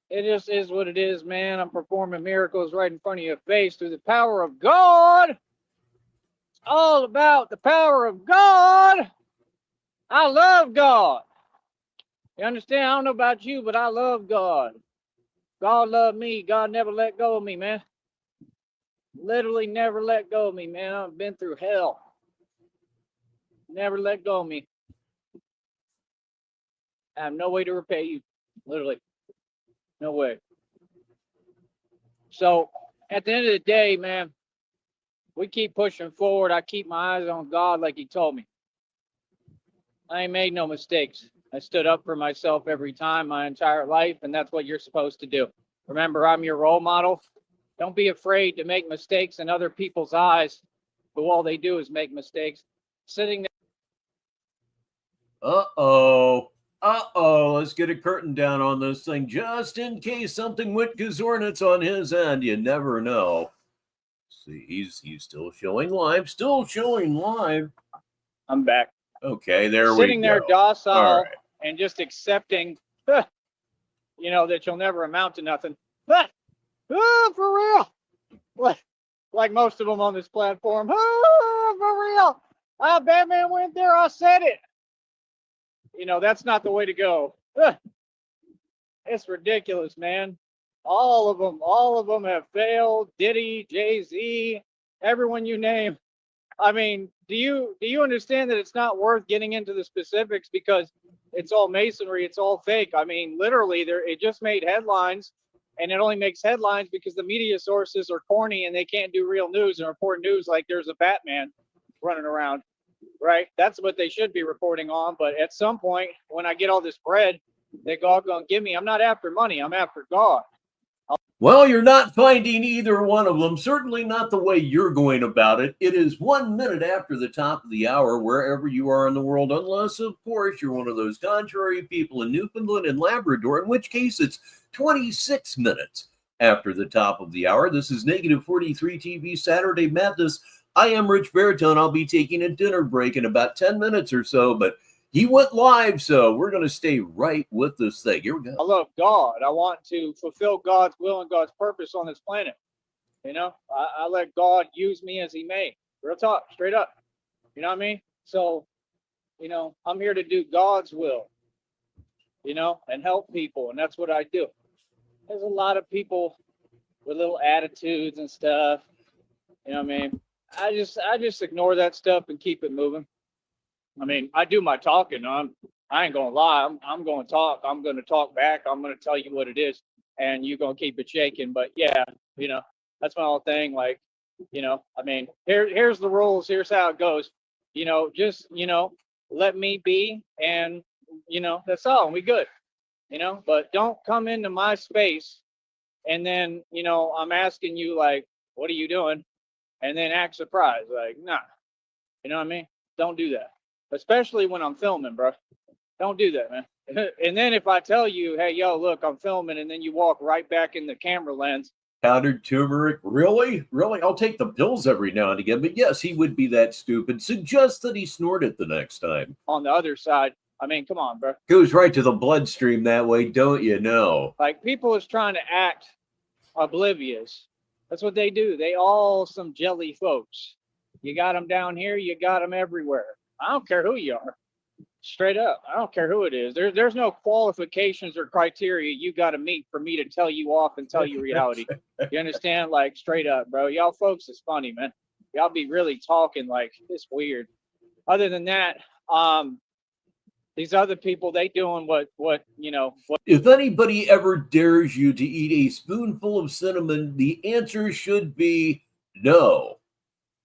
It just is what it is, man. I'm performing miracles right in front of your face through the power of God. It's all about the power of God. I love God. You understand? I don't know about you, but I love God. God loved me. God never let go of me, man. Literally never let go of me, man. I've been through hell. Never let go of me. I have no way to repay you. Literally. No way. So at the end of the day, man, we keep pushing forward. I keep my eyes on God like he told me. I ain't made no mistakes. I stood up for myself every time my entire life, and that's what you're supposed to do. Remember, I'm your role model. Don't be afraid to make mistakes in other people's eyes, who all they do is make mistakes. Sitting there. Uh-oh. Uh-oh. Let's get a curtain down on this thing just in case something went gazornitz on his end. You never know. See, he's still showing live. Still showing live. I'm back. Okay, there we go. Sitting there docile All right. and just accepting, you know, that you'll never amount to nothing. For real. Like most of them on this platform. For real. Batman went there. I said it. You know, that's not the way to go. It's ridiculous, man. All of them have failed. Diddy, Jay-Z, everyone you name. I mean, do you understand that it's not worth getting into the specifics because it's all masonry, it's all fake. I mean, literally, it just made headlines, and it only makes headlines because the media sources are corny and they can't do real news and report news like there's a Batman running around, right? That's what they should be reporting on. But at some point, when I get all this bread, they're all going to give me. I'm not after money. I'm after God. Well, you're not finding either one of them, certainly not the way you're going about it. It is 1 minute after the top of the hour, wherever you are in the world, unless, of course, you're one of those contrary people in Newfoundland and Labrador, in which case it's 26 minutes after the top of the hour. This is Negative 43 TV Saturday Madness. I am Rich Baritone. I'll be taking a dinner break in about 10 minutes or so, but he went live, so we're going to stay right with this thing. Here we go. I love God. I want to fulfill God's will and God's purpose on this planet. You know, I let God use me as he may. Real talk, straight up. You know what I mean? So, you know, I'm here to do God's will, you know, and help people. And that's what I do. There's a lot of people with little attitudes and stuff. You know what I mean? I just ignore that stuff and keep it moving. I mean, I do my talking. I ain't gonna lie. I'm gonna talk. I'm gonna talk back. I'm gonna tell you what it is, and you're gonna keep it shaking. But yeah, you know, that's my whole thing. Like, you know, I mean, here's the rules. Here's how it goes. You know, just let me be, and you know, that's all. And we good. You know, but don't come into my space, and then I'm asking you like, what are you doing? And then act surprised. Like, nah. You know what I mean? Don't do that. Especially when I'm filming, bro. Don't do that, man. And then if I tell you, hey, yo, look, I'm filming, and then you walk right back in the camera lens. Powdered turmeric? Really? Really? I'll take the pills every now and again, but yes, he would be that stupid. Suggest that he snort it the next time. On the other side, I mean, come on, bro. Goes right to the bloodstream that way, don't you know? Like, people is trying to act oblivious. That's what they do. They all some jelly folks. You got them down here, you got them everywhere. I don't care who you are. Straight up. I don't care who it is. There's no qualifications or criteria you got to meet for me to tell you off and tell you reality. You understand? Like, straight up, bro. Y'all folks is funny, man. Y'all be really talking like it's weird. Other than that, these other people, they doing what. If anybody ever dares you to eat a spoonful of cinnamon, the answer should be no.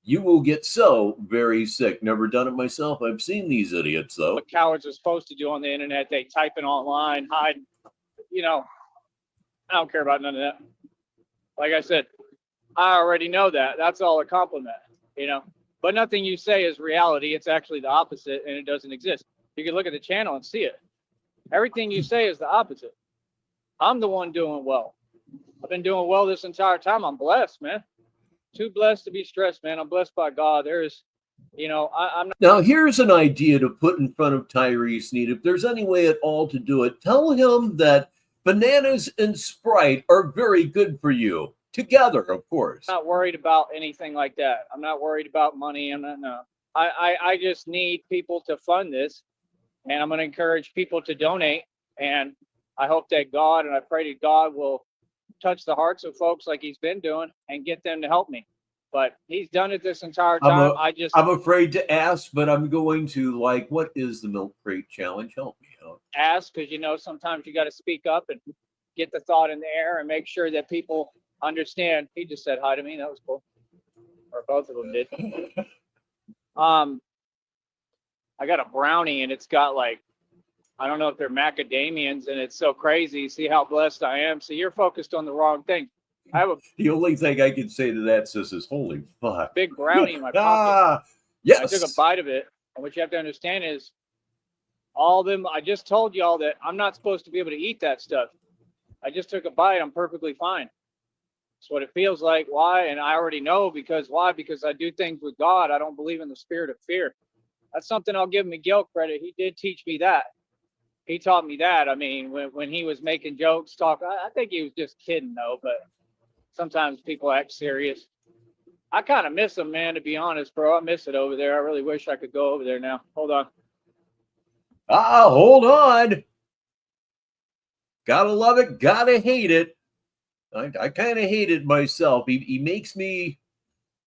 You will get so very sick. Never done it myself. I've seen these idiots, though. What cowards are supposed to do on the internet, they type it online, hide. I don't care about none of that. Like I said, I already know that. That's all a compliment, But nothing you say is reality. It's actually the opposite, and it doesn't exist. You can look at the channel and see it. Everything you say is the opposite. I'm the one doing well. I've been doing well this entire time. I'm blessed, man. Too blessed to be stressed, man. I'm blessed by God. There's, I'm not. Now, here's an idea to put in front of Tyree Sneed. If there's any way at all to do it, tell him that Bananas and Sprite are very good for you. Together, of course. I'm not worried about anything like that. I'm not worried about money. No. I just need people to fund this, and I'm going to encourage people to donate. And I hope that God, and I pray that God will touch the hearts of folks like he's been doing and get them to help me. But he's done it this entire time. I'm afraid to ask, but I'm going to, like, what is the Milk Crate Challenge? Help me out. Ask, because sometimes you got to speak up and get the thought in the air and make sure that people understand. He just said hi to me. That was cool. Or both of them did. I got a brownie, and it's got, like, I don't know if they're macadamians, and it's so crazy. See how blessed I am. So you're focused on the wrong thing. I have the only thing I can say to that, sis, is holy fuck. Big brownie in my pocket. Yes. I took a bite of it, and what you have to understand is all of them. I just told y'all that I'm not supposed to be able to eat that stuff. I just took a bite. I'm perfectly fine. That's what it feels like. Why? And I already know because why? Because I do things with God. I don't believe in the spirit of fear. That's something I'll give Miguel credit. He did teach me that. He taught me that. I mean, when he was making jokes, I think he was just kidding though, but sometimes people act serious. I kind of miss him, man, to be honest, bro. I miss it over there. I really wish I could go over there now. Hold on. Hold on. Gotta love it, gotta hate it. I kind of hate it myself. He makes me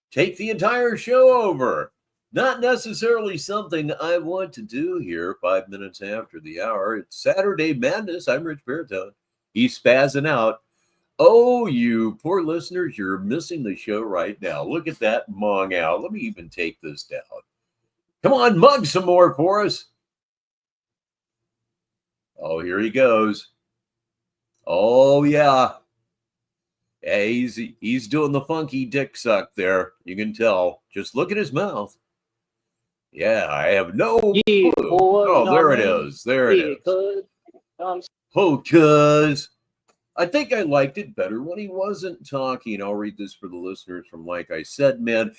take the entire show over. Not necessarily something I want to do here 5 minutes after the hour. It's Saturday Madness. I'm Rich Baritone. He's spazzing out. Oh, you poor listeners, you're missing the show right now. Look at that mung out. Let me even take this down. Come on, mug some more for us. Oh, here he goes. Oh, yeah. Yeah, he's doing the funky dick suck there. You can tell. Just look at his mouth. Yeah, I have no clue. Oh, there it is. There it is. Oh, cuz. I think I liked it better when he wasn't talking. I'll read this for the listeners from Like I Said, man.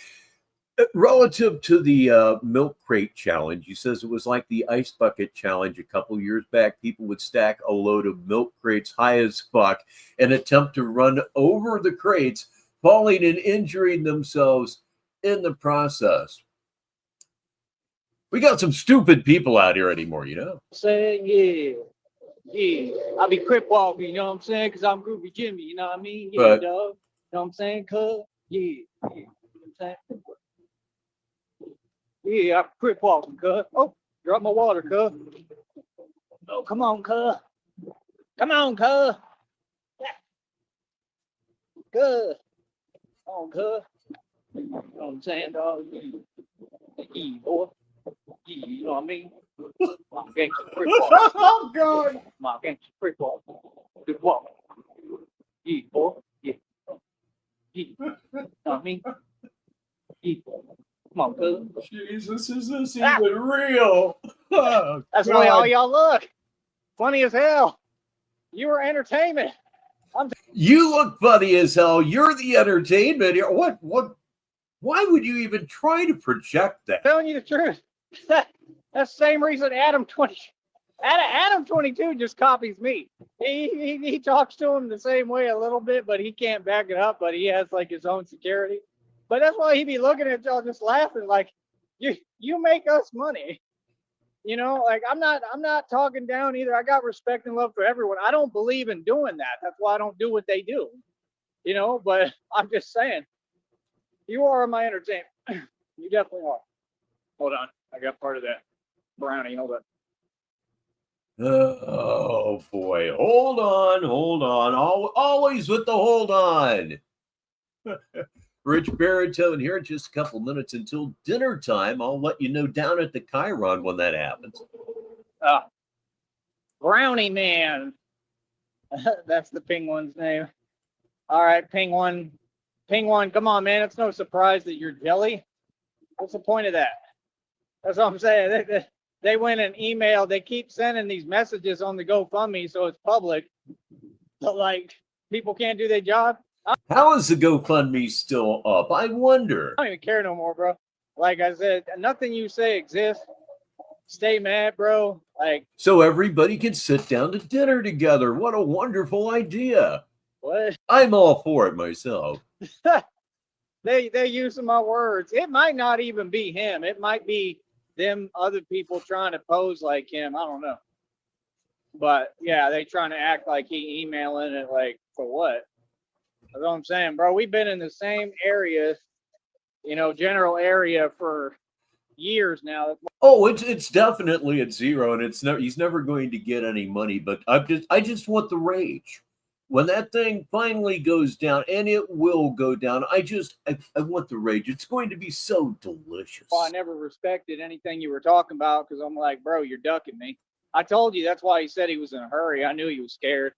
Relative to the Milk Crate Challenge, he says it was like the Ice Bucket Challenge a couple years back. People would stack a load of milk crates high as fuck and attempt to run over the crates, falling and injuring themselves in the process. We got some stupid people out here anymore, you know? Saying, yeah. I be crip walking, you know what I'm saying? Because I'm Groovy Jimmy, you know what I mean? Yeah, dog. You know what I'm saying? Cuz, yeah. You know what I'm saying? Yeah, I crip walking, cuz. Oh, drop my water, cuz. Oh, come on, cuz. Come on, cuz. Cuz. Come on, cuz. You know what I'm saying, dog? Yeah, boy. Yeah, you know what I mean? My gangster crip walk. Oh, God. My gangster crip walk. Good walk. Yeah, boy. Yeah. Yeah. You know what I mean? Yeah. Come on, cuz. Jesus, is this even real? Oh, that's the way all y'all look. Funny as hell. You were entertainment. You look funny as hell. You're the entertainment here. What? Why would you even try to project that? Telling you the truth. That's the same reason Adam 22 just copies me. He talks to him the same way a little bit, but he can't back it up. But he has like his own security. But that's why he be looking at y'all just laughing like, you make us money. You know, like I'm not talking down either. I got respect and love for everyone. I don't believe in doing that. That's why I don't do what they do. You know, but I'm just saying, you are my entertainment. You definitely are. Hold on. I got part of that brownie. Hold on. Oh boy. Hold on. Always with the hold on. Rich Baritone here in just a couple minutes until dinner time. I'll let you know down at the Chiron when that happens. Brownie Man. That's the penguin's name. All right, Penguin. Come on, man. It's no surprise that you're jelly. What's the point of that? That's what I'm saying. They went and emailed. They keep sending these messages on the GoFundMe, so it's public. But, like, people can't do their job. How is the GoFundMe still up? I wonder. I don't even care no more, bro. Like I said, nothing you say exists. stay mad, bro. Like, so everybody can sit down to dinner together. What a wonderful idea. what? I'm all for it myself. They using my words. It might not even be him. It might be them other people trying to pose like him. I don't know. But yeah, they trying to act like he emailing it, like, for what? That's what I'm saying, bro. We've been in the same area, general area for years now. Oh, it's definitely at zero, and he's never going to get any money. But I just want the rage. When that thing finally goes down, and it will go down, I want the rage. It's going to be so delicious. Well, I never respected anything you were talking about because I'm like, bro, you're ducking me. I told you that's why he said he was in a hurry. I knew he was scared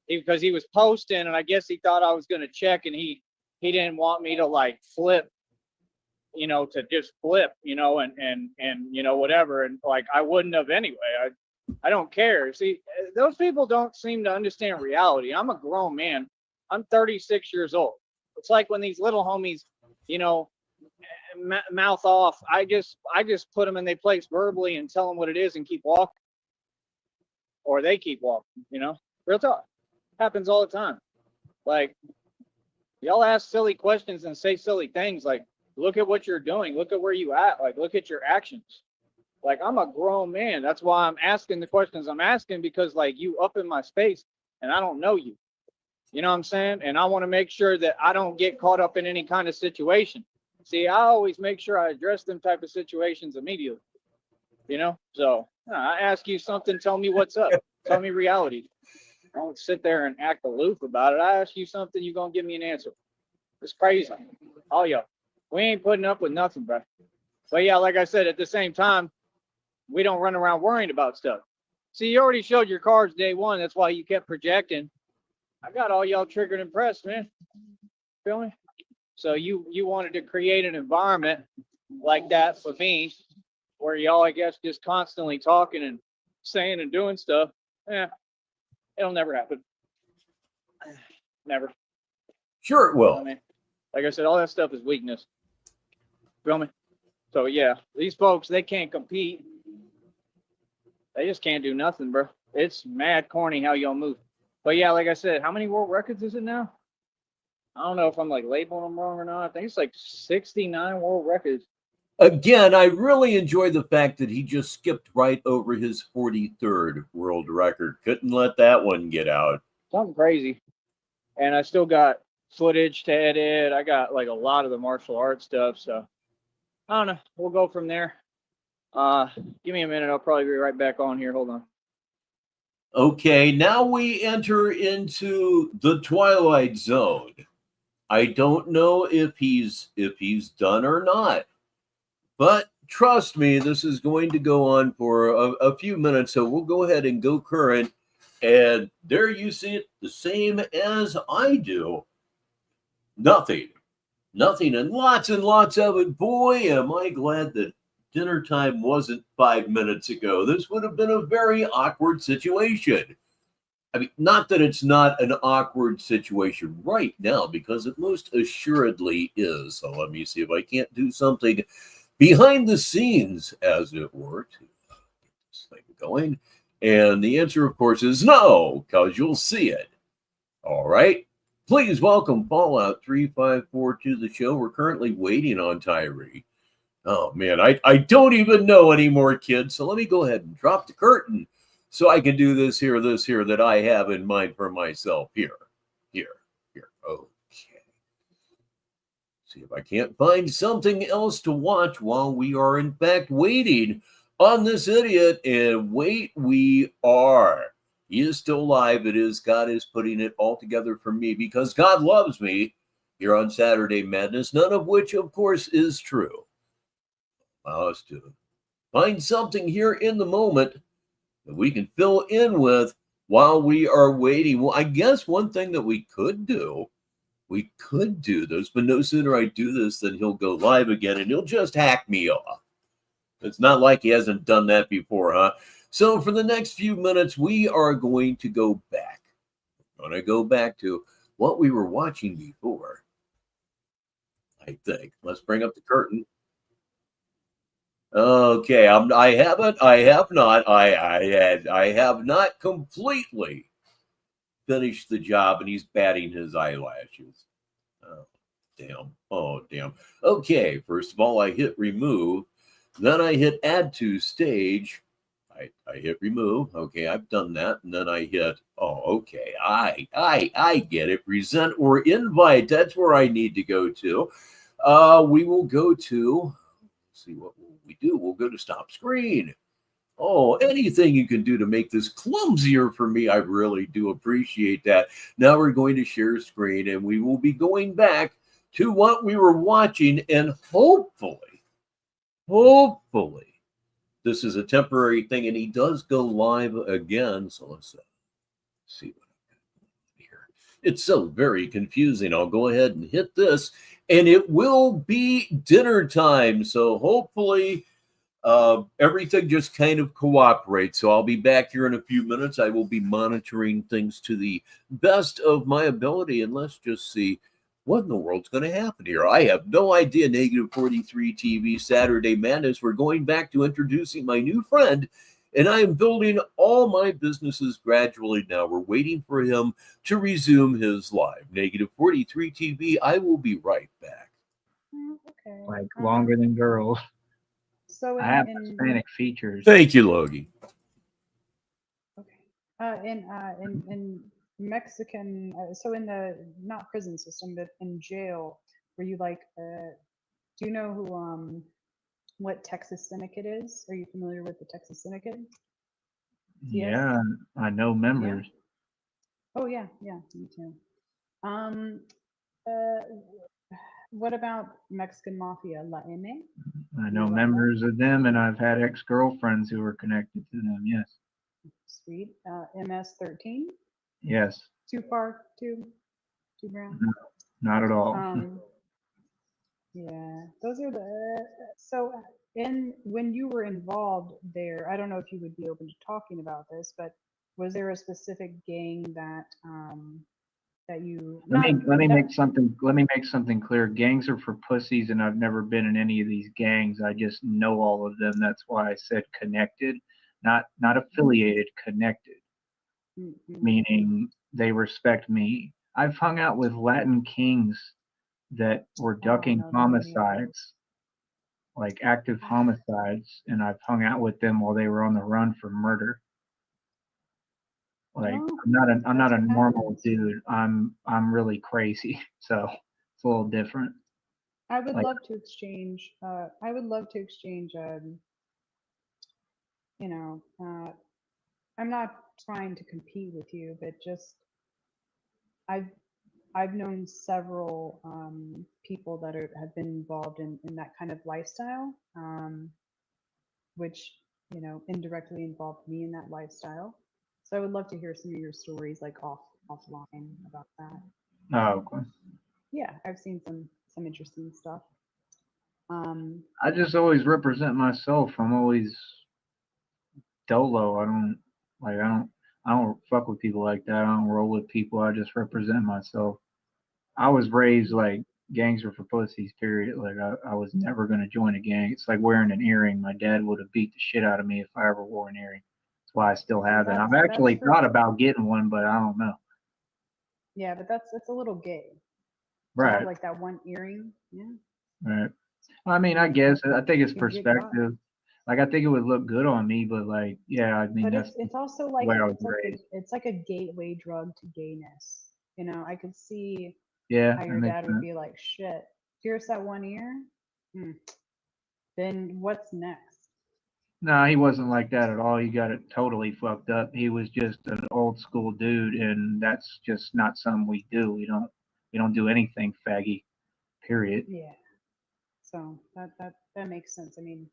because he was posting, and I guess he thought I was going to check, and he didn't want me to like flip, to just flip, and whatever, and like I wouldn't have anyway. I don't care. See, those people don't seem to understand reality. I'm a grown man. I'm 36 years old. It's like when these little homies, mouth off. I just put them in their place verbally and tell them what it is and keep walking, or they keep walking. Real talk. Happens all the time. Like, y'all ask silly questions and say silly things. Like, look at what you're doing. Look at where you at. Like, look at your actions. Like, I'm a grown man. That's why I'm asking the questions I'm asking, because like you up in my space and I don't know you. You know what I'm saying? And I want to make sure that I don't get caught up in any kind of situation. See, I always make sure I address them type of situations immediately. So I ask you something, tell me what's up. Tell me reality. I don't sit there and act aloof about it. I ask you something, you're going to give me an answer. It's crazy. Oh, yeah. We ain't putting up with nothing, bro. But yeah, like I said, at the same time, we don't run around worrying about stuff. See, you already showed your cards day one. That's why you kept projecting. I got all y'all triggered and pressed, man. Feel me? So you wanted to create an environment like that for me, where y'all, I guess, just constantly talking and saying and doing stuff. It'll never happen. Never. Sure it will. I mean, like I said, all that stuff is weakness. Feel me? So yeah, these folks, they can't compete. They just can't do nothing, bro. It's mad corny how y'all move. But yeah, like I said, how many world records is it now? I don't know if I'm like labeling them wrong or not. I think it's like 69 world records. Again, I really enjoy the fact that he just skipped right over his 43rd world record. Couldn't let that one get out. Something crazy. And I still got footage to edit. I got like a lot of the martial arts stuff. So I don't know. We'll go from there. Give me a minute. I'll probably be right back on here. Hold on. Okay, now we enter into the Twilight Zone. I don't know if he's done or not, but trust me, this is going to go on for a few minutes. So we'll go ahead and go current. And there you see it, the same as I do. Nothing, and lots of it. Boy, am I glad that dinner time wasn't 5 minutes ago. This would have been a very awkward situation. I mean, not that it's not an awkward situation right now, because it most assuredly is. So let me see if I can't do something behind the scenes, as it were, to get this thing going. And the answer, of course, is no, because you'll see it. All right. Please welcome Fallout 354 to the show. We're currently waiting on Tyree. Oh, man, I don't even know anymore, kids. So let me go ahead and drop the curtain so I can do this here that I have in mind for myself. Here. Okay. See if I can't find something else to watch while we are, in fact, waiting on this idiot. And wait, we are. He is still alive. It is God is putting it all together for me, because God loves me here on Saturday Madness, none of which, of course, is true. Allow us to find something here in the moment that we can fill in with while we are waiting. Well, I guess one thing that we could do this, but no sooner I do this than he'll go live again and he'll just hack me off. It's not like he hasn't done that before, huh? So for the next few minutes, we are going to go back. I'm going to go back to what we were watching before, I think. Let's bring up the curtain. Okay, I have not completely finished the job, and he's batting his eyelashes. Oh, damn. Oh, damn. Okay, first of all, I hit remove. Then I hit add to stage. I hit remove. Okay, I've done that. And then I hit, okay. I get it. Present or invite. That's where I need to go to. We will go to, see what will we do? We'll go to stop screen. Oh, anything you can do to make this clumsier for me, I really do appreciate that. Now we're going to share screen and we will be going back to what we were watching, and hopefully, this is a temporary thing and he does go live again. So let's see what I've got here. It's so very confusing. I'll go ahead and hit this and it will be dinner time. So hopefully everything just kind of cooperates. So I'll be back here in a few minutes. I will be monitoring things to the best of my ability, and let's just see what in the world's going to happen here. I have no idea. Negative 43 TV Saturday Madness. We're going back to introducing my new friend, and I am building all my businesses gradually now. We're waiting for him to resume his live. Negative 43 TV. I will be right back. Okay. Like longer than girls. So I have Hispanic features. Thank you, Logie. Okay. In Mexican, so in the not prison system, but in jail, were you like, do you know who what Texas Syndicate is? Are you familiar with the Texas Syndicate? Yeah, I know members. Yeah. Oh yeah, me too. What about Mexican Mafia, La M? I know members of them, and I've had ex-girlfriends who were connected to them. Yes. Sweet. MS-13? Yes. Too far? Too brown? No, not at all. Yeah, those are the. So, when you were involved there, I don't know if you would be open to talking about this, but was there a specific gang that that you? Let me make something clear. Gangs are for pussies, and I've never been in any of these gangs. I just know all of them. That's why I said connected, not affiliated, connected. Meaning they respect me. I've hung out with Latin kings that were ducking homicides, like active homicides, and I've hung out with them while they were on the run for murder. Like I'm not a normal dude. I'm really crazy. So it's a little different. I would love to exchange. You know, I'm not trying to compete with you, but just I've known several people that have been involved in that kind of lifestyle, which indirectly involved me in that lifestyle. So I would love to hear some of your stories, like offline about that. Oh, okay. Yeah, I've seen some interesting stuff. I just always represent myself. I'm always dolo. I don't fuck with people like that. I don't roll with people. I just represent myself. I was raised like gangs are for pussies, period. Like I was never gonna join a gang. It's like wearing an earring. My dad would have beat the shit out of me if I ever wore an earring. That's why I still have it. I've actually thought about getting one, but I don't know. Yeah, but that's a little gay. Right. To have like that one earring. Yeah. Right. I mean, I guess I think it's perspective. Like I think it would look good on me, but like, yeah, I mean, but it's also like it's like a gateway drug to gayness. I could see how your dad would be like, shit, pierce that one ear. Then what's next? No, he wasn't like that at all. You got it totally fucked up. He was just an old school dude, and that's just not something we do. We don't do anything faggy. Period. Yeah. So that makes sense. I mean,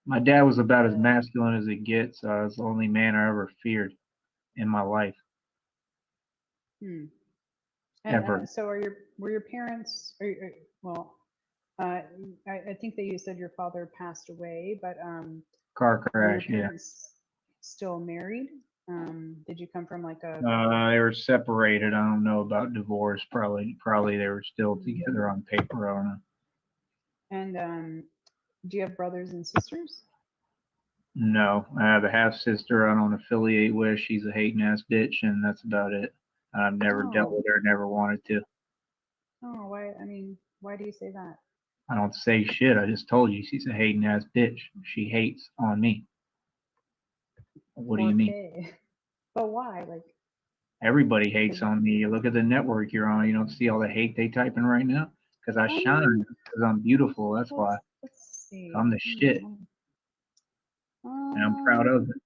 my dad was about as masculine as it gets. I was the only man I ever feared in my life. Ever. So were your parents? I think that you said your father passed away, but car crash. Were your parents still married? Did you come from like a? They were separated. I don't know about divorce. Probably they were still together on paper. I don't know. And Do you have brothers and sisters? No, I have a half sister I don't affiliate with. She's a hating ass bitch, and that's about it. I've never dealt Oh, with her, never wanted to. oh, why? I mean, why do you say that? I don't say shit. I just told you she's a hating ass bitch. She hates on me. What do you mean? Okay, but why? Like, Everybody hates 'cause- on me. You look at the network you're on. You don't see all the hate they typing right now because I I shine. mean, Because I'm beautiful. That's why. let's see. I'm the shit, and I'm proud Um, of it.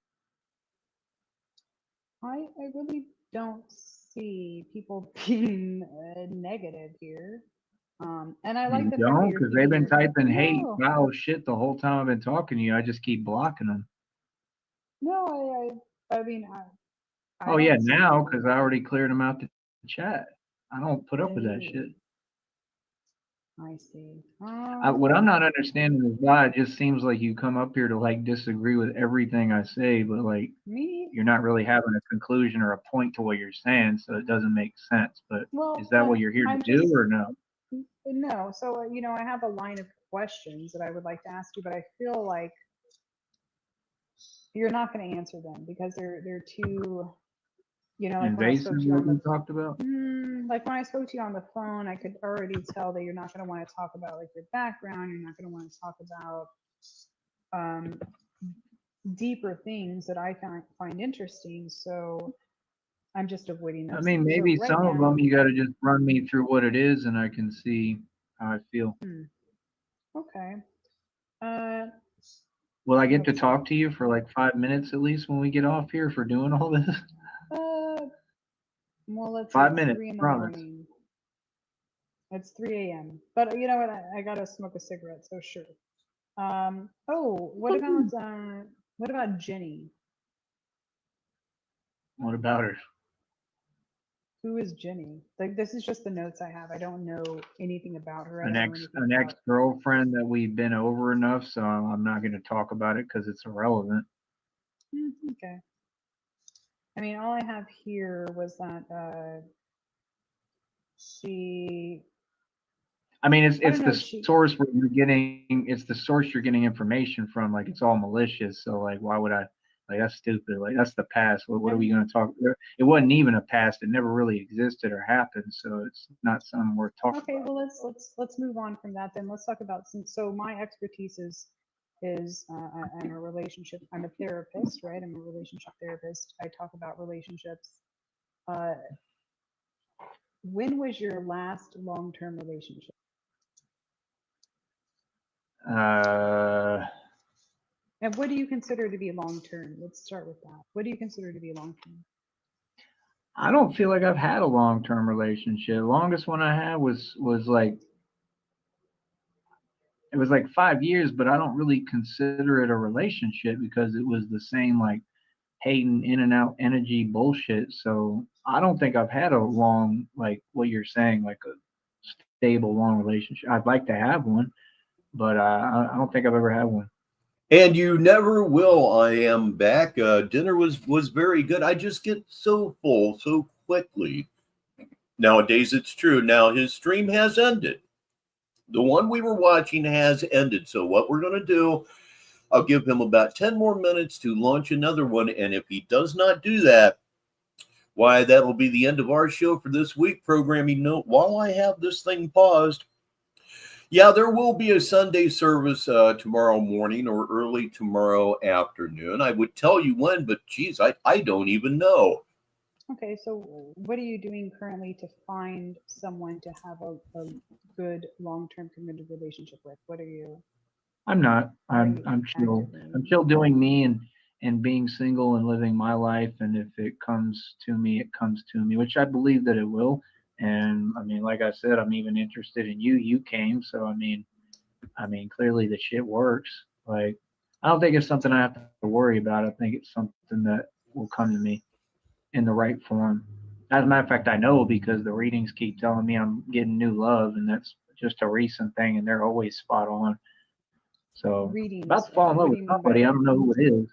I really don't see people being negative here. And I like You the fact that don't, you're because they've keeping been your typing hate, no, foul shit the whole time I've been talking to you. I just keep blocking them. no. I mean, I Oh yeah, don't see now people. because I already cleared them out the chat. I don't put up with that shit. I see. What I'm not understanding is why it just seems like you come up here to like disagree with everything I say, but like Me? you're not really having a conclusion or a point to what you're saying, so it doesn't make sense. But Well, is that what you're here to I'm do just or no? no. So I have a line of questions that I would like to ask you, but I feel like you're not going to answer them because they're too. Like when I Invasive, spoke to you what on we the talked about? like when I spoke to you on the phone, I could already tell that you're not going to want to talk about like your background. You're not going to want to talk about um, deeper things that I find interesting. So I'm just avoiding I those mean, things. So maybe right some of them now, you got to just run me through what it is, and I can see how I feel. okay. Uh, Will I get to let's see. talk to you for like 5 minutes at least when we get off here for doing all this? Uh, well, let's see. 5 minutes, It's 3 in the promise. morning. It's 3 a.m. But you know what? I gotta smoke a cigarette, so sure. Oh, what about Jenny? What about her? Who is Jenny? Like this is just the notes I have. I don't know anything about her. I An don't know ex anything an ex about. girlfriend that we've been over enough, so I'm not going to talk about it because it's irrelevant. Okay. I mean, all I have here was that she. I mean, I it's don't know. the source where you're getting it's the source you're getting information from. Like it's all malicious. So like, why would I? Like that's stupid. Like that's the past. What are we going to talk? It wasn't even a past. It never really existed or happened. So it's not something worth talking Okay, about. well let's move on from that then. Let's talk about so my expertise is I'm a relationship. I'm a therapist, right? I'm a relationship therapist. I talk about relationships. Uh, when was your last long-term relationship? Uh, And what do you consider to be long-term? Let's start with that. What do you consider to be long-term? I don't feel like I've had a long term relationship. Longest one I had was like it was like 5 years, but I don't really consider it a relationship because it was the same like hating in and out energy bullshit. So I don't think I've had a long like what you're saying, like a stable long relationship. I'd like to have one, but I don't think I've ever had one. And you never will. I am back. Dinner was very good. I just get so full so quickly. Nowadays, it's true. Now his stream has ended. The one we were watching has ended. So what we're going to do, I'll give him about 10 more minutes to launch another one. And if he does not do that, why, that'll be the end of our show for this week. Programming note, while I have this thing paused, yeah, there will be a Sunday service tomorrow morning or early tomorrow afternoon. I would tell you when, but geez, I don't even know. Okay, so what are you doing currently to find someone to have a good long-term committed relationship with? What are you? I'm not. What are you I'm chill. actively? I'm chill doing me and being single and living my life. And if it comes to me, it comes to me, which I believe that it will. And I mean, like I said, I'm even interested in you. You came, so I mean, clearly the shit works. Like, I don't think it's something I have to worry about. I think it's something that will come to me in the right form. As a matter of fact, I know because the readings keep telling me I'm getting new love, and that's just a recent thing, and they're always spot on. So about Readings. to fall in love What do with you mean by somebody. I don't know who it is.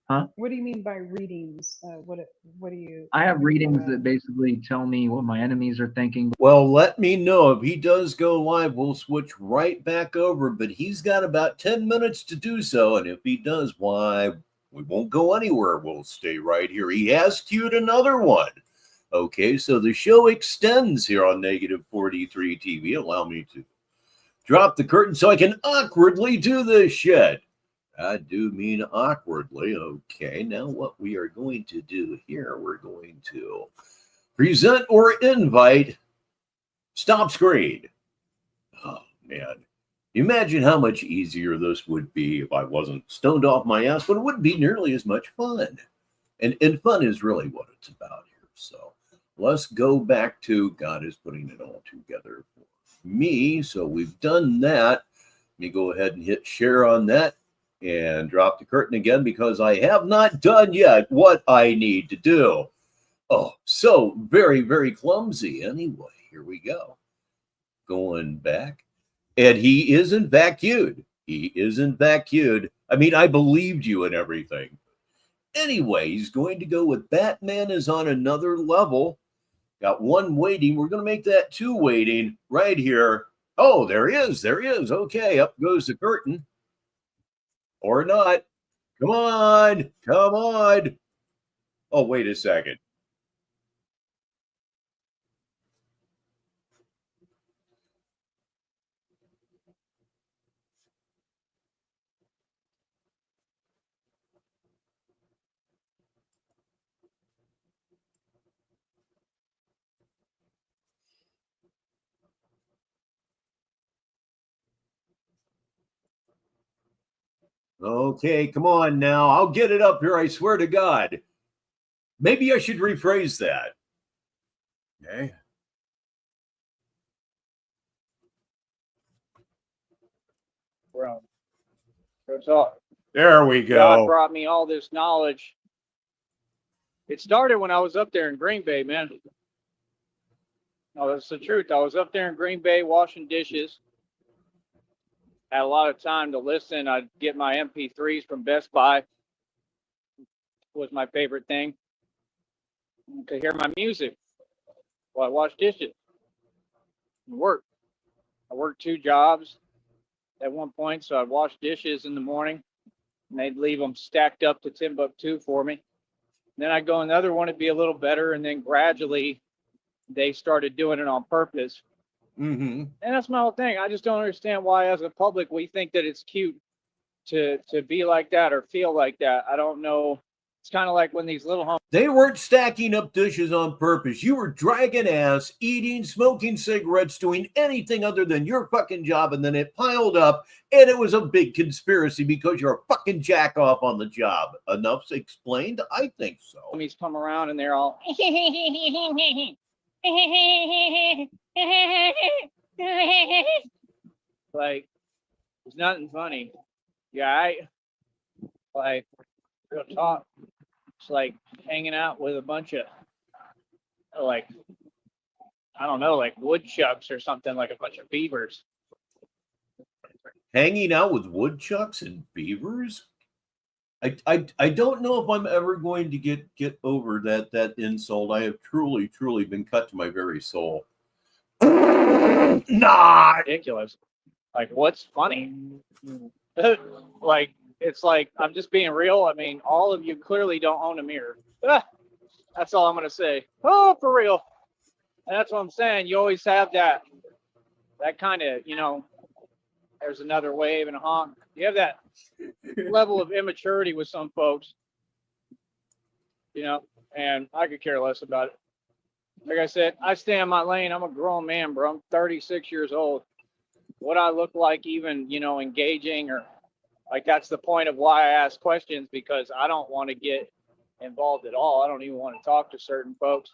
Huh? What do you mean by readings? What do you? I have readings that basically tell me what my enemies are thinking. Well, let me know if he does go live. We'll switch right back over, but he's got about 10 minutes to do so. And if he does, why, we won't go anywhere. We'll stay right here. He has queued another one. Okay, so the show extends here on Negative 43 TV. Allow me to drop the curtain so I can awkwardly do this shit. I do mean awkwardly. Okay, now what we are going to do here, we're going to present or invite stop screen. Oh, man. Imagine how much easier this would be if I wasn't stoned off my ass, but it wouldn't be nearly as much fun. And fun is really what it's about here. So let's go back to God is putting it all together for me. So we've done that. Let me go ahead and hit share on that and drop the curtain again because I have not done yet what I need to do. Oh, so very, very clumsy. Anyway, here we go. Going back. And he is in fact queued. He is in fact queued. I mean, I believed you and everything. Anyway, he's going to go with Batman is on another level. Got one waiting. We're going to make that two waiting right here. Oh, there he is. There he is. Okay, up goes the curtain. Or not. Come on. Come on. Oh, wait a second. Okay, come on now. I'll get it up here. I swear to God. Maybe I should rephrase that. Okay. Bro. Go talk. There we go. God brought me all this knowledge. It started when I was up there in Green Bay, man. No, that's the truth. I was up there in Green Bay washing dishes. Had a lot of time to listen. I'd get my MP3s from Best Buy. Was my favorite thing. To hear my music while I washed dishes. And work. I worked 2 jobs at one point, so I'd wash dishes in the morning. And they'd leave them stacked up to Timbuktu for me. Then I'd go another one, it'd be a little better, and then gradually they started doing it on purpose. Mm-hmm. And that's my whole thing. I just don't understand why, as a public, we think that it's cute to be like that or feel like that. I don't know. It's kind of like when these little homies. They weren't stacking up dishes on purpose. You were dragging ass, eating, smoking cigarettes, doing anything other than your fucking job, and then it piled up, and it was a big conspiracy because you're a fucking jack off on the job. Enough explained? I think so. Homies come around and they're all like, there's nothing funny. Yeah, like, real talk. It's like hanging out with a bunch of, like, I don't know, like woodchucks or something, like a bunch of beavers. Hanging out with woodchucks and beavers? I don't know if I'm ever going to get over that insult. I have truly been cut to my very soul. Not ridiculous. Like, what's funny? Like, it's like, I'm just being real. I mean, all of you clearly don't own a mirror. That's all I'm gonna say. Oh, for real. And that's what I'm saying. You always have that kind of, you know, there's another wave and a honk. You have that level of immaturity with some folks, you know, and I could care less about it. Like I said, I stay in my lane. I'm a grown man, bro. I'm 36 years old. What I look like, even, you know, engaging, or like, that's the point of why I ask questions, because I don't want to get involved at all. I don't even want to talk to certain folks.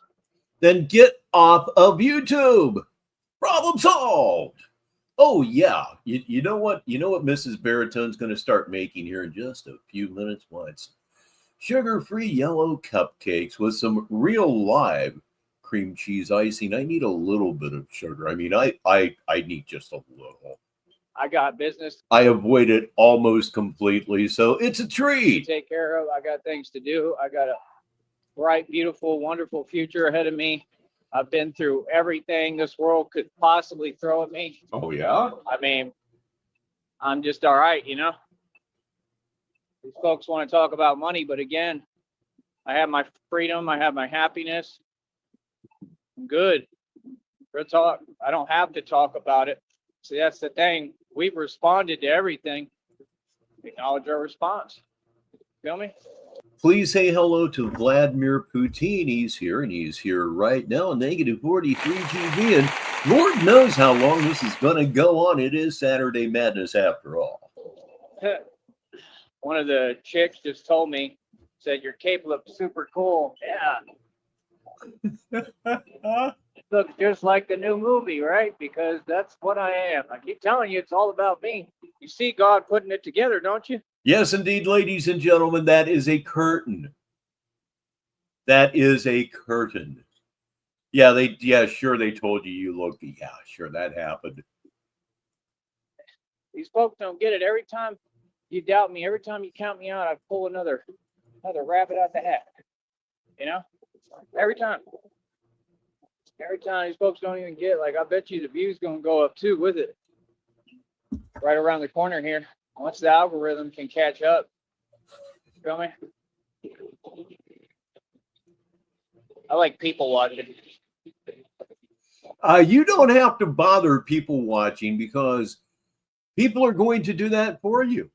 Then get off of YouTube. Problem solved. Oh yeah, you know what? You know what Mrs. Baritone's going to start making here in just a few minutes? Well, it's sugar-free yellow cupcakes with some real live cream cheese icing. I need a little bit of sugar. I mean, I need just a little. I got business I avoid it almost completely, so it's a to treat. take care of. I got things to do. I got a bright, beautiful, wonderful future ahead of me. I've been through everything this world could possibly throw at me. Oh, yeah? I mean, I'm just all right, you know? These folks want to talk about money, but again, I have my freedom. I have my happiness. I'm good. Real talk. I don't have to talk about it. See, that's the thing. We've responded to everything. Acknowledge our response. Feel me? Please say hello to Vladimir Putin. He's here, and he's here right now. Negative 43TV, and Lord knows how long this is going to go on. It is Saturday Madness after all. One of the chicks just told me, said, your cape looks super cool. Yeah. It looks just like the new movie, right? Because that's what I am. I keep telling you, it's all about me. You see God putting it together, don't you? Yes, indeed, ladies and gentlemen, that is a curtain. That is a curtain. Yeah, sure, they told you you look. Yeah, sure, that happened. These folks don't get it. Every time you doubt me, every time you count me out, I pull another rabbit out the hat. You know? Every time. Every time these folks don't even get it. Like, I bet you the view's going to go up too with it. Right around the corner here. Once the algorithm can catch up. Feel me? I like people watching. You don't have to bother people watching because people are going to do that for you.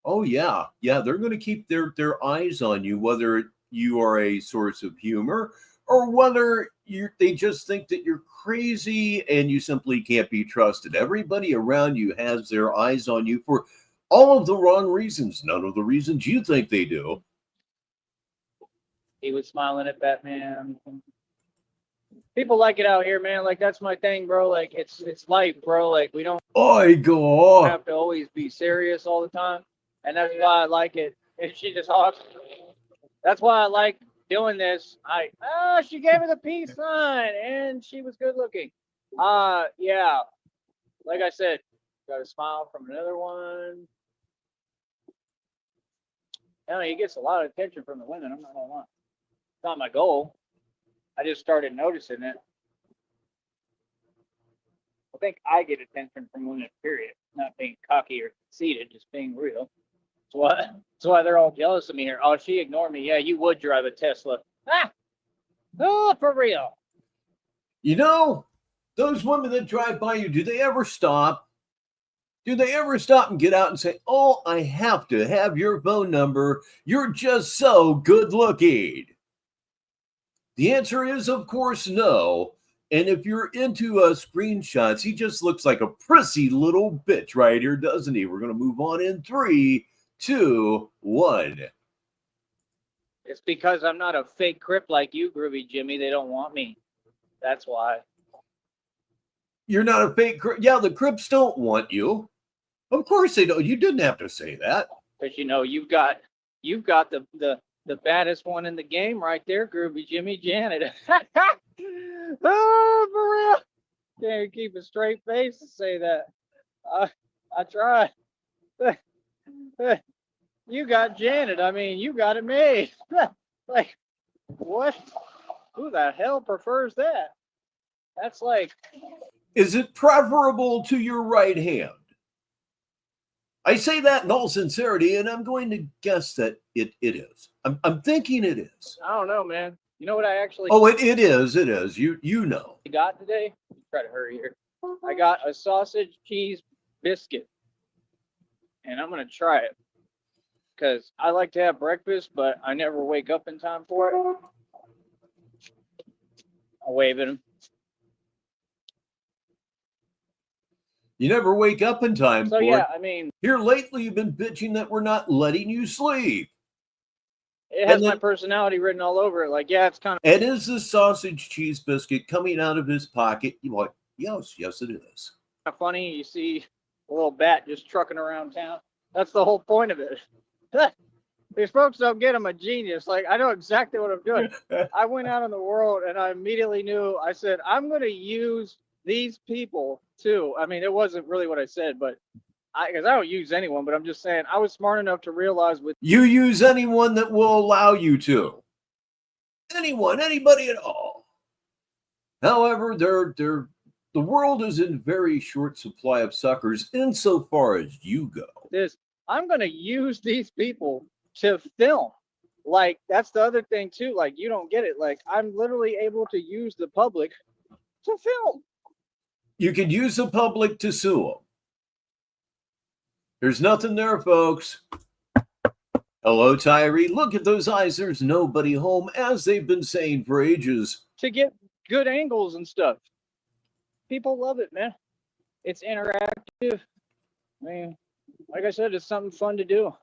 Oh, yeah. Yeah, they're going to keep their eyes on you, whether you are a source of humor or whether they just think that you're crazy and you simply can't be trusted. Everybody around you has their eyes on you for all of the wrong reasons, none of the reasons you think they do. He was smiling at Batman. People like it out here, man. Like, that's my thing, bro. Like, it's life, bro. Like, we don't have to always be serious all the time. And that's why I like it. If she just talks, that's why I like doing this. She gave me the peace sign and she was good looking. Yeah. Like I said, got a smile from another one. He gets a lot of attention from the women. I'm not gonna lie. It's not my goal. I just started noticing it. I think I get attention from women, period. Not being cocky or conceited, just being real. That's why they're all jealous of me here. Oh, she ignored me. Yeah, you would drive a Tesla. Oh, for real. You know, those women that drive by you, do they ever stop? Do they ever stop and get out and say, oh, I have to have your phone number. You're just so good looking. The answer is, of course, no. And if you're into screenshots, he just looks like a prissy little bitch right here, doesn't he? We're going to move on in 3, 2, 1. It's because I'm not a fake Crip like you, Groovy Jimmy. They don't want me. That's why. You're not a fake Crip. Yeah, the Crips don't want you. Of course they don't. You didn't have to say that. Because you've got the baddest one in the game right there, Groovy Jimmy Janet. Oh, for real. Can't keep a straight face to say that. I tried. You got Janet. I mean, you got it made. Like, what? Who the hell prefers that? That's like... Is it preferable to your right hand? I say that in all sincerity, and I'm going to guess that it is. I'm thinking it is. I don't know, man. You know what I actually... Oh, it is. It is. You know. I got today? Try to hurry here. I got a sausage cheese biscuit. And I'm going to try it. Because I like to have breakfast, but I never wake up in time for it. I'll wave at him. You never wake up in time for yeah, it. I mean... Here lately, you've been bitching that we're not letting you sleep. It has my personality written all over it. Like, yeah, it's kind of... And is the sausage cheese biscuit coming out of his pocket? You're like, yes, it is. Funny, you see a little bat just trucking around town. That's the whole point of it. These folks don't get I'm a genius. Like, I know exactly what I'm doing. I went out in the world and I immediately knew, I said, I'm going to use these people too. I mean, it wasn't really what I said, but because I don't use anyone, but I'm just saying I was smart enough to realize with You use anyone that will allow you to. Anyone, anybody at all. However, the world is in very short supply of suckers insofar as you go. this, I'm going to use these people to film. Like, that's the other thing too. Like, you don't get it. Like, I'm literally able to use the public to film. You could use the public to sue them. There's nothing there, folks. Hello, Tyree. Look at those eyes. There's nobody home, as they've been saying for ages. To get good angles and stuff. People love it, man. It's interactive. I mean, like I said, it's something fun to do.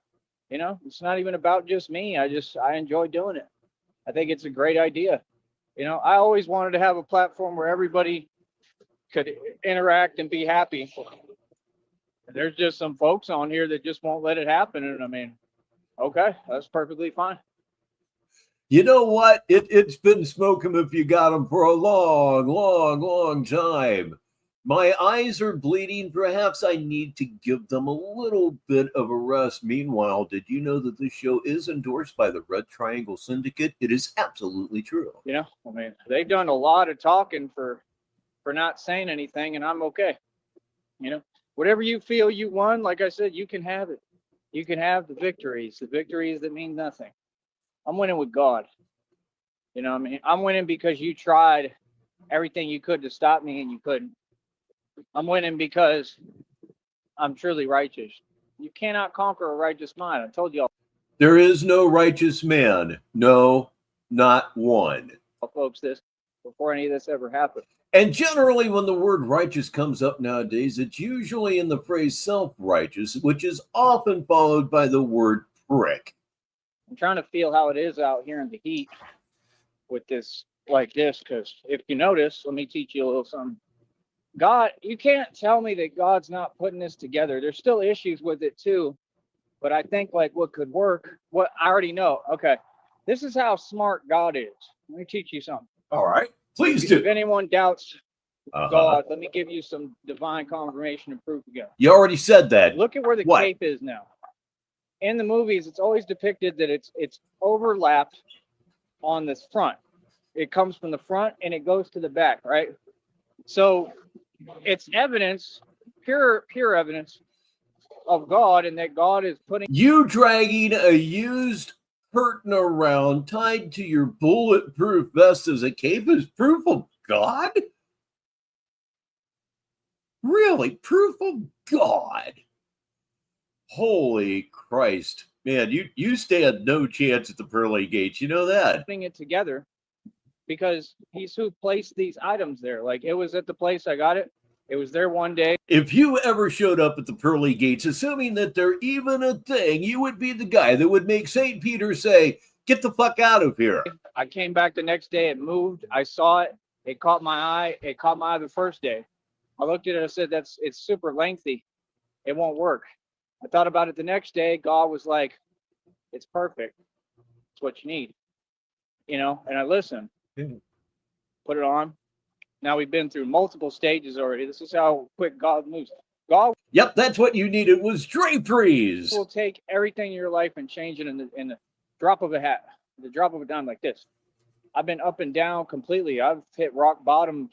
You know, it's not even about just me. I enjoy doing it. I think it's a great idea. You know, I always wanted to have a platform where everybody could interact and be happy. There's just some folks on here that just won't let it happen. And I mean, okay, that's perfectly fine. You know what? It's been smoking if you got them for a long, long, long time. My eyes are bleeding. Perhaps I need to give them a little bit of a rest. Meanwhile, did you know that this show is endorsed by the Red Triangle Syndicate? It is absolutely true. You know, I mean, they've done a lot of talking for not saying anything, and I'm okay. You know, whatever you feel you won, like I said, you can have it. You can have the victories that mean nothing. I'm winning with God. You know what I mean? I'm winning because you tried everything you could to stop me and you couldn't. I'm winning because I'm truly righteous. You cannot conquer a righteous mind. I told y'all. There is no righteous man. No, not one. Folks, this before any of this ever happened. And generally, when the word righteous comes up nowadays, it's usually in the phrase self-righteous, which is often followed by the word prick. I'm trying to feel how it is out here in the heat with this, like this, because if you notice, let me teach you a little something. God, you can't tell me that God's not putting this together. There's still issues with it too, but I think like what could work, what I already know. Okay, this is how smart God is. Let me teach you something. All right, please do. If anyone doubts God, let me give you some divine confirmation and proof again. You already said that. Look at where the cape is now. In the movies, it's always depicted that it's overlapped on this front. It comes from the front and it goes to the back, right? So it's evidence, pure evidence of God, and that God is putting you dragging a used curtain around tied to your bulletproof vest as a cape is proof of God? Really? Proof of God? Holy Christ. Man, you stand no chance at the pearly gates. You know that. Putting it together because he's who placed these items there. Like, it was at the place I got it. It was there one day. If you ever showed up at the pearly gates, assuming that they're even a thing, you would be the guy that would make St. Peter say, get the fuck out of here. I came back the next day. It moved. I saw it. It caught my eye. It caught my eye the first day. I looked at it. I said, it's super lengthy. It won't work. I thought about it the next day. God was like, it's perfect. It's what you need. You know, and I listened. Put it on. Now we've been through multiple stages already. This is how quick God moves. God. Yep, that's what you needed was draperies. Will take everything in your life and change it in the drop of a hat, the drop of a dime, like this. I've been up and down completely. I've hit rock bottom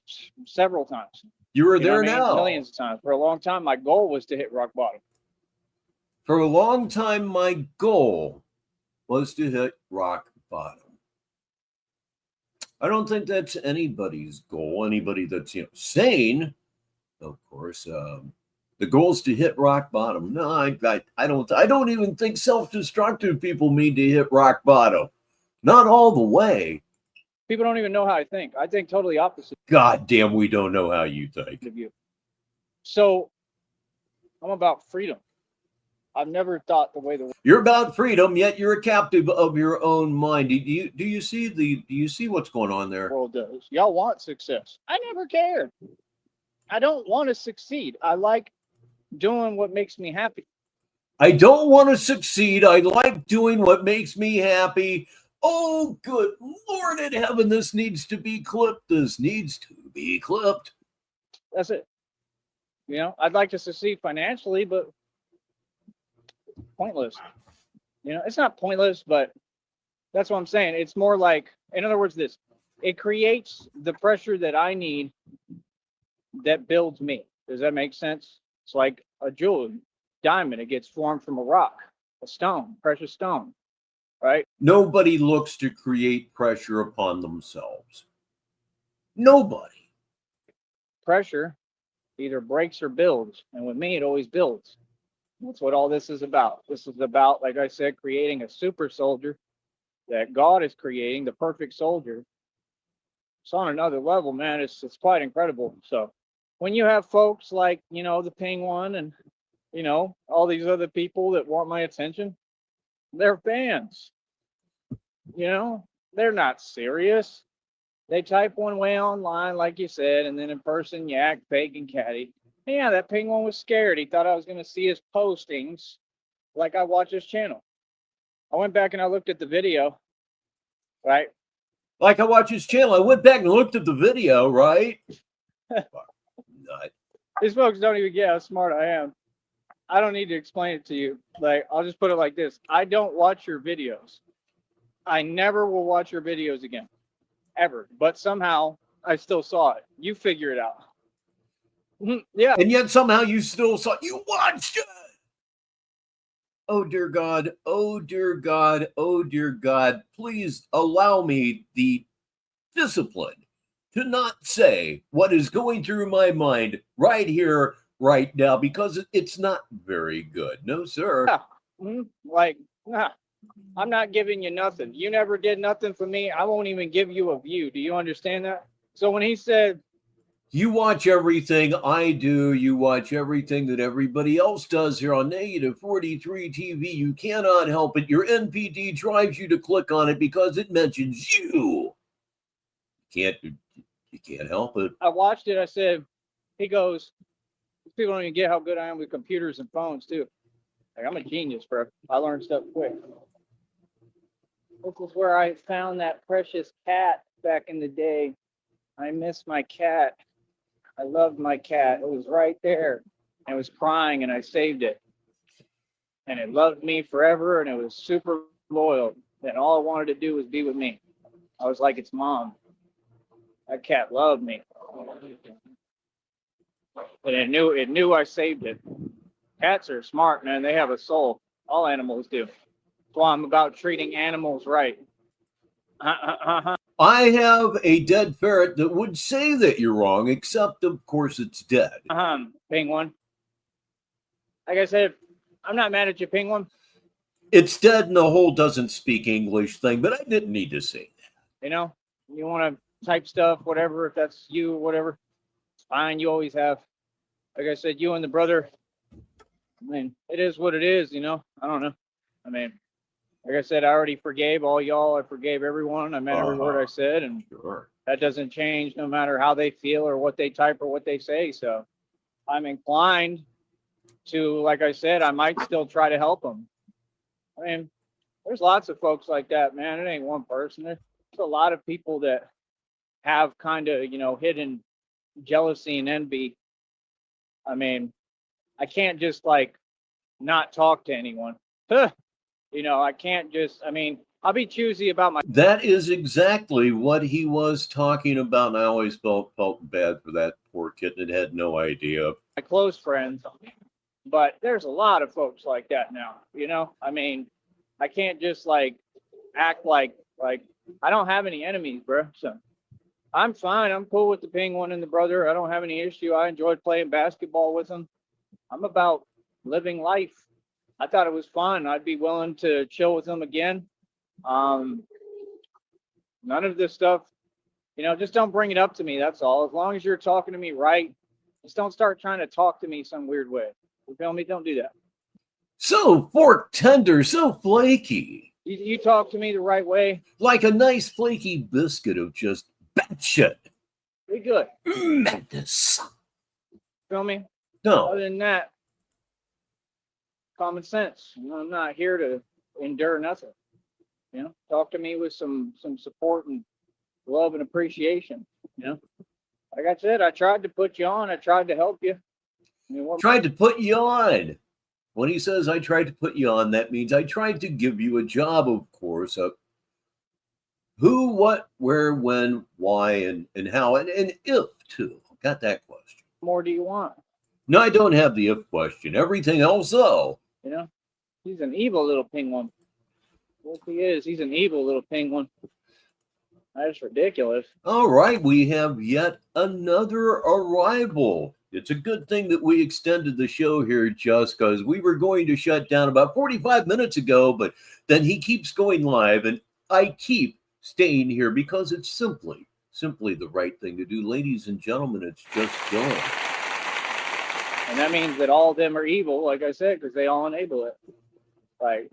several times. You were there now. Millions of times. For a long time, my goal was to hit rock bottom. For a long time, my goal was to hit rock bottom. I don't think that's anybody's goal. Anybody that's sane, of course. The goal is to hit rock bottom. No, I don't even think self-destructive people mean to hit rock bottom. Not all the way. People don't even know how I think. I think totally opposite. God damn, we don't know how you think. So I'm about freedom. I've never thought the way the you're about freedom, yet you're a captive of your own mind. Do you see what's going on there? World does. Y'all want success. I never cared. I don't want to succeed. I like doing what makes me happy. I don't want to succeed. I like doing what makes me happy. Oh, good Lord in heaven, this needs to be clipped. This needs to be clipped. That's it. You know, I'd like to succeed financially, but pointless. You know, it's not pointless, but that's what I'm saying. It's more like, in other words, it creates the pressure that I need that builds me. Does that make sense? It's like a jewel, diamond. It gets formed from a rock, a stone, precious stone, right? Nobody looks to create pressure upon themselves. Nobody. Pressure either breaks or builds. And with me, it always builds. That's what all this is about. This is about, like I said, creating a super soldier that God is creating, the perfect soldier. It's on another level, man. It's quite incredible. So when you have folks like, you know, the Penguin and, you know, all these other people that want my attention, they're fans. You know, they're not serious. They type one way online, like you said, and then in person, you act fake and catty. And yeah, that Penguin was scared. He thought I was going to see his postings like I watch his channel. I went back and I looked at the video, right? Like I watch his channel. I went back and looked at the video, right? These folks don't even get how smart I am. I don't need to explain it to you. Like, I'll just put it like this. I don't watch your videos. I never will watch your videos again, ever. But somehow I still saw it. You figure it out. Yeah. And yet somehow you still saw, you watched it. Oh, dear God. Oh, dear God. Oh, dear God. Please allow me the discipline to not say what is going through my mind right here, right now, because it's not very good. No, sir. Yeah. Like, nah, I'm not giving you nothing. You never did nothing for me. I won't even give you a view. Do you understand that? So when he said, you watch everything I do, you watch everything that everybody else does here on Negative 43 TV. You cannot help it. Your NPD drives you to click on it because it mentions you. You can't help it. I watched it. I said, he goes, people don't even get how good I am with computers and phones too. Like, I'm a genius, bro. I learn stuff quick. This is where I found that precious cat back in the day. I miss my cat. I loved my cat. It was right there. It was crying, and I saved it. And it loved me forever, and it was super loyal. And all it wanted to do was be with me. I was like its mom. That cat loved me. And it knew I saved it. Cats are smart, man. They have a soul. All animals do. That's why I'm about treating animals right. I have a dead ferret that would say that you're wrong, except of course it's dead. Penguin. Like I said, I'm not mad at you, Penguin. It's dead and the whole doesn't speak English thing, but I didn't need to say that. You know, you want to type stuff, whatever, if that's you, whatever, it's fine. You always have. Like I said, you and the brother, I mean, it is what it is, you know? I don't know. I mean, like I said, I already forgave all y'all. I forgave everyone. I meant every word I said, and that doesn't change no matter how they feel or what they type or what they say. So I'm inclined to, like I said, I might still try to help them. I mean, there's lots of folks like that, man. It ain't one person. There's a lot of people that have kind of, you know, hidden jealousy and envy. I mean, I can't just like not talk to anyone. You know, I can't just, I mean, I'll be choosy about my. That is exactly what he was talking about. And I always felt bad for that poor kitten that had no idea. My close friends, but there's a lot of folks like that now, you know? I mean, I can't just like act like I don't have any enemies, bro. So I'm fine. I'm cool with the Penguin and the brother. I don't have any issue. I enjoyed playing basketball with them. I'm about living life. I thought it was fun. I'd be willing to chill with them again. None of this stuff, you know, just don't bring it up to me. That's all. As long as you're talking to me right, just don't start trying to talk to me some weird way. You feel me? Don't do that. So fork tender, so flaky. You talk to me the right way. Like a nice flaky biscuit of just batshit. We good. Madness. Feel me? No. Other than that, common sense. You know, I'm not here to endure nothing. You know, talk to me with some support and love and appreciation. You know, like I said, I tried to put you on. I tried to help you. Tried to put you on. When he says I tried to put you on, that means I tried to give you a job, of course. Who, what, where, when, why, and how, and if, too. Got that question. What more do you want? No, I don't have the if question. Everything else, though. You know, he's an evil little penguin. What he is, he's an evil little penguin. That's ridiculous. All right, we have yet another arrival. It's a good thing that we extended the show here just because we were going to shut down about 45 minutes ago, but then he keeps going live, and I keep staying here because it's simply the right thing to do. Ladies and gentlemen, it's just going. And that means that all of them are evil, like I said, because they all enable it. Like,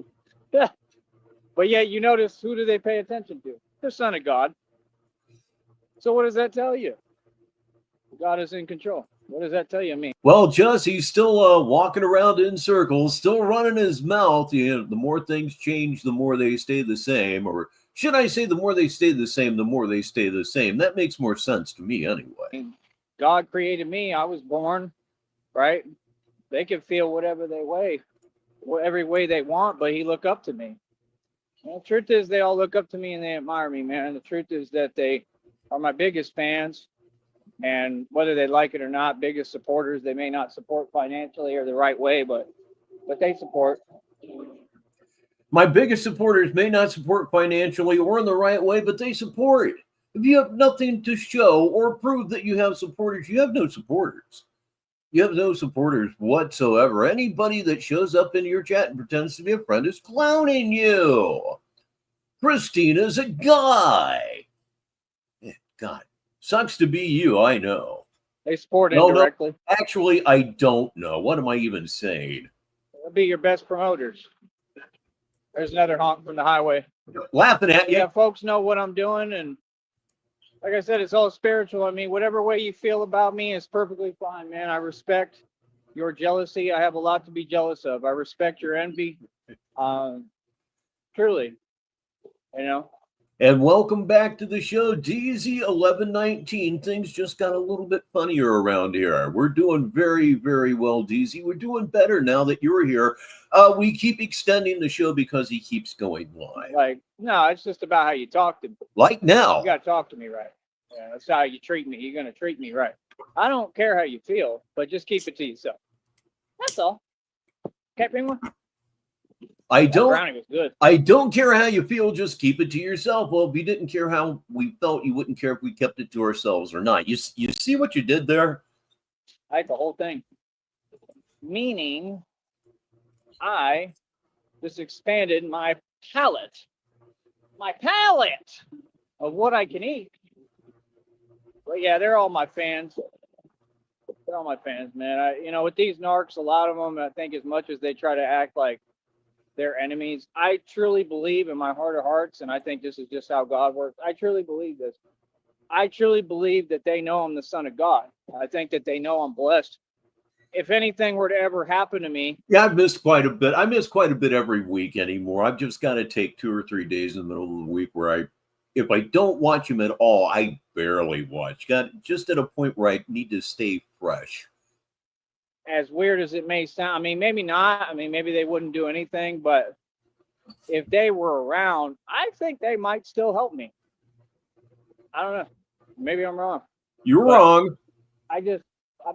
but yet you notice, who do they pay attention to? The Son of God. So what does that tell you? God is in control. What does that tell you? Me? Well, just he's still walking around in circles, still running his mouth. You know, the more things change, the more they stay the same. Or should I say, the more they stay the same, the more they stay the same. That makes more sense to me anyway. God created me. I was born, right? They can feel whatever every way they want, but he looked up to me. And the truth is, they all look up to me and they admire me, man. The truth is that they are my biggest fans. And whether they like it or not, biggest supporters. They may not support financially or the right way, but they support. My biggest supporters may not support financially or in the right way, but they support. If you have nothing to show or prove that you have supporters, you have no supporters. You have no supporters whatsoever. Anybody that shows up in your chat and pretends to be a friend is clowning you. Christina's a guy. God, sucks to be you, I know. They support indirectly. No, actually, I don't know. What am I even saying? They'll be your best promoters. There's another honk from the highway. Laughing at you. Yeah, folks know what I'm doing, and like I said, it's all spiritual. I mean, whatever way you feel about me is perfectly fine, man. I respect your jealousy. I have a lot to be jealous of. I respect your envy. Truly, you know. And welcome back to the show, DZ1119. Things just got a little bit funnier around here. We're doing very, very well, DZ. We're doing better now that you're here. We keep extending the show because he keeps going live. Like, no, it's just about how you talk to me. Like now. You got to talk to me right. Yeah, that's how you treat me. You're going to treat me right. I don't care how you feel, but just keep it to yourself. That's all. Okay, Penguin? I don't care how you feel, just keep it to yourself. Well, if you didn't care how we felt, you wouldn't care if we kept it to ourselves or not. You see what you did there? I like the whole thing. Meaning, I just expanded my palette of what I can eat. But yeah, they're all my fans. They're all my fans, man. With these narcs, a lot of them, I think as much as they try to act like they're enemies, I truly believe in my heart of hearts, and I think this is just how God works. I truly believe this. I truly believe that they know I'm the Son of God. I think that they know I'm blessed. If anything were to ever happen to me. Yeah, I've missed quite a bit. I miss quite a bit every week anymore. I've just got to take 2 or 3 days in the middle of the week where if I don't watch them at all, I barely watch. Got just at a point where I need to stay fresh. As weird as it may sound, I mean, maybe not. I mean, maybe they wouldn't do anything, but if they were around, I think they might still help me. I don't know. Maybe I'm wrong. You're wrong. I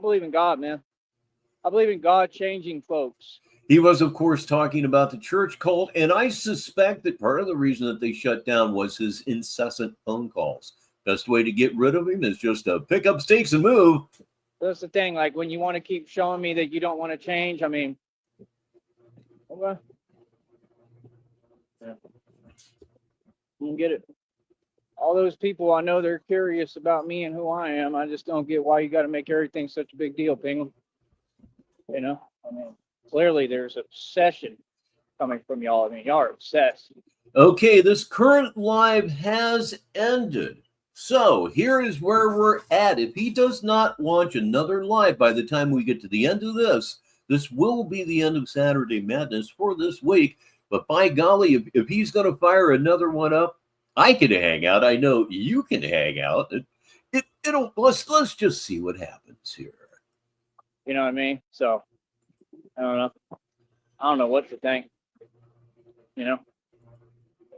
believe in God, man. I believe in God changing folks. He was, of course, talking about the church cult, and I suspect that part of the reason that they shut down was his incessant phone calls. Best way to get rid of him is just to pick up stakes and move. That's the thing. Like, when you want to keep showing me that you don't want to change, I mean, okay. Yeah. I don't get it. All those people, I know they're curious about me and who I am. I just don't get why you got to make everything such a big deal, Penguin. I mean, clearly there's obsession coming from y'all. I mean, y'all are obsessed. Okay, this current live has ended. So here is where we're at. If he does not launch another live by the time we get to the end of this will be the end of Saturday Madness for this week. But by golly, if he's going to fire another one up, I can hang out. I know you can hang out. Let's just see what happens here. You know what I mean? So I don't know. I don't know what to think. You know,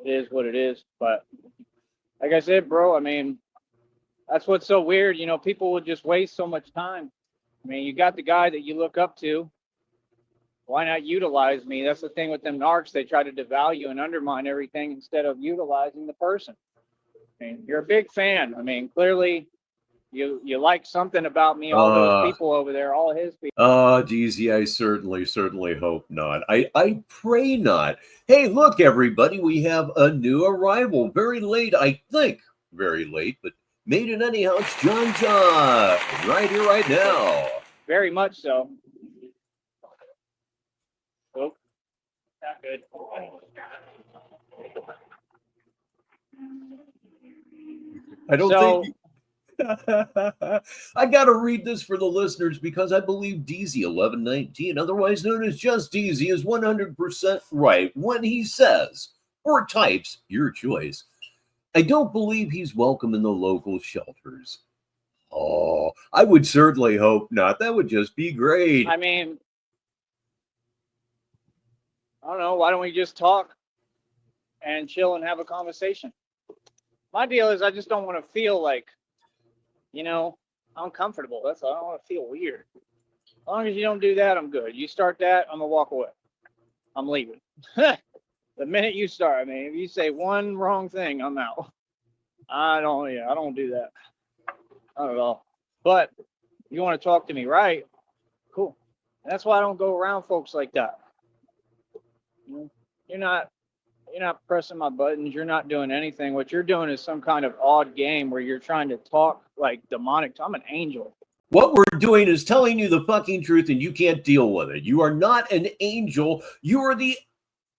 it is what it is. But like I said, bro, I mean, that's what's so weird. You know, people would just waste so much time. I mean, you got the guy that you look up to. Why not utilize me? That's the thing with them narcs. They try to devalue and undermine everything instead of utilizing the person. I mean, you're a big fan. I mean, clearly you like something about me. All those people over there, all his people. DZ, I certainly hope not. I pray not. Hey, look, everybody, we have a new arrival. Very late, I think. Very late, but made it anyhow. It's John right here, right now. Very much so. Oh, not good. I don't think. I got to read this for the listeners because I believe DZ1119, otherwise known as just DZ, is 100% right when he says or types, your choice, I don't believe he's welcome in the local shelters. Oh, I would certainly hope not. That would just be great. I mean, I don't know. Why don't we just talk and chill and have a conversation? My deal is I just don't want to feel like, you know, uncomfortable. That's all. I don't want to feel weird. As long as you don't do that, I'm good. You start that, I'm going to walk away. I'm leaving. The minute you start, I mean, if you say one wrong thing, I'm out. I don't do that. Not at all. But you want to talk to me, right? Cool. And that's why I don't go around folks like that. You're not pressing my buttons. You're not doing anything. What you're doing is some kind of odd game where you're trying to talk like demonic. I'm an angel. What we're doing is telling you the fucking truth and you can't deal with it. You are not an angel. You are the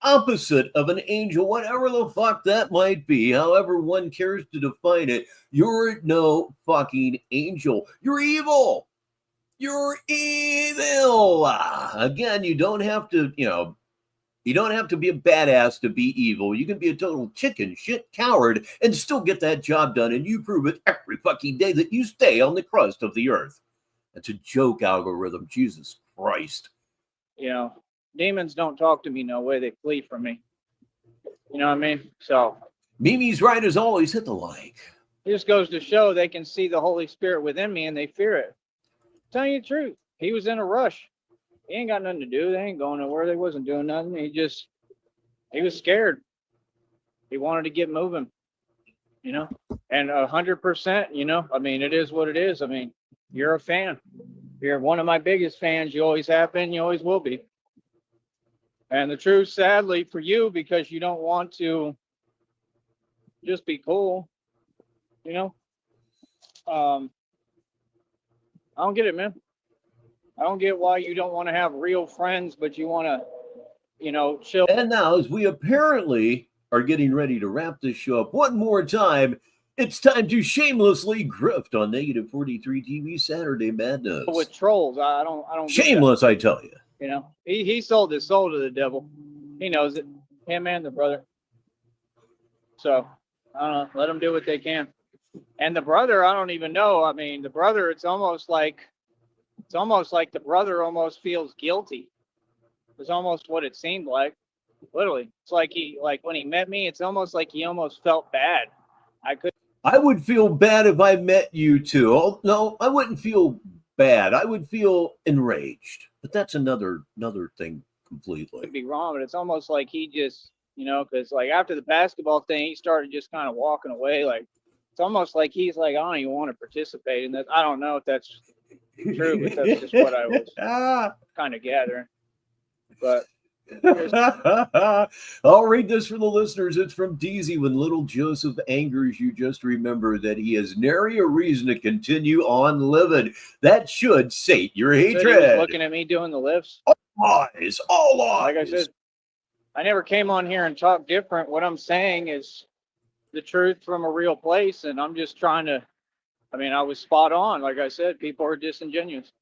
opposite of an angel, whatever the fuck that might be. However one cares to define it, you're no fucking angel. You're evil. You're evil. Again, you don't have to, you don't have to be a badass to be evil. You can be a total chicken shit coward and still get that job done. And you prove it every fucking day that you stay on the crust of the earth. That's a joke algorithm. Jesus Christ. You know, demons don't talk to me no way. They flee from me. You know what I mean? So. Mimi's right as always. Hit the like. It just goes to show they can see the Holy Spirit within me and they fear it. Tell you the truth. He was in a rush. He ain't got nothing to do. They ain't going nowhere. They wasn't doing nothing. He was scared. He wanted to get moving, and 100%, I mean, it is what it is. I mean, you're a fan. You're one of my biggest fans. You always have been. You always will be. And the truth, sadly, for you, because you don't want to just be cool, I don't get it, man. I don't get why you don't want to have real friends, but you want to, chill. And now, as we apparently are getting ready to wrap this show up one more time, it's time to shamelessly grift on Negative 43 TV Saturday Madness. With trolls, I don't. Shameless, I tell you. He sold his soul to the devil. He knows it. Him and the brother. So, I don't know. Let them do what they can. And the brother, I don't even know. I mean, the brother, it's almost like the brother almost feels guilty. It's almost what it seemed like. Literally. It's like when he met me, it's almost like he almost felt bad. I would feel bad if I met you too. Oh, no, I wouldn't feel bad. I would feel enraged. But that's another thing completely. Could be wrong, but it's almost like he just, because like after the basketball thing, he started just kind of walking away. Like it's almost like he's like, I don't even want to participate in that. I don't know if that's true, but that's just what I was kind of gathering. But I'll read this for the listeners. It's from DZ. When little Joseph angers you, just remember that he has nary a reason to continue on living. That should sate your hatred. He was looking at me doing the lifts. All lies. Like I said, I never came on here and talked different. What I'm saying is the truth from a real place, and I'm just trying to. I mean, I was spot on. Like I said, people are disingenuous.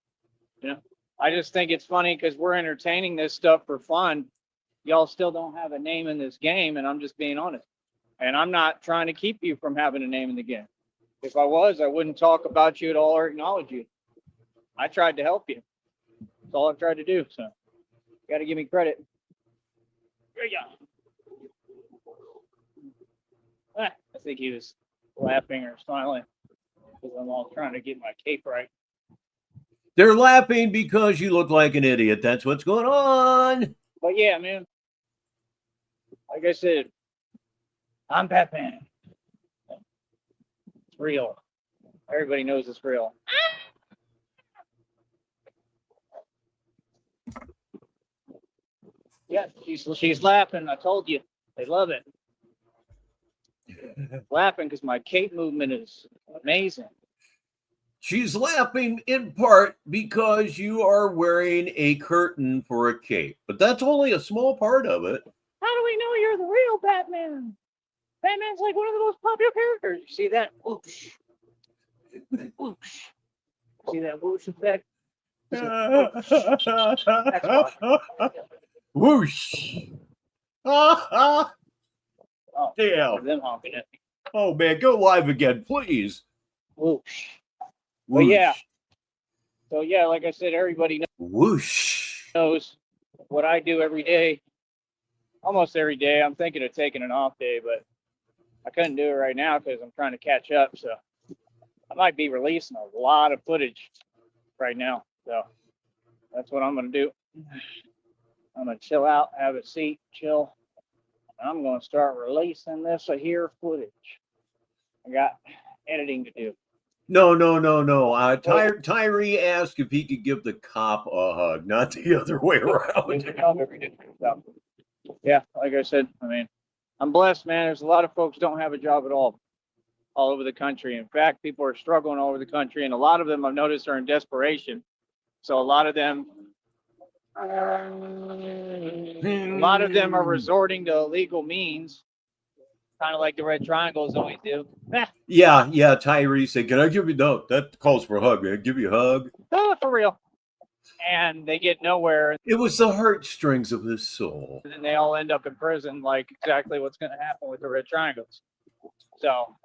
I just think it's funny because we're entertaining this stuff for fun. Y'all still don't have a name in this game, and I'm just being honest. And I'm not trying to keep you from having a name in the game. If I was, I wouldn't talk about you at all or acknowledge you. I tried to help you. all I've tried to do. So, you got to give me credit. Yeah. I think he was laughing or smiling because I'm all trying to get my cape right. They're laughing because you look like an idiot. That's what's going on. But yeah, man. Like I said, I'm Batman. It's real. Everybody knows it's real. Yeah, she's laughing. I told you. They love it. Laughing because my cape movement is amazing. She's laughing in part because you are wearing a curtain for a cape, but that's only a small part of it. How do we know you're the real Batman? Batman's like one of the most popular characters. You see that? Whoosh. Whoosh. See that whoosh effect? Whoosh. Oh, damn. Them honking at me. Oh, man, go live again, please. Whoosh. Whoosh. But yeah. So yeah, like I said, everybody Whoosh. knows what I do every day. Almost every day. I'm thinking of taking an off day, but I couldn't do it right now because I'm trying to catch up. So I might be releasing a lot of footage right now. So that's what I'm going to do. I'm going to chill out, have a seat, chill. I'm going to start releasing this here footage. I got editing to do. No. Tyree asked if he could give the cop a hug, not the other way around. So, yeah, like I said, I mean, I'm blessed, man. There's a lot of folks don't have a job at all over the country. In fact, people are struggling all over the country, and a lot of them I've noticed are in desperation. So a lot of them are resorting to illegal means, kind of like the Red Triangles always do. Yeah. Tyree said, "Can I give you that calls for a hug, man? Give you a hug." Oh, for real. And they get nowhere. It was the heartstrings of his soul. And they all end up in prison, like exactly what's going to happen with the Red Triangles. So,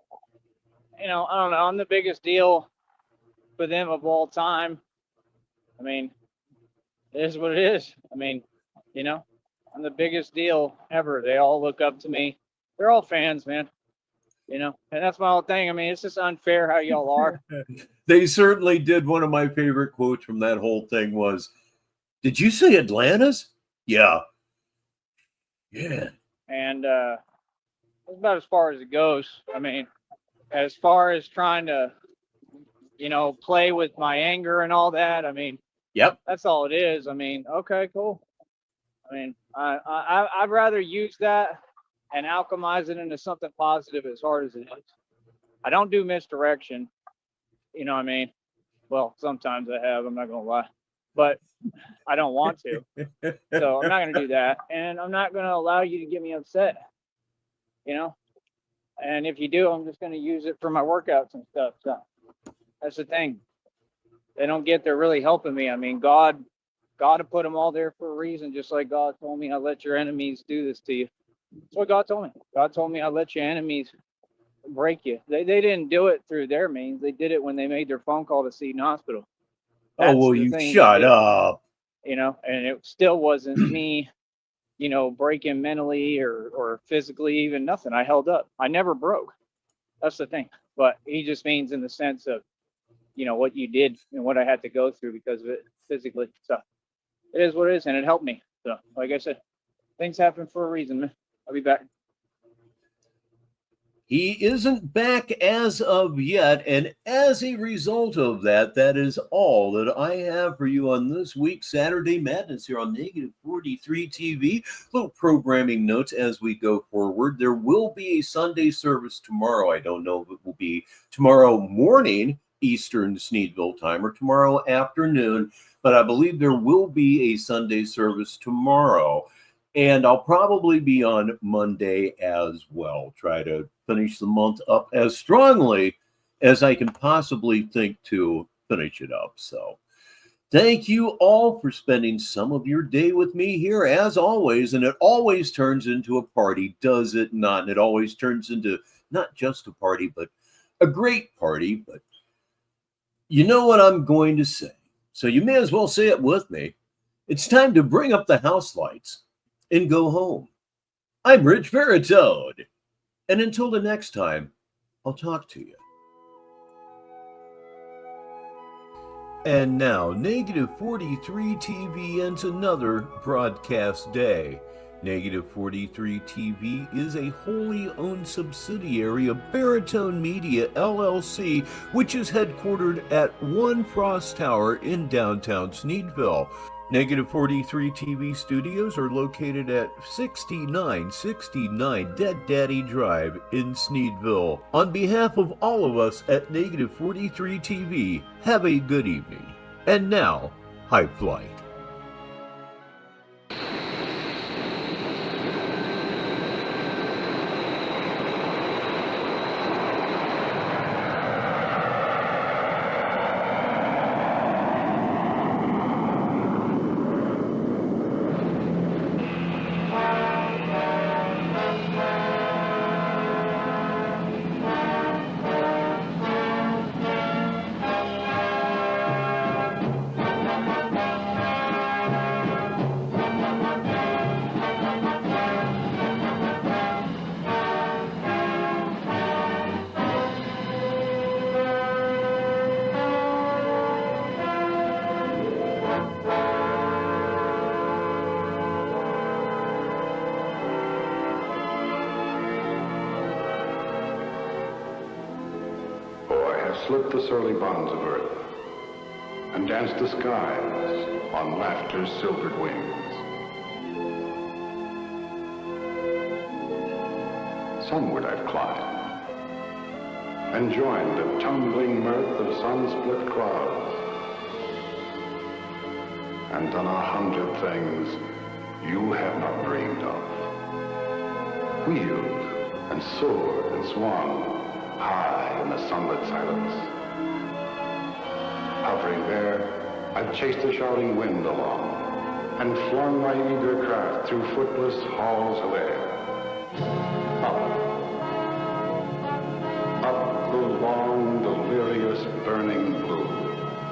I don't know. I'm the biggest deal for them of all time. I mean, it is what it is. I mean, I'm the biggest deal ever. They all look up to me. They're all fans, man. And that's my whole thing. I mean, it's just unfair how y'all are. They certainly did. One of my favorite quotes from that whole thing was, "Did you say Atlantis?" Yeah. And that's about as far as it goes. I mean, as far as trying to, play with my anger and all that, I mean, yep, that's all it is. I mean, okay, cool. I mean, I'd rather use that and alchemize it into something positive as hard as it is. I don't do misdirection. You know what I mean? Well, sometimes I have, I'm not going to lie, but I don't want to. So I'm not going to do that. And I'm not going to allow you to get me upset, and if you do, I'm just going to use it for my workouts and stuff. So that's the thing. They don't get they're really helping me. I mean, God put them all there for a reason, just like God told me, I'll let your enemies do this to you. That's what God told me. God told me I'll let your enemies break you. They didn't do it through their means. They did it when they made their phone call to Seton Hospital. That's you shut up. And it still wasn't me, breaking mentally or physically, even nothing. I held up. I never broke. That's the thing. But he just means in the sense of, what you did and what I had to go through because of it physically. So it is what it is, and it helped me. So like I said, things happen for a reason, man. I'll be back. He isn't back as of yet, and as a result of that, that is all that I have for you on this week's Saturday Madness here on Negative 43 TV. Little programming notes as we go forward. There will be a Sunday service tomorrow. I don't know if it will be tomorrow morning Eastern Sneedville time or tomorrow afternoon, but I believe there will be a Sunday service tomorrow. And I'll probably be on Monday as well. Try to finish the month up as strongly as I can possibly think to finish it up. So thank you all for spending some of your day with me here as always. And it always turns into a party, does it not? And it always turns into not just a party, but a great party. But you know what I'm going to say. So you may as well say it with me. It's time to bring up the house lights and go home. I'm Rich Baritone, and until the next time, I'll talk to you. And now, Negative 43 TV ends another broadcast day. Negative 43 TV is a wholly owned subsidiary of Baritone Media, LLC, which is headquartered at 1 Frost Tower in downtown Sneedville. Negative 43 TV studios are located at 6969 Dead Daddy Drive in Sneedville. On behalf of all of us at Negative 43 TV, have a good evening. And now, high flight. Slipped the surly bonds of earth and danced the skies on laughter's silvered wings. Sunward I've climbed and joined the tumbling mirth of sun-split clouds and done 100 things you have not dreamed of. Wheeled and soared and swung high in the sunlit silence. Hovering there, I've chased the shouting wind along and flung my eager craft through footless halls of air. Up the long, delirious, burning blue,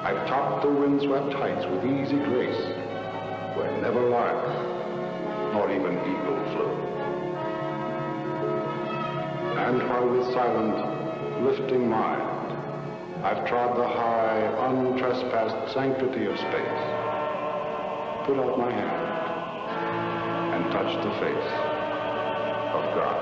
I've topped the windswept heights with easy grace, where never lark nor even eagle flew. And while with silent, lifting mind, I've trod the high, untrespassed sanctity of space, put out my hand and touched the face of God.